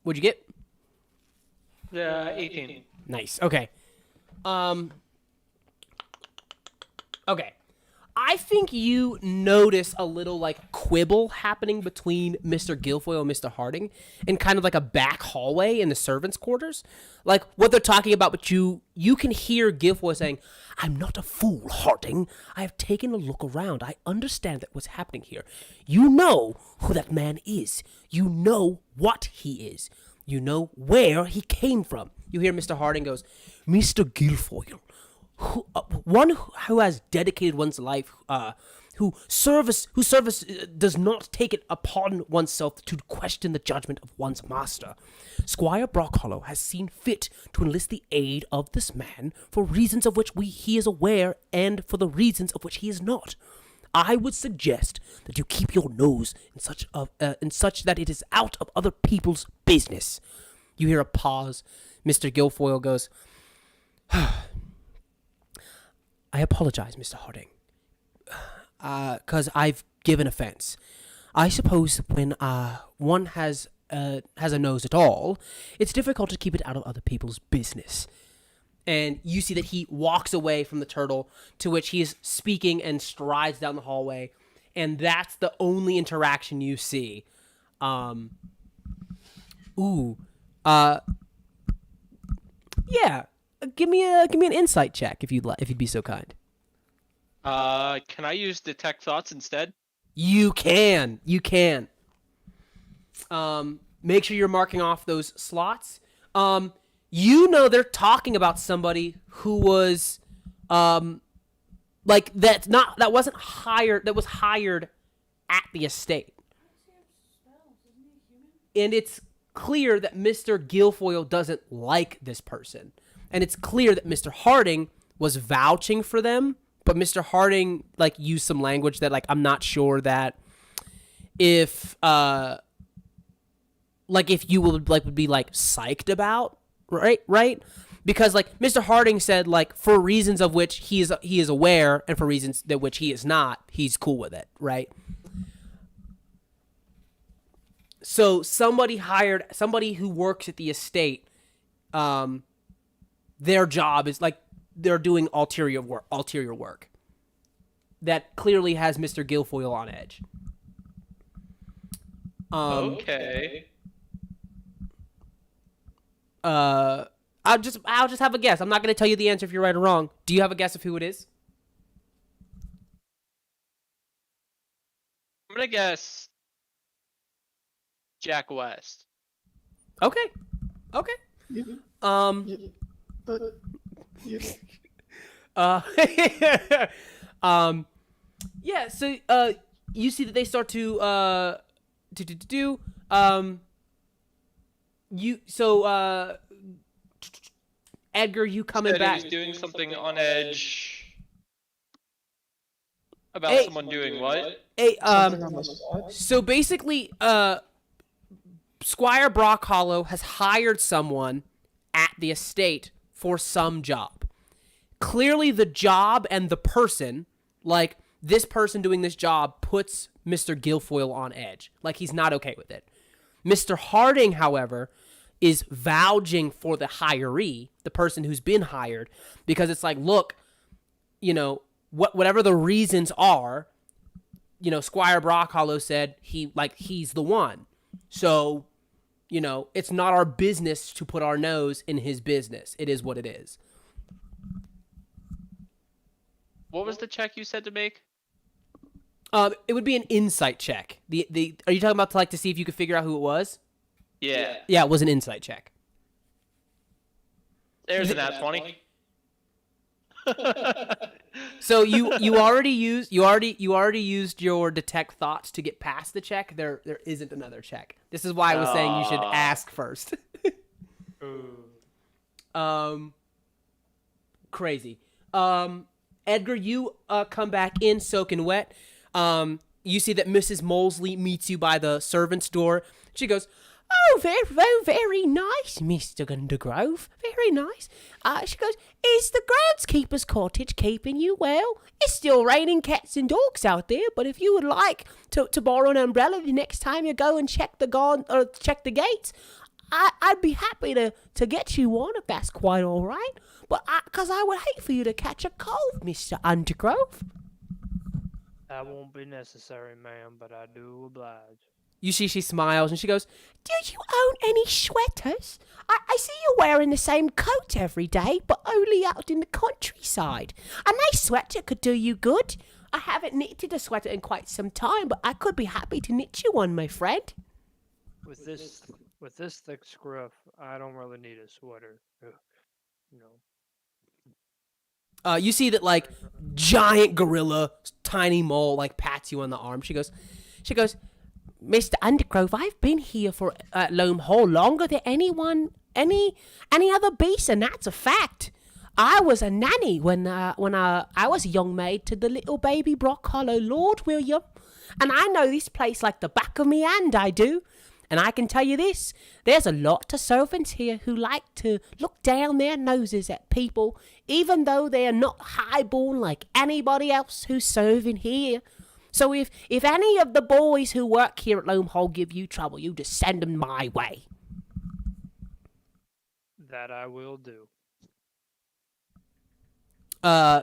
What'd you get? 18. Nice. Okay. Okay. I think you notice a little like quibble happening between Mr. Guilfoyle and Mr. Harding in kind of like a back hallway in the servants' quarters. Like what they're talking about, but you can hear Guilfoyle saying, "I'm not a fool, Harding. I have taken a look around. I understand that what's happening here. You know who that man is. You know what he is. You know where he came from." You hear Mr. Harding goes, "Mr. Guilfoyle, one who has dedicated one's life, who service does not take it upon oneself to question the judgment of one's master. Squire Brockhollow has seen fit to enlist the aid of this man for reasons of which he is aware and for the reasons of which he is not. I would suggest that you keep your nose in such that it is out of other people's business." You hear a pause. Mr. Guilfoyle goes, "I apologize, Mr. Harding, because I've given offense. I suppose when one has a nose at all, it's difficult to keep it out of other people's business." And you see that he walks away from the turtle, to which he is speaking and strides down the hallway, and that's the only interaction you see. Yeah. Give me an insight check if you'd be so kind. Can I use detect thoughts instead? You can. Make sure you're marking off those slots. You know they're talking about somebody who was like that wasn't hired, that was hired at the estate. And it's clear that Mr. Guilfoyle doesn't like this person. And it's clear that Mr. Harding was vouching for them, but Mr. Harding like used some language that like I'm not sure that if you would be like psyched about, right? Because like Mr. Harding said like for reasons of which he is aware and for reasons that which he is not, he's cool with it, right? So somebody who works at the estate, their job is like they're doing ulterior work that clearly has Mr. Guilfoyle on edge. Okay. I'll just have a guess. I'm not going to tell you the answer if you're right or wrong. Do you have a guess of who it is? I'm gonna guess Jack West. Okay. Yeah, but yeah. Yeah, so you see that they start to Edgar, you coming Said back. he was doing something on edge about someone doing what? Hey, Something on my side? so basically, Squire Brockhollow has hired someone at the estate for some job. Clearly, the job and the person, like this person doing this job, puts Mr. Guilfoyle on edge. Like he's not okay with it. Mr. Harding, however, is vouching for the hiree, the person who's been hired, because it's like, look, whatever the reasons are, Squire Brockhollow said he's the one. So, it's not our business to put our nose in his business. It is what it is. What was the check you said to make? It would be an insight check. Are you talking about to see if you could figure out who it was? Yeah. Yeah, it was an insight check. There's an at 20. So you already used your detect thoughts to get past the check. There isn't another check. This is why I was saying you should ask first. Crazy. Edgar, you come back in soaking wet. You see that Mrs. Molesley meets you by the servant's door. She goes, Oh, very nice, Mr. Undergrove. Very nice. She goes, is the groundskeeper's cottage keeping you well? It's still raining cats and dogs out there, but if you would like to borrow an umbrella the next time you go and check the gates, I'd be happy to get you one if that's quite all right. But because I would hate for you to catch a cold, Mr. Undergrove. That won't be necessary, ma'am, but I do oblige. You see, she smiles and she goes, do you own any sweaters? I see you wearing the same coat every day, but only out in the countryside. A nice sweater could do you good. I haven't knitted a sweater in quite some time, but I could be happy to knit you one, my friend. With this thick scruff, I don't really need a sweater. You know. You see that, like, giant gorilla, tiny mole, like, pats you on the arm. She goes, Mr. Undergrove, I've been here for Loam Hall longer than any other beast, and that's a fact. I was a nanny when I was a young maid to the little baby Brock Hollow Lord William, and I know this place like the back of me hand, I do. And I can tell you this, there's a lot of servants here who like to look down their noses at people, even though they are not highborn like anybody else who's serving here. So if any of the boys who work here at Loam Hall give you trouble, you just send them my way. That I will do. Yeah,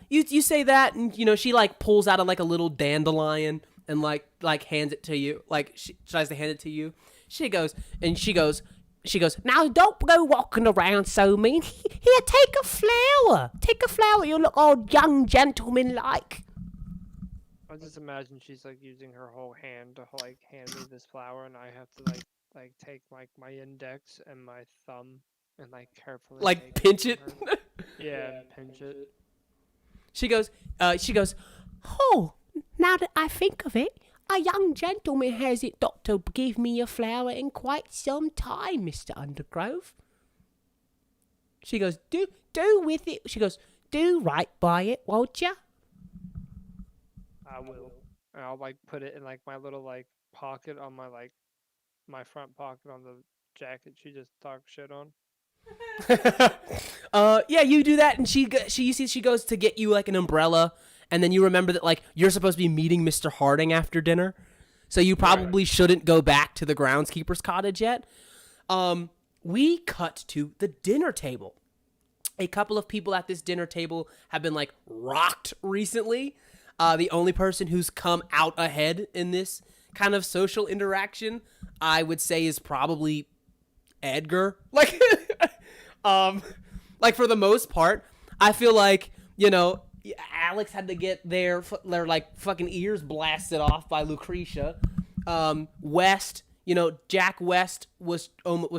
you say that, and she like pulls out a little dandelion and like hands it to you. Like she tries to hand it to you. She goes, now don't go walking around so mean. Here, take a flower. Take a flower. You look all young gentleman like. I just imagine she's like using her whole hand to like hand me this flower, and I have to like take like my index and my thumb and like carefully like pinch it. Yeah, pinch it. She goes, oh, now that I think of it, a young gentleman hasn't got to give me a flower in quite some time, Mr. Undergrove. She goes, do with it. She goes, do right by it, won't you? I will. And I'll like put it in like my little like pocket on my front pocket on the jacket she just talked shit on. Yeah, you do that, and she goes to get you like an umbrella, and then you remember that like you're supposed to be meeting Mr. Harding after dinner, so you probably shouldn't go back to the groundskeeper's cottage yet. We cut to the dinner table. A couple of people at this dinner table have been like rocked recently. The only person who's come out ahead in this kind of social interaction, I would say, is probably Edgar. Like, like for the most part, I feel like, Alex had to get their like fucking ears blasted off by Lucretia. West, Jack West was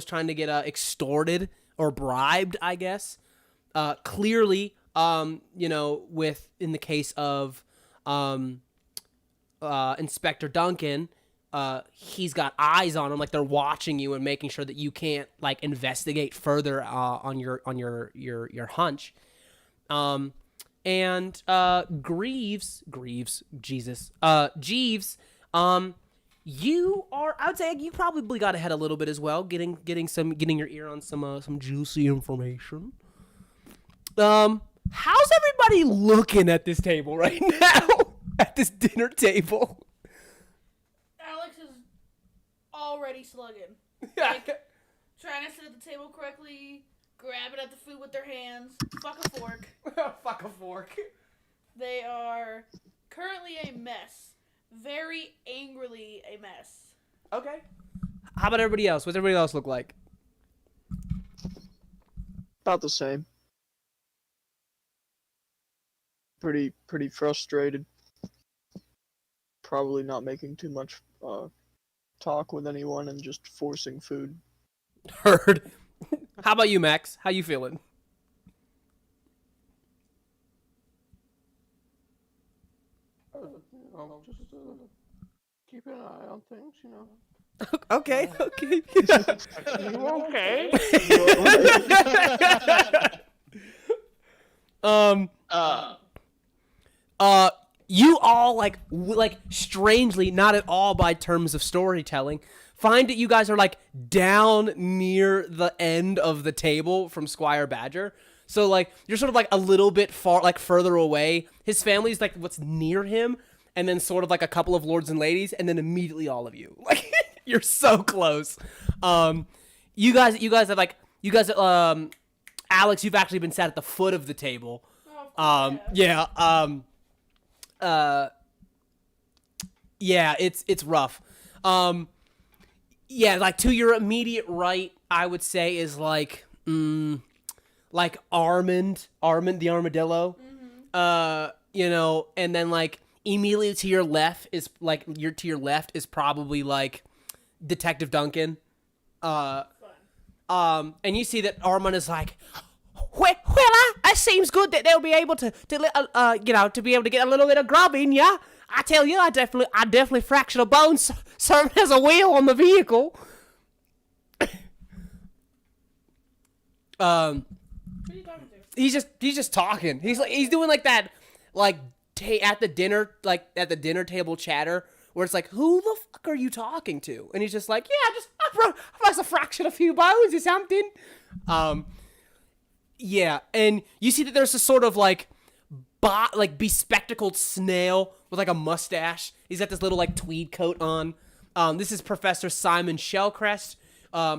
trying to get extorted or bribed, I guess. Clearly, with in the case of Inspector Duncan, he's got eyes on him, like they're watching you and making sure that you can't like investigate further on your hunch. And Jeeves, you are, I would say you probably got ahead a little bit as well, getting your ear on some juicy information. How's everybody looking at this table right now? At this dinner table? Alex is already slugging. Like, trying to sit at the table correctly, grabbing at the food with their hands. Fuck a fork. Fuck a fork. They are currently a mess. Very angrily a mess. Okay. How about everybody else? What's everybody else look like? About the same. Pretty frustrated. Probably not making too much talk with anyone and just forcing food. Heard. How about you, Max? How you feeling? Just keep an eye on things, Okay. Okay. You all like strangely, not at all by terms of storytelling, find that you guys are like down near the end of the table from Squire Badger. So like you're sort of like a little bit far, like further away. His family's like what's near him, and then sort of like a couple of lords and ladies, and then immediately all of you. Like you're so close. You guys have like Alex, you've actually been sat at the foot of the table. Yeah. Yeah, it's rough. Yeah, like to your immediate right, I would say is like Armand the armadillo. You know, and then like immediately to your left is like probably like Detective Duncan. And you see that Armand is like, well, it seems good that they'll be able to be able to get a little bit of grub in ya. I tell you, I definitely fractured a bone serving as a wheel on the vehicle. Who are you talking to? He's just talking. He's doing like that, like at the dinner table chatter where it's like, who the fuck are you talking to? And he's just like, yeah, I must have fractured a few bones or something. Yeah, and you see that there's a sort of like bespectacled snail with like a mustache. He's got this little like tweed coat on. This is Professor Simon Shellcrest.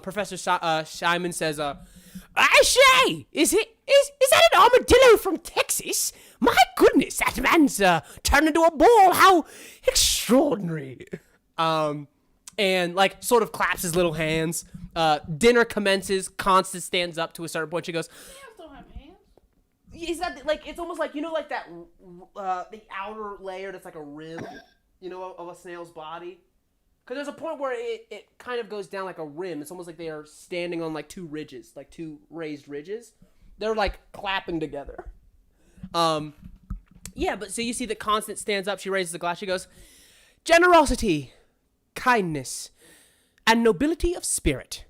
Professor Simon says, I say, is that an armadillo from Texas? My goodness, that man's turned into a ball. How extraordinary. And like sort of claps his little hands. Dinner commences. Constance stands up to a certain point. She goes, Snails don't have hands. is that like, it's almost like, you know, like that, the outer layer that's like a rib, you know, of a snail's body? Because there's a point where it kind of goes down like a rim. It's almost like they are standing on like two ridges, like two raised ridges. They're like clapping together. Yeah, but so you see that Constance stands up. She raises the glass. She goes, generosity, kindness, and nobility of spirit.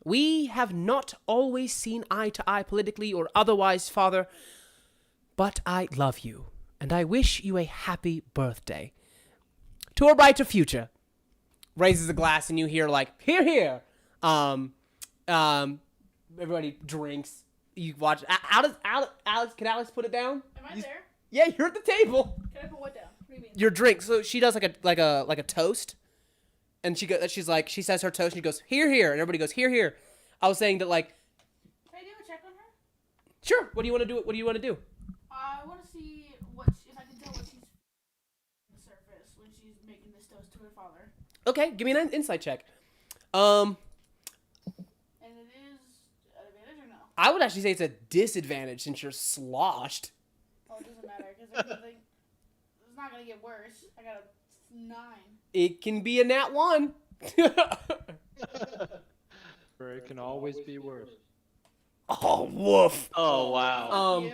We have not always seen eye to eye politically or otherwise, Father, but I love you, and I wish you a happy birthday. To a brighter future. Raises a glass, and you hear like, hear, hear. Everybody drinks. You watch. Alex, can Alex put it down? Am I there? Yeah, you're at the table. Can I put what down? What do you mean? Your drink. So she does like a toast, and she says her toast, and she goes, here, here, and everybody goes, here, here. I was saying that like, Can I do a check on her? sure. What do you want to do? What do you want to do? I want to see if I can tell what she's on the surface when she's making this toast to her father. Okay, give me an insight check. And it is advantage or no? I would actually say it's a disadvantage since you're sloshed. Oh, it doesn't matter because it's not gonna get worse. I got a 9. It can be a nat 1. Or it can always be worse. Oh, woof. Oh wow.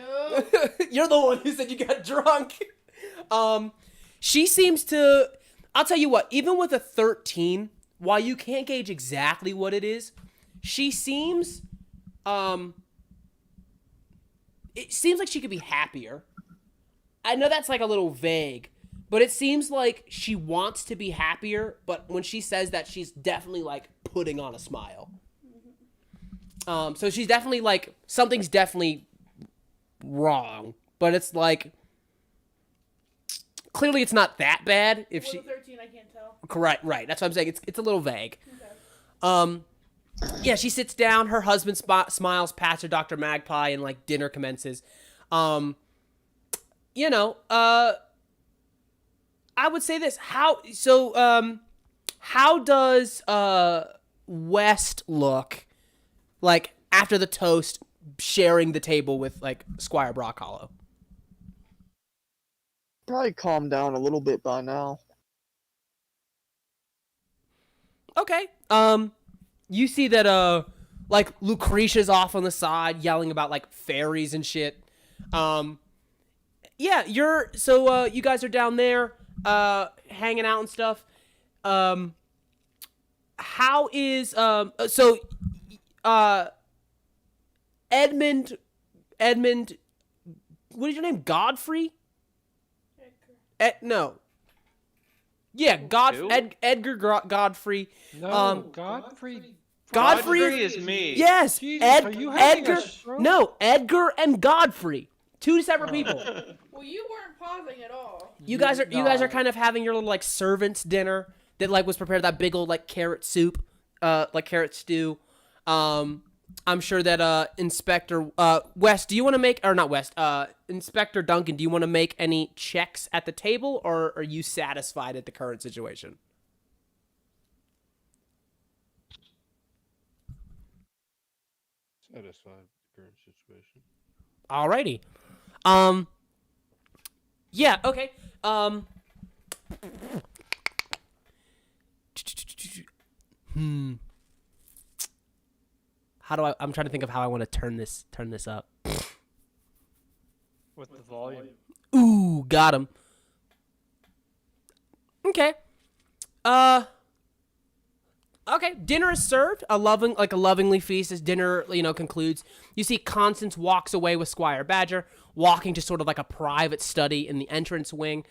You're the one who said you got drunk. She seems to, I'll tell you what, even with a 13, while you can't gauge exactly what it is, she seems, it seems like she could be happier. I know that's like a little vague, but it seems like she wants to be happier, but when she says that, she's definitely like putting on a smile. So she's definitely like, something's definitely wrong, but it's like, clearly it's not that bad. If she, 13, I can't tell. correct, right. That's what I'm saying. It's a little vague. Okay. Yeah, she sits down. Her husband smiles past her Dr. Magpie, and like dinner commences. You know, I would say this. How does West look like after the toast, sharing the table with like Squire Brock Hollow? Probably calmed down a little bit by now. Okay. You see that like Lucretia's off on the side yelling about like fairies and shit. Yeah, you guys are down there hanging out and stuff. How is Edmund, what is your name? Godfrey? No. Yeah, Who? Edgar Godfrey. No, Godfrey. Godfrey is me. Yes, Jesus, are you having a stroke? No, Edgar and Godfrey, two separate people. Well, you weren't pausing at all. You guys are kind of having your little like servants dinner that like was prepared, that big old like carrot soup, like carrot stew. I'm sure that Inspector West, do you want to make, or not West, Inspector Duncan, do you want to make any checks at the table, or are you satisfied at the current situation? Satisfied with the current situation. Alrighty. Yeah, okay. How do I'm trying to think of how I want to turn this up. With the volume. Ooh, got him. Okay. Okay, dinner is served. A lovingly feast as dinner, concludes. You see Constance walks away with Squire Badger, walking to sort of like a private study in the entrance wing.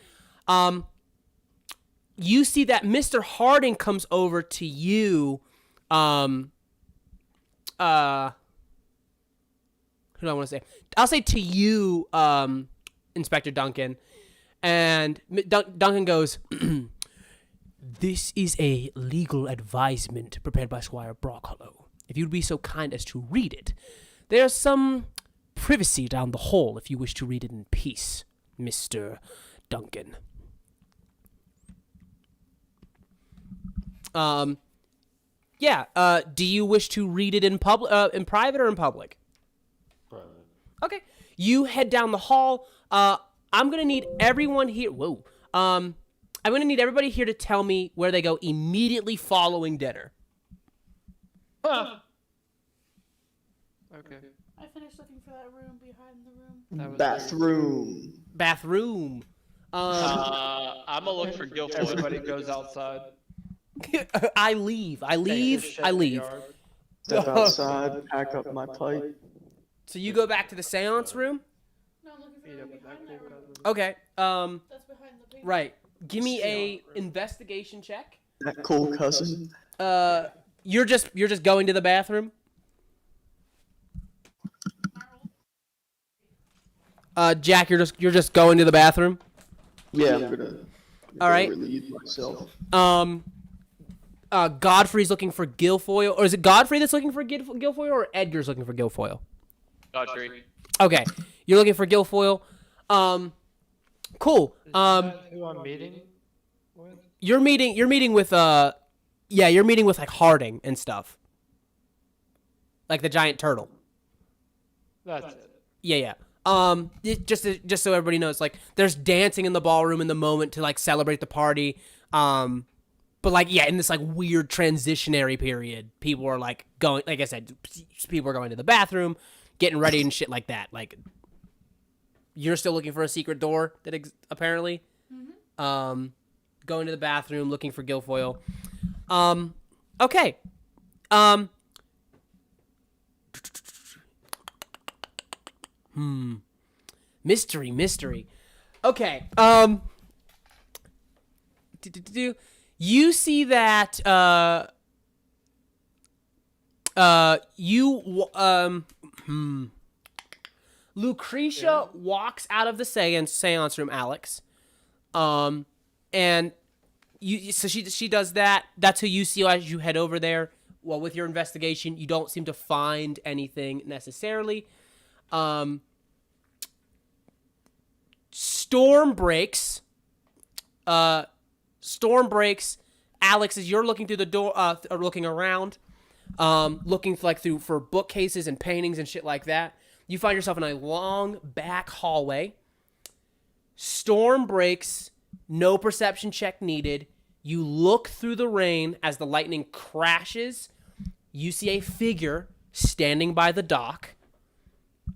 You see that Mr. Harding comes over to you. Who do I want to say? I'll say to you, Inspector Duncan. And Duncan goes, "This is a legal advisement prepared by Squire Brockhollow. If you'd be so kind as to read it. There's some privacy down the hall if you wish to read it in peace, Mr. Duncan." Do you wish to read it in in private or in public? Private. Okay. You head down the hall. I'm gonna need everyone here. Whoa. I'm gonna need everybody here to tell me where they go immediately following dinner. Okay. I finished looking for that room behind the room. That was Bathroom. Bathroom. I'm gonna look for Guilfoyle. Everybody goes outside. I leave. Step outside, pack up my pipe. So you go back to the seance room? No, I'm looking for the Meet room up with that behind cool that room. cousin. Okay. That's behind the paper. Right. Give me a investigation check. That cool cousin. You're just going to the bathroom? Jack, you're just going to the bathroom? Yeah, I'm gonna All right. relieve myself. Godfrey's looking for Guilfoyle, or is it Godfrey that's looking for Guilfoyle, or Edgar's looking for Guilfoyle? Godfrey. Okay, you're looking for Guilfoyle. Cool. Is that who I'm meeting with? You're meeting with you're meeting with like Harding and stuff, like the giant turtle. That's it. Yeah. Just so everybody knows, like there's dancing in the ballroom in the moment to like celebrate the party. But like, yeah, in this like weird transitionary period, people are like going, like I said, people are going to the bathroom, getting ready and shit like that. Like, you're still looking for a secret door that apparently, going to the bathroom, looking for Guilfoyle. Okay. Mystery. Okay. You see that Lucretia walks out of the seance room, Alex. And she does that. That's who you see as you head over there. Well, with your investigation, you don't seem to find anything necessarily. Storm breaks. Alex, as you're looking through the door, or looking around, looking for bookcases and paintings and shit like that, you find yourself in a long back hallway. Storm breaks. No perception check needed. You look through the rain as the lightning crashes. You see a figure standing by the dock.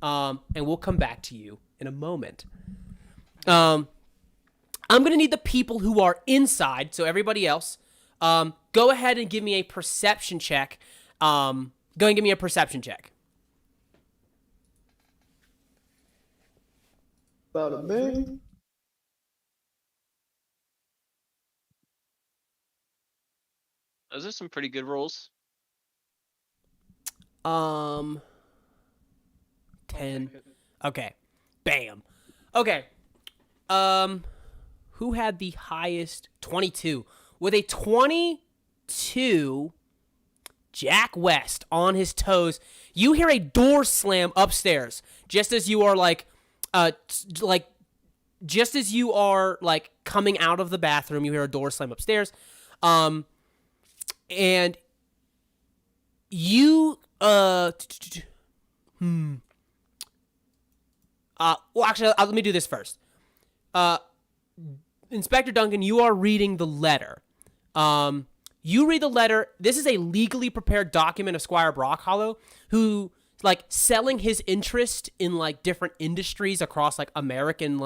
And we'll come back to you in a moment. I'm going to need the people who are inside, so everybody else, go ahead and give me a perception check. Go and give me a perception check. About a man. Those are some pretty good rolls. 10. I'll take it. Okay. Bam. Okay. Who had the highest? 22. With a 22, Jack West on his toes. You hear a door slam upstairs just as you are just as you are like coming out of the bathroom. You hear a door slam upstairs. And you well, actually, let me do this first. Inspector Duncan, you are reading the letter. You read the letter. This is a legally prepared document of Squire Brockhollow, who like selling his interest in like different industries across like American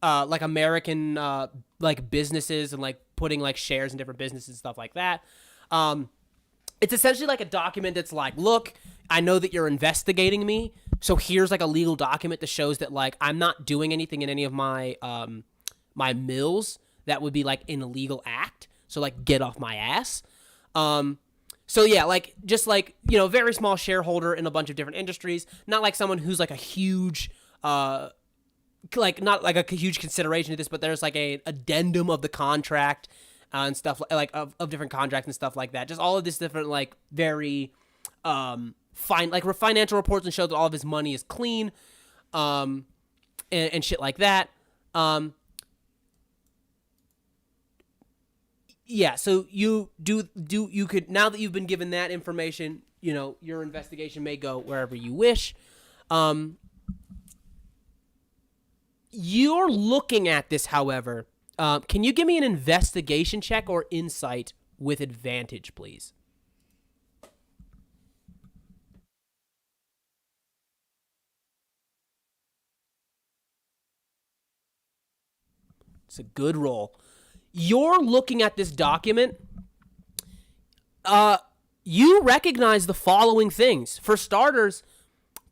American like businesses and like putting like shares in different businesses and stuff like that. It's essentially like a document that's like, look, I know that you're investigating me, so here's like a legal document that shows that like I'm not doing anything in any of my my mills that would be like an illegal act. So like get off my ass. So yeah, like just like, you know, very small shareholder in a bunch of different industries, not like someone who's like a huge like not like a huge consideration to this, but there's like a addendum of the contract and stuff like of different contracts and stuff like that. Just all of this different like very financial reports and show that all of his money is clean, and shit like that. Yeah, so you could, now that you've been given that information, you know, your investigation may go wherever you wish. You're looking at this, however. Can you give me an investigation check or insight with advantage, please? It's a good roll. You're looking at this document. You recognize the following things. For starters,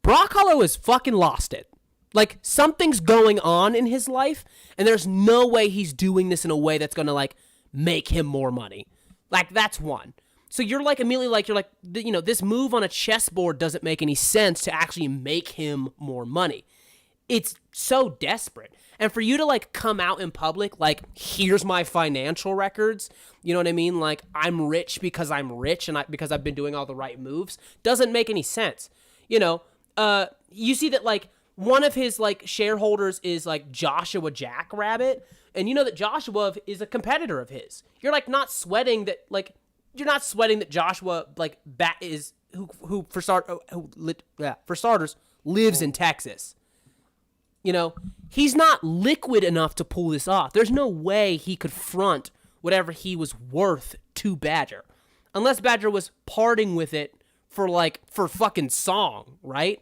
Brockhollow has fucking lost it. Like, something's going on in his life, and there's no way he's doing this in a way that's gonna, like, make him more money. Like, that's one. So you're, like, immediately, like, you're like, you know, this move on a chessboard doesn't make any sense to actually make him more money. It's so desperate. And for you to, like, come out in public, like, here's my financial records, you know what I mean? Like, I'm rich because I'm rich and because I've been doing all the right moves, doesn't make any sense. You know, you see that, like, one of his, like, shareholders is, like, Joshua Jackrabbit, and you know that Joshua is a competitor of his. You're, like, not sweating that, like, you're not sweating that Joshua, like, for starters, lives in Texas. You know, he's not liquid enough to pull this off. There's no way he could front whatever he was worth to Badger. Unless Badger was parting with it for fucking song, right?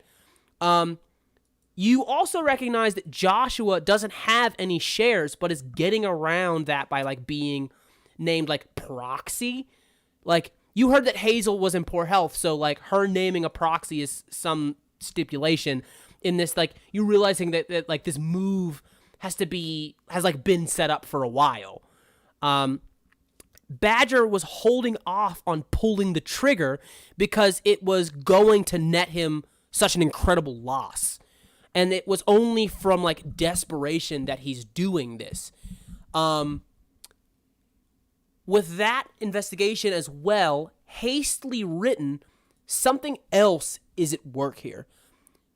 You also recognize that Joshua doesn't have any shares, but is getting around that by, like, being named, like, proxy. Like, you heard that Hazel was in poor health, so, like, her naming a proxy is some stipulation in this, like, you realizing that like, this move has been set up for a while. Badger was holding off on pulling the trigger because it was going to net him such an incredible loss. And it was only from, like, desperation that he's doing this. With that investigation as well, hastily written, something else is at work here.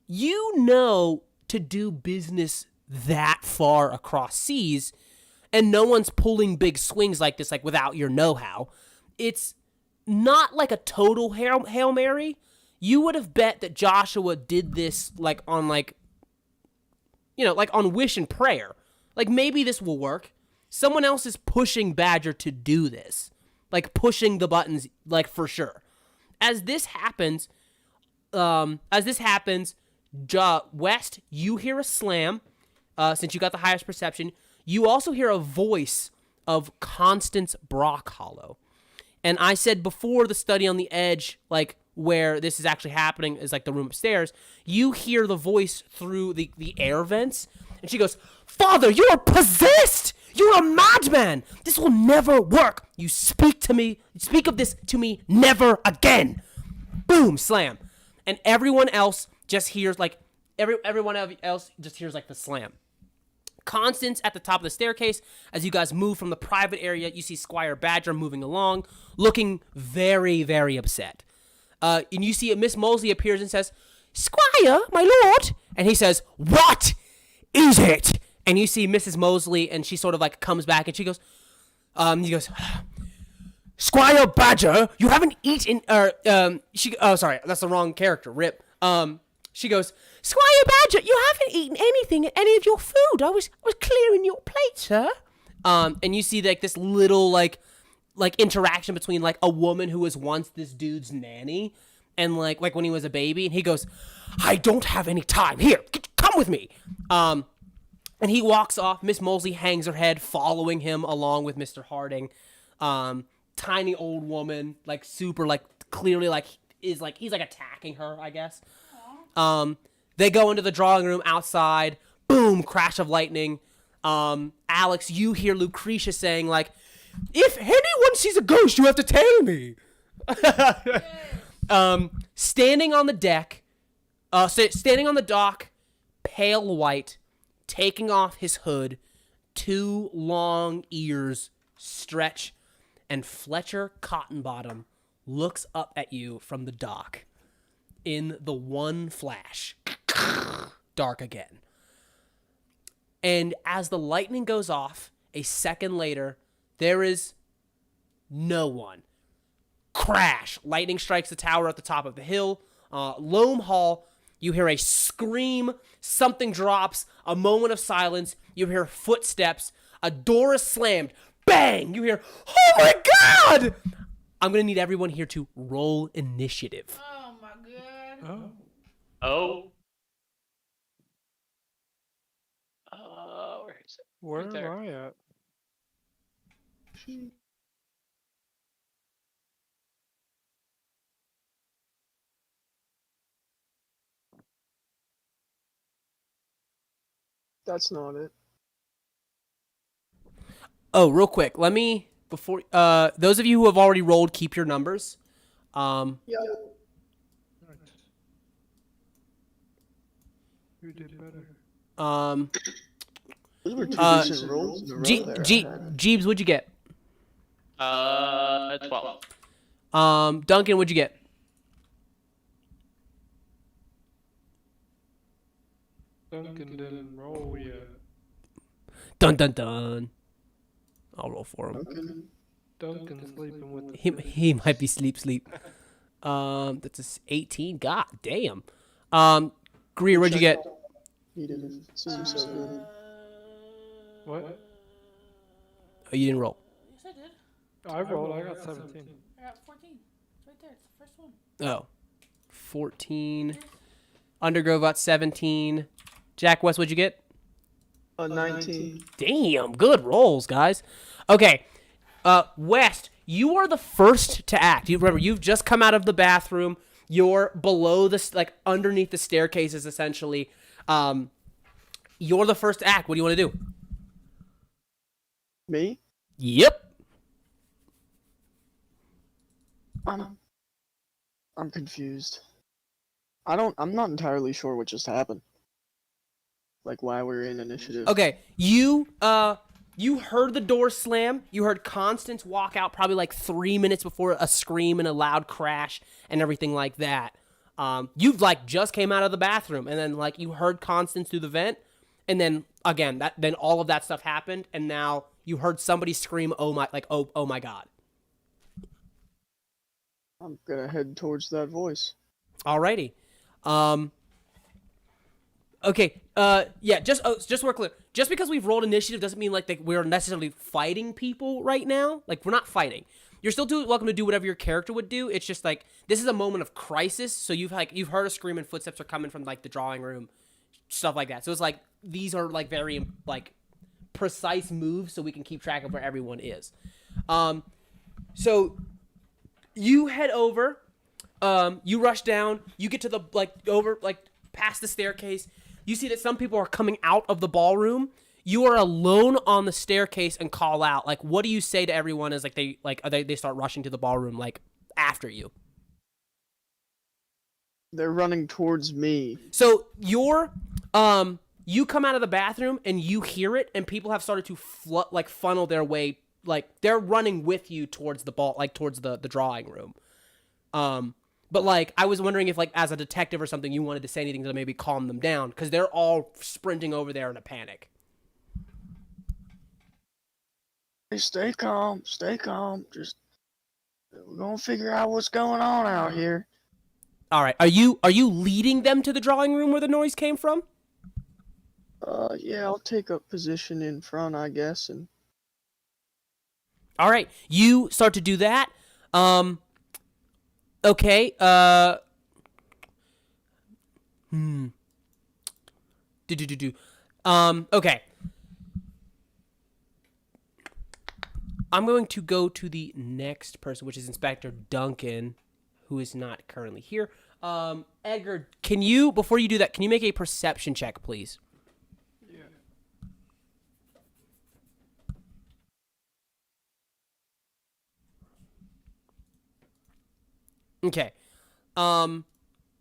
You know, to do business that far across seas, and no one's pulling big swings like this, like, without your know-how. It's not like a total Hail Mary. You would have bet that Joshua did this, like, on, like, you know, like, on wish and prayer. Like, maybe this will work. Someone else is pushing Badger to do this. Like, pushing the buttons, like, for sure. As this happens, West, you hear a slam, since you got the highest perception. You also hear a voice of Constance Brockhollow. And I said before, the study on the edge, like, where this is actually happening is, like, the room upstairs. You hear the voice through the air vents, and she goes, "Father, you are possessed! You're a madman! This will never work! You speak of this to me never again! Boom! Slam. And everyone else just hears, like, everyone else just hears, like, the slam. Constance at the top of the staircase. As you guys move from the private area, you see Squire Badger moving along, looking very, very upset. And you see Miss Molesley appears and says, Squire, my lord! And he says, what is it? And you see Mrs. Molesley, and she sort of, like, comes back, and she goes, Squire Badger, you haven't eaten, sorry, that's the wrong character, rip. She goes, Squire Badger, you haven't eaten anything, any of your food. I was clearing your plate, sir. And you see like this little like interaction between like a woman who was once this dude's nanny and like when he was a baby, and he goes, I don't have any time. Here, come with me. And he walks off. Miss Molesley hangs her head, following him along with Mr. Harding. Tiny old woman, like super like clearly like he's like attacking her, I guess. They go into the drawing room outside. Boom, crash of lightning. Alex, you hear Lucretia saying, like, if anyone sees a ghost, you have to tell me. Standing on the deck, standing on the dock, pale white, taking off his hood, 2 long ears stretch, and Fletcher Cottonbottom looks up at you from the dock. In the one flash, dark again. And as the lightning goes off, a second later, there is no one. Crash! Lightning strikes the tower at the top of the hill. Loam Hall, you hear a scream, something drops, a moment of silence, you hear footsteps, a door is slammed, bang! You hear, oh my god! I'm gonna need everyone here to roll initiative. Oh my god. Oh. Oh. Where is it? Where Right there. am I at? That's not it. Oh, real quick, let me before those of you who have already rolled, keep your numbers. Yeah. Who did better? Those were 2 decent rolls in a row there. Jeebs, what'd you get? 12. Duncan, what'd you get? Duncan didn't roll yet. Dun dun dun. I'll roll for him. Duncan's sleeping with the He might be sleep. That's a 18. God damn. Greer, what'd you get? He didn't seem so good. What? Oh, you didn't roll. Yes, I did. I rolled. I got 17. I got 14. It's right there. It's the first one. Oh. 14. Undergrove got 17. Jack West, what'd you get? 19. Damn, good rolls, guys. Okay, West, you are the first to act. You remember, you've just come out of the bathroom. You're below the underneath the staircases, essentially. You're the first to act. What do you want to do? Me? Yep. I'm confused. I'm not entirely sure what just happened. Like why we're in initiative. Okay, you heard the door slam. You heard Constance walk out probably like 3 minutes before a scream and a loud crash and everything like that. You've like just came out of the bathroom and then like you heard Constance through the vent, and then again then all of that stuff happened, and now you heard somebody scream, oh my god. I'm gonna head towards that voice. Alrighty. Okay. Yeah. Just so we're clear. Just because we've rolled initiative doesn't mean like that we're necessarily fighting people right now. Like we're not fighting. You're still welcome to do whatever your character would do. It's just like this is a moment of crisis. So you've heard a scream and footsteps are coming from like the drawing room, stuff like that. So it's like these are like very like precise moves so we can keep track of where everyone is. So you head over. You rush down. You get to the over past the staircase. You see that some people are coming out of the ballroom. You are alone on the staircase and call out. Like, what do you say to everyone as like they start rushing to the ballroom like after you? They're running towards me. So you come out of the bathroom and you hear it, and people have started to funnel their way, like they're running with you towards the ball, like towards the drawing room. But like I was wondering if like as a detective or something you wanted to say anything to maybe calm them down because they're all sprinting over there in a panic. Hey, stay calm. Stay calm. Just we're gonna figure out what's going on out here. All right, are you leading them to the drawing room where the noise came from? Yeah, I'll take up position in front, I guess, and All right, you start to do that. Okay. Okay. I'm going to go to the next person, which is Inspector Duncan, who is not currently here. Edgar, can you, before you do that, can you make a perception check, please? Okay.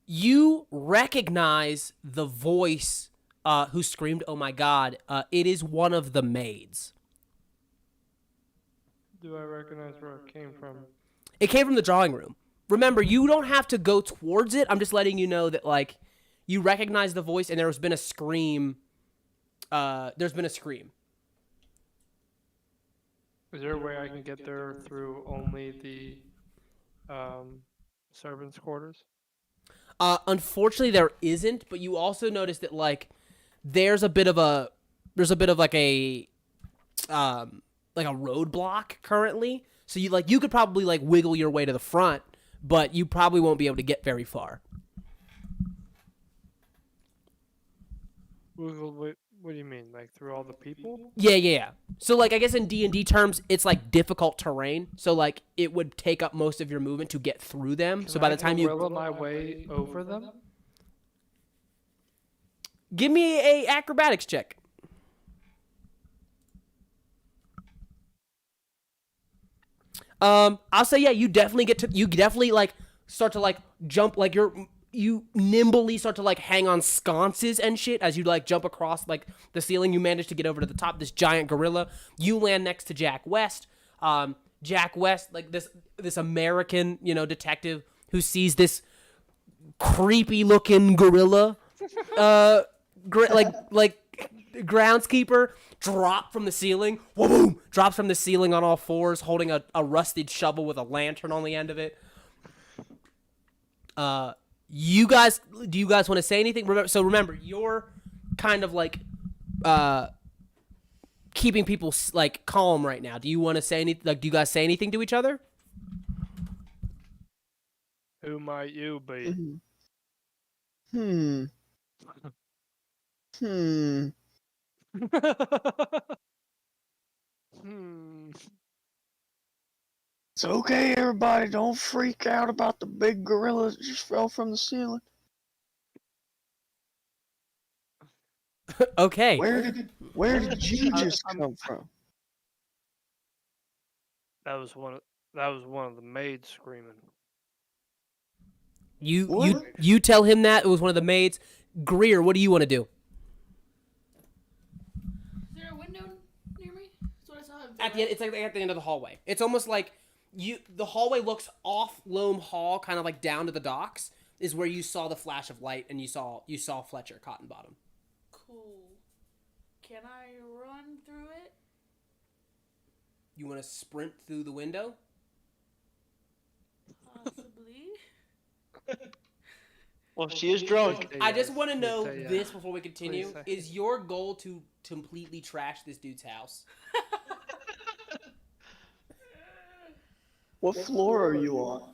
You recognize the voice who screamed, "Oh my God." It is one of the maids. Do I recognize where it came from? It came from the drawing room. Remember, you don't have to go towards it. I'm just letting you know that, like, you recognize the voice and there's been a scream. There's been a scream. Is there a way I can get there through only the servants' quarters? Unfortunately, there isn't. But you also notice that, like, there's a bit of like a roadblock currently. So you could probably like wiggle your way to the front, but you probably won't be able to get very far. What do you mean? Like through all the people? Yeah. So like I guess in D&D terms, it's like difficult terrain. So like it would take up most of your movement to get through them. So by the time gorilla my way over them? Give me a acrobatics check. I'll say yeah, you definitely like start to like jump, like you nimbly start to like hang on sconces and shit as you like jump across like the ceiling. You manage to get over to the top of this giant gorilla. You land next to Jack West. Jack West, like this American, detective who sees this creepy looking gorilla, like groundskeeper drops from the ceiling on all fours holding a rusted shovel with a lantern on the end of it. Do you guys want to say anything? Remember, you're kind of like keeping people like calm right now. Do you want to say anything? Like, do you guys say anything to each other? Who might you be? Hmm. It's okay, everybody. Don't freak out about the big gorilla that just fell from the ceiling. Okay. Where did you just come from? That was one of the maids screaming. You tell him that it was one of the maids. Greer, what do you want to do? Is there a window near me? That's what I saw. At the end, it's like at the end of the hallway. It's almost like the hallway looks off Loam Hall, kind of like down to the docks, is where you saw the flash of light and you saw Fletcher Cottonbottom. Cool. Can I run through it? You want to sprint through the window? Possibly. Well, she is drunk. I just want to know Please say this yes. before we continue. Please say. Is your goal to completely trash this dude's house? What floor are you on?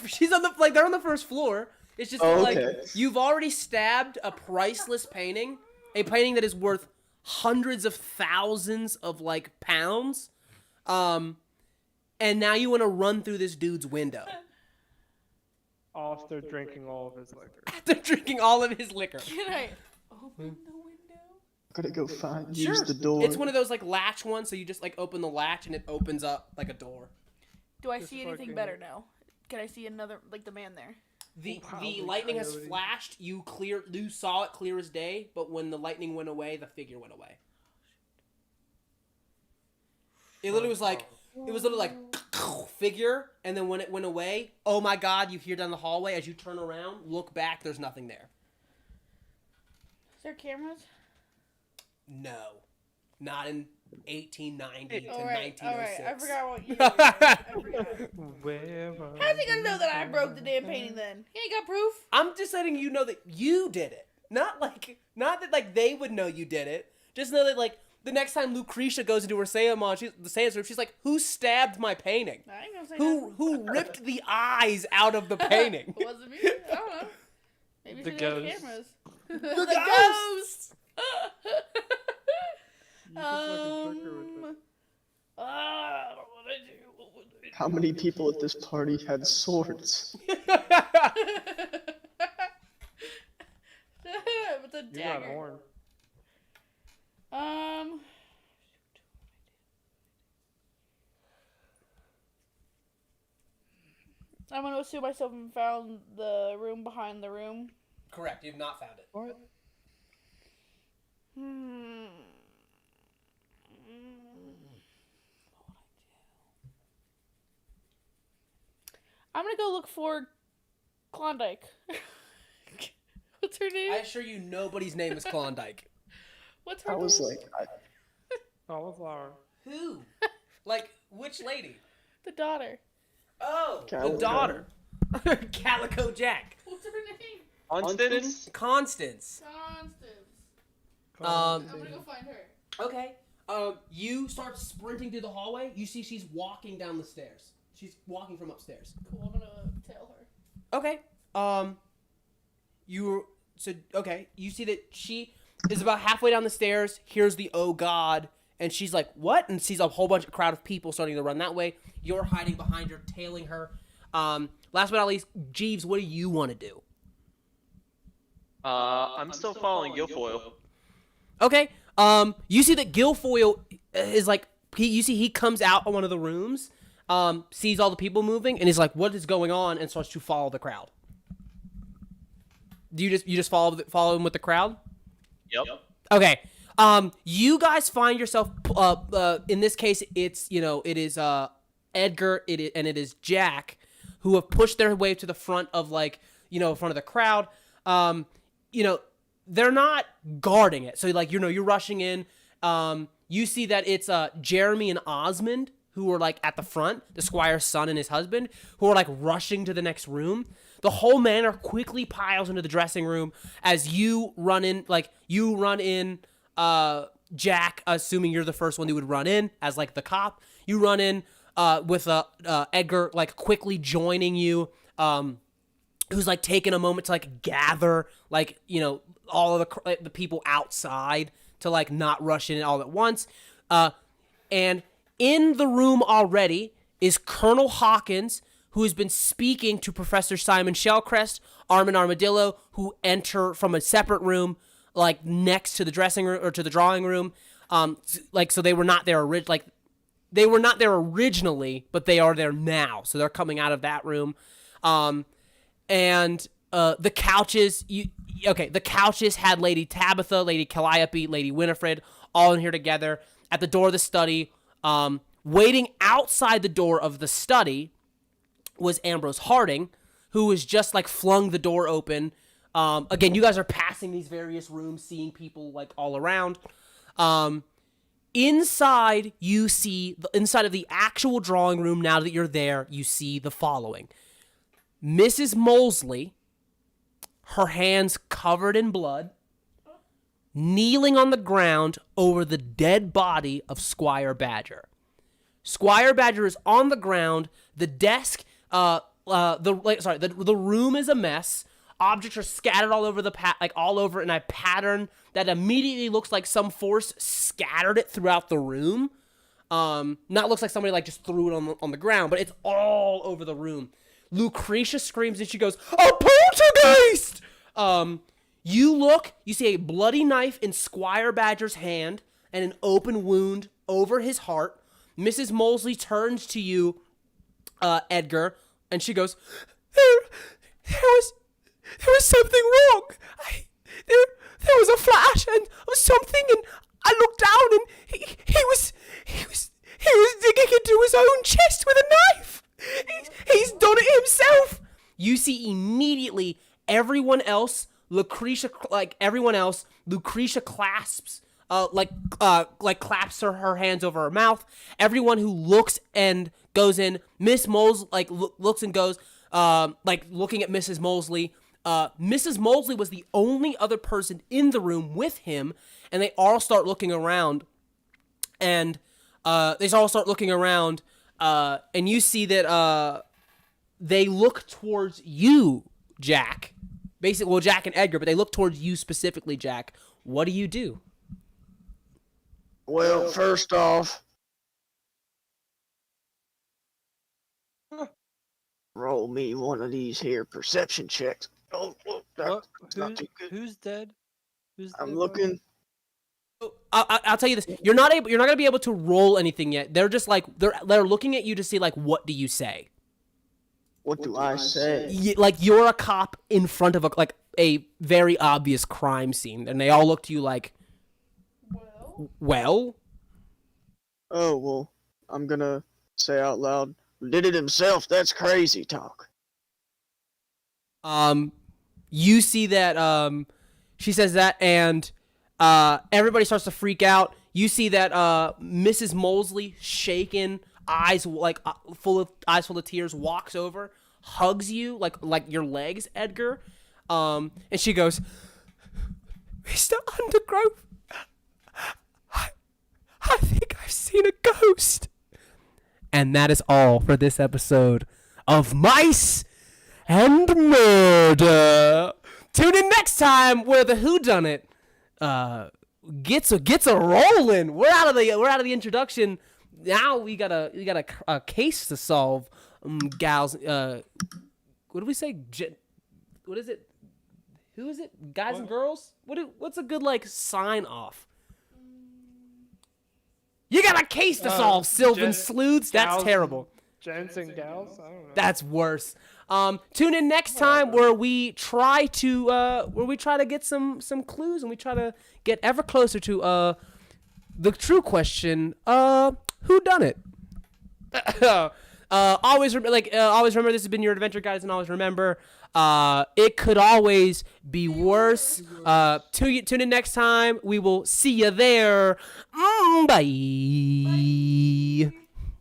She's on they're on the first floor. It's just Oh, like okay. you've already stabbed a priceless painting, a painting that is worth hundreds of thousands of like pounds, and now you want to run through this dude's window After drinking all of his liquor. after drinking all of his liquor. Can I open the window? Gotta go use Sure. the door. It's one of those like latch ones, so you just like open the latch and it opens up like a door. Do I Just see anything fucking- better now? Can I see another, like, the man there? The Probably lightning has coyote. flashed. You saw it clear as day, but when the lightning went away, the figure went away. It literally was like figure, and then when it went away, oh my god, you hear down the hallway as you turn around, look back, there's nothing there. Is there cameras? No. Not in 1890 to All right. 1906. I forgot what year. I forgot. Where How's he gonna know that I broke the damn painting then? He ain't got proof. I'm just letting you know that you did it. Not that like they would know you did it. Just know that like the next time Lucretia goes into her seance room, she's like, "Who stabbed my painting? I ain't gonna say nothing. Who ripped the eyes out of the painting?" It wasn't me. I don't know. Maybe The she did ghost. cameras. The ghost. You can fucking trick her with it. I don't know what I do. What would I do? How many people at this party had swords? With a You got dagger. horn. I'm gonna assume I still haven't found the room behind the room. Correct. You've not found it. What? I'm gonna go look for Klondike. What's her name? I assure you, nobody's name is Klondike. What's her I name? was like, Cauliflower. Who? Like which lady? The daughter. Oh, Calico. the daughter. Calico Jack. What's her name? Constance? Constance. Constance. Um, I'm gonna go find her. Okay. You start sprinting through the hallway. You see she's walking down the stairs. She's walking from upstairs. Cool. I'm gonna tell her. Okay. You see that she is about halfway down the stairs, hears the "oh god," and she's like, "What?" and sees a whole bunch of crowd of people starting to run that way. You're hiding behind her, tailing her. Last but not least, Jeeves, what do you want to do? I'm still following Guilfoyle. Okay. You see that Guilfoyle is like he comes out of one of the rooms, sees all the people moving, and he's like, "What is going on?" and starts to follow the crowd. Do you just follow him with the crowd? Yep. Okay. You guys find yourself in this case it is Edgar and it is Jack who have pushed their way to the front of in front of the crowd. They're not guarding it. So you're rushing in. You see that it's Jeremy and Osmond who are at the front, the squire's son and his husband, who are rushing to the next room. The whole manor quickly piles into the dressing room as you run in, Jack, assuming you're the first one who would run in as the cop. You run in with Edgar quickly joining you, who's taking a moment to gather all of the people outside to not rush in all at once. And in the room already is Colonel Hawkins, who has been speaking to Professor Simon Shellcrest, Armin Armadillo, who enter from a separate room, next to the dressing room or to the drawing room. So they were not there they were not there originally, but they are there now. So they're coming out of that room. And the couches, the couches had Lady Tabitha, Lady Calliope, Lady Winifred, all in here together at the door of the study. Waiting outside the door of the study was Ambrose Harding, who was just flung the door open. Again, you guys are passing these various rooms, seeing people all around. Inside, you see inside of the actual drawing room. Now that you're there, you see the following: Mrs. Molesley, her hands covered in blood, kneeling on the ground over the dead body of Squire Badger. Squire Badger is on the ground. The desk, the room is a mess. Objects are scattered all over all over in a pattern that immediately looks like some force scattered it throughout the room. Not looks like somebody just threw it on the ground, but it's all over the room. Lucretia screams and she goes, "A poltergeist!" You look, you see a bloody knife in Squire Badger's hand and an open wound over his heart. Mrs. Molesley turns to you, Edgar, and she goes, there was something wrong. There was a flash and something, and I looked down, and he was digging into his own chest with a knife. He's done it himself. You see immediately everyone else, Lucretia clasps, claps her hands over her mouth. Everyone who looks and goes in, Miss Moles looks and goes, looking at Mrs. Molesley. Mrs. Molesley was the only other person in the room with him, and they all start looking around, and and you see that they look towards you, Jack. Basically, well, Jack and Edgar, but they look towards you specifically, Jack. What do you do? Well, first off, roll me one of these here perception checks. Oh, that's not too good. Who's dead? I'm looking. I'll tell you this: you're not gonna be able to roll anything yet. They're just they're looking at you to see what do you say. What do I say? You're a cop in front of a very obvious crime scene, and they all look to you like, well. Oh, well, I'm gonna say out loud, did it himself, that's crazy talk. You see that, she says that, and, everybody starts to freak out. You see that, Mrs. Molesley, shaken, eyes full of tears, walks over, hugs you, like your legs, Edgar, and she goes, Mr. Undergrove, I think I've seen a ghost. And that is all for this episode of Mice and Murder. Tune in next time where the whodunnit gets a rolling. We're out of the introduction. Now we got a case to solve, gals. What do we say? What is it? Who is it? Guys and girls? What's a good sign off? You got a case to solve, Sylvan Sleuths. That's terrible. Gents and gals? I don't know. That's worse. Tune in next time where we try to get some clues, and we try to get ever closer to the true question, who done it? Always remember this has been your adventure guys, and always remember it could always be worse. Tune in next time. We will see you there. Bye.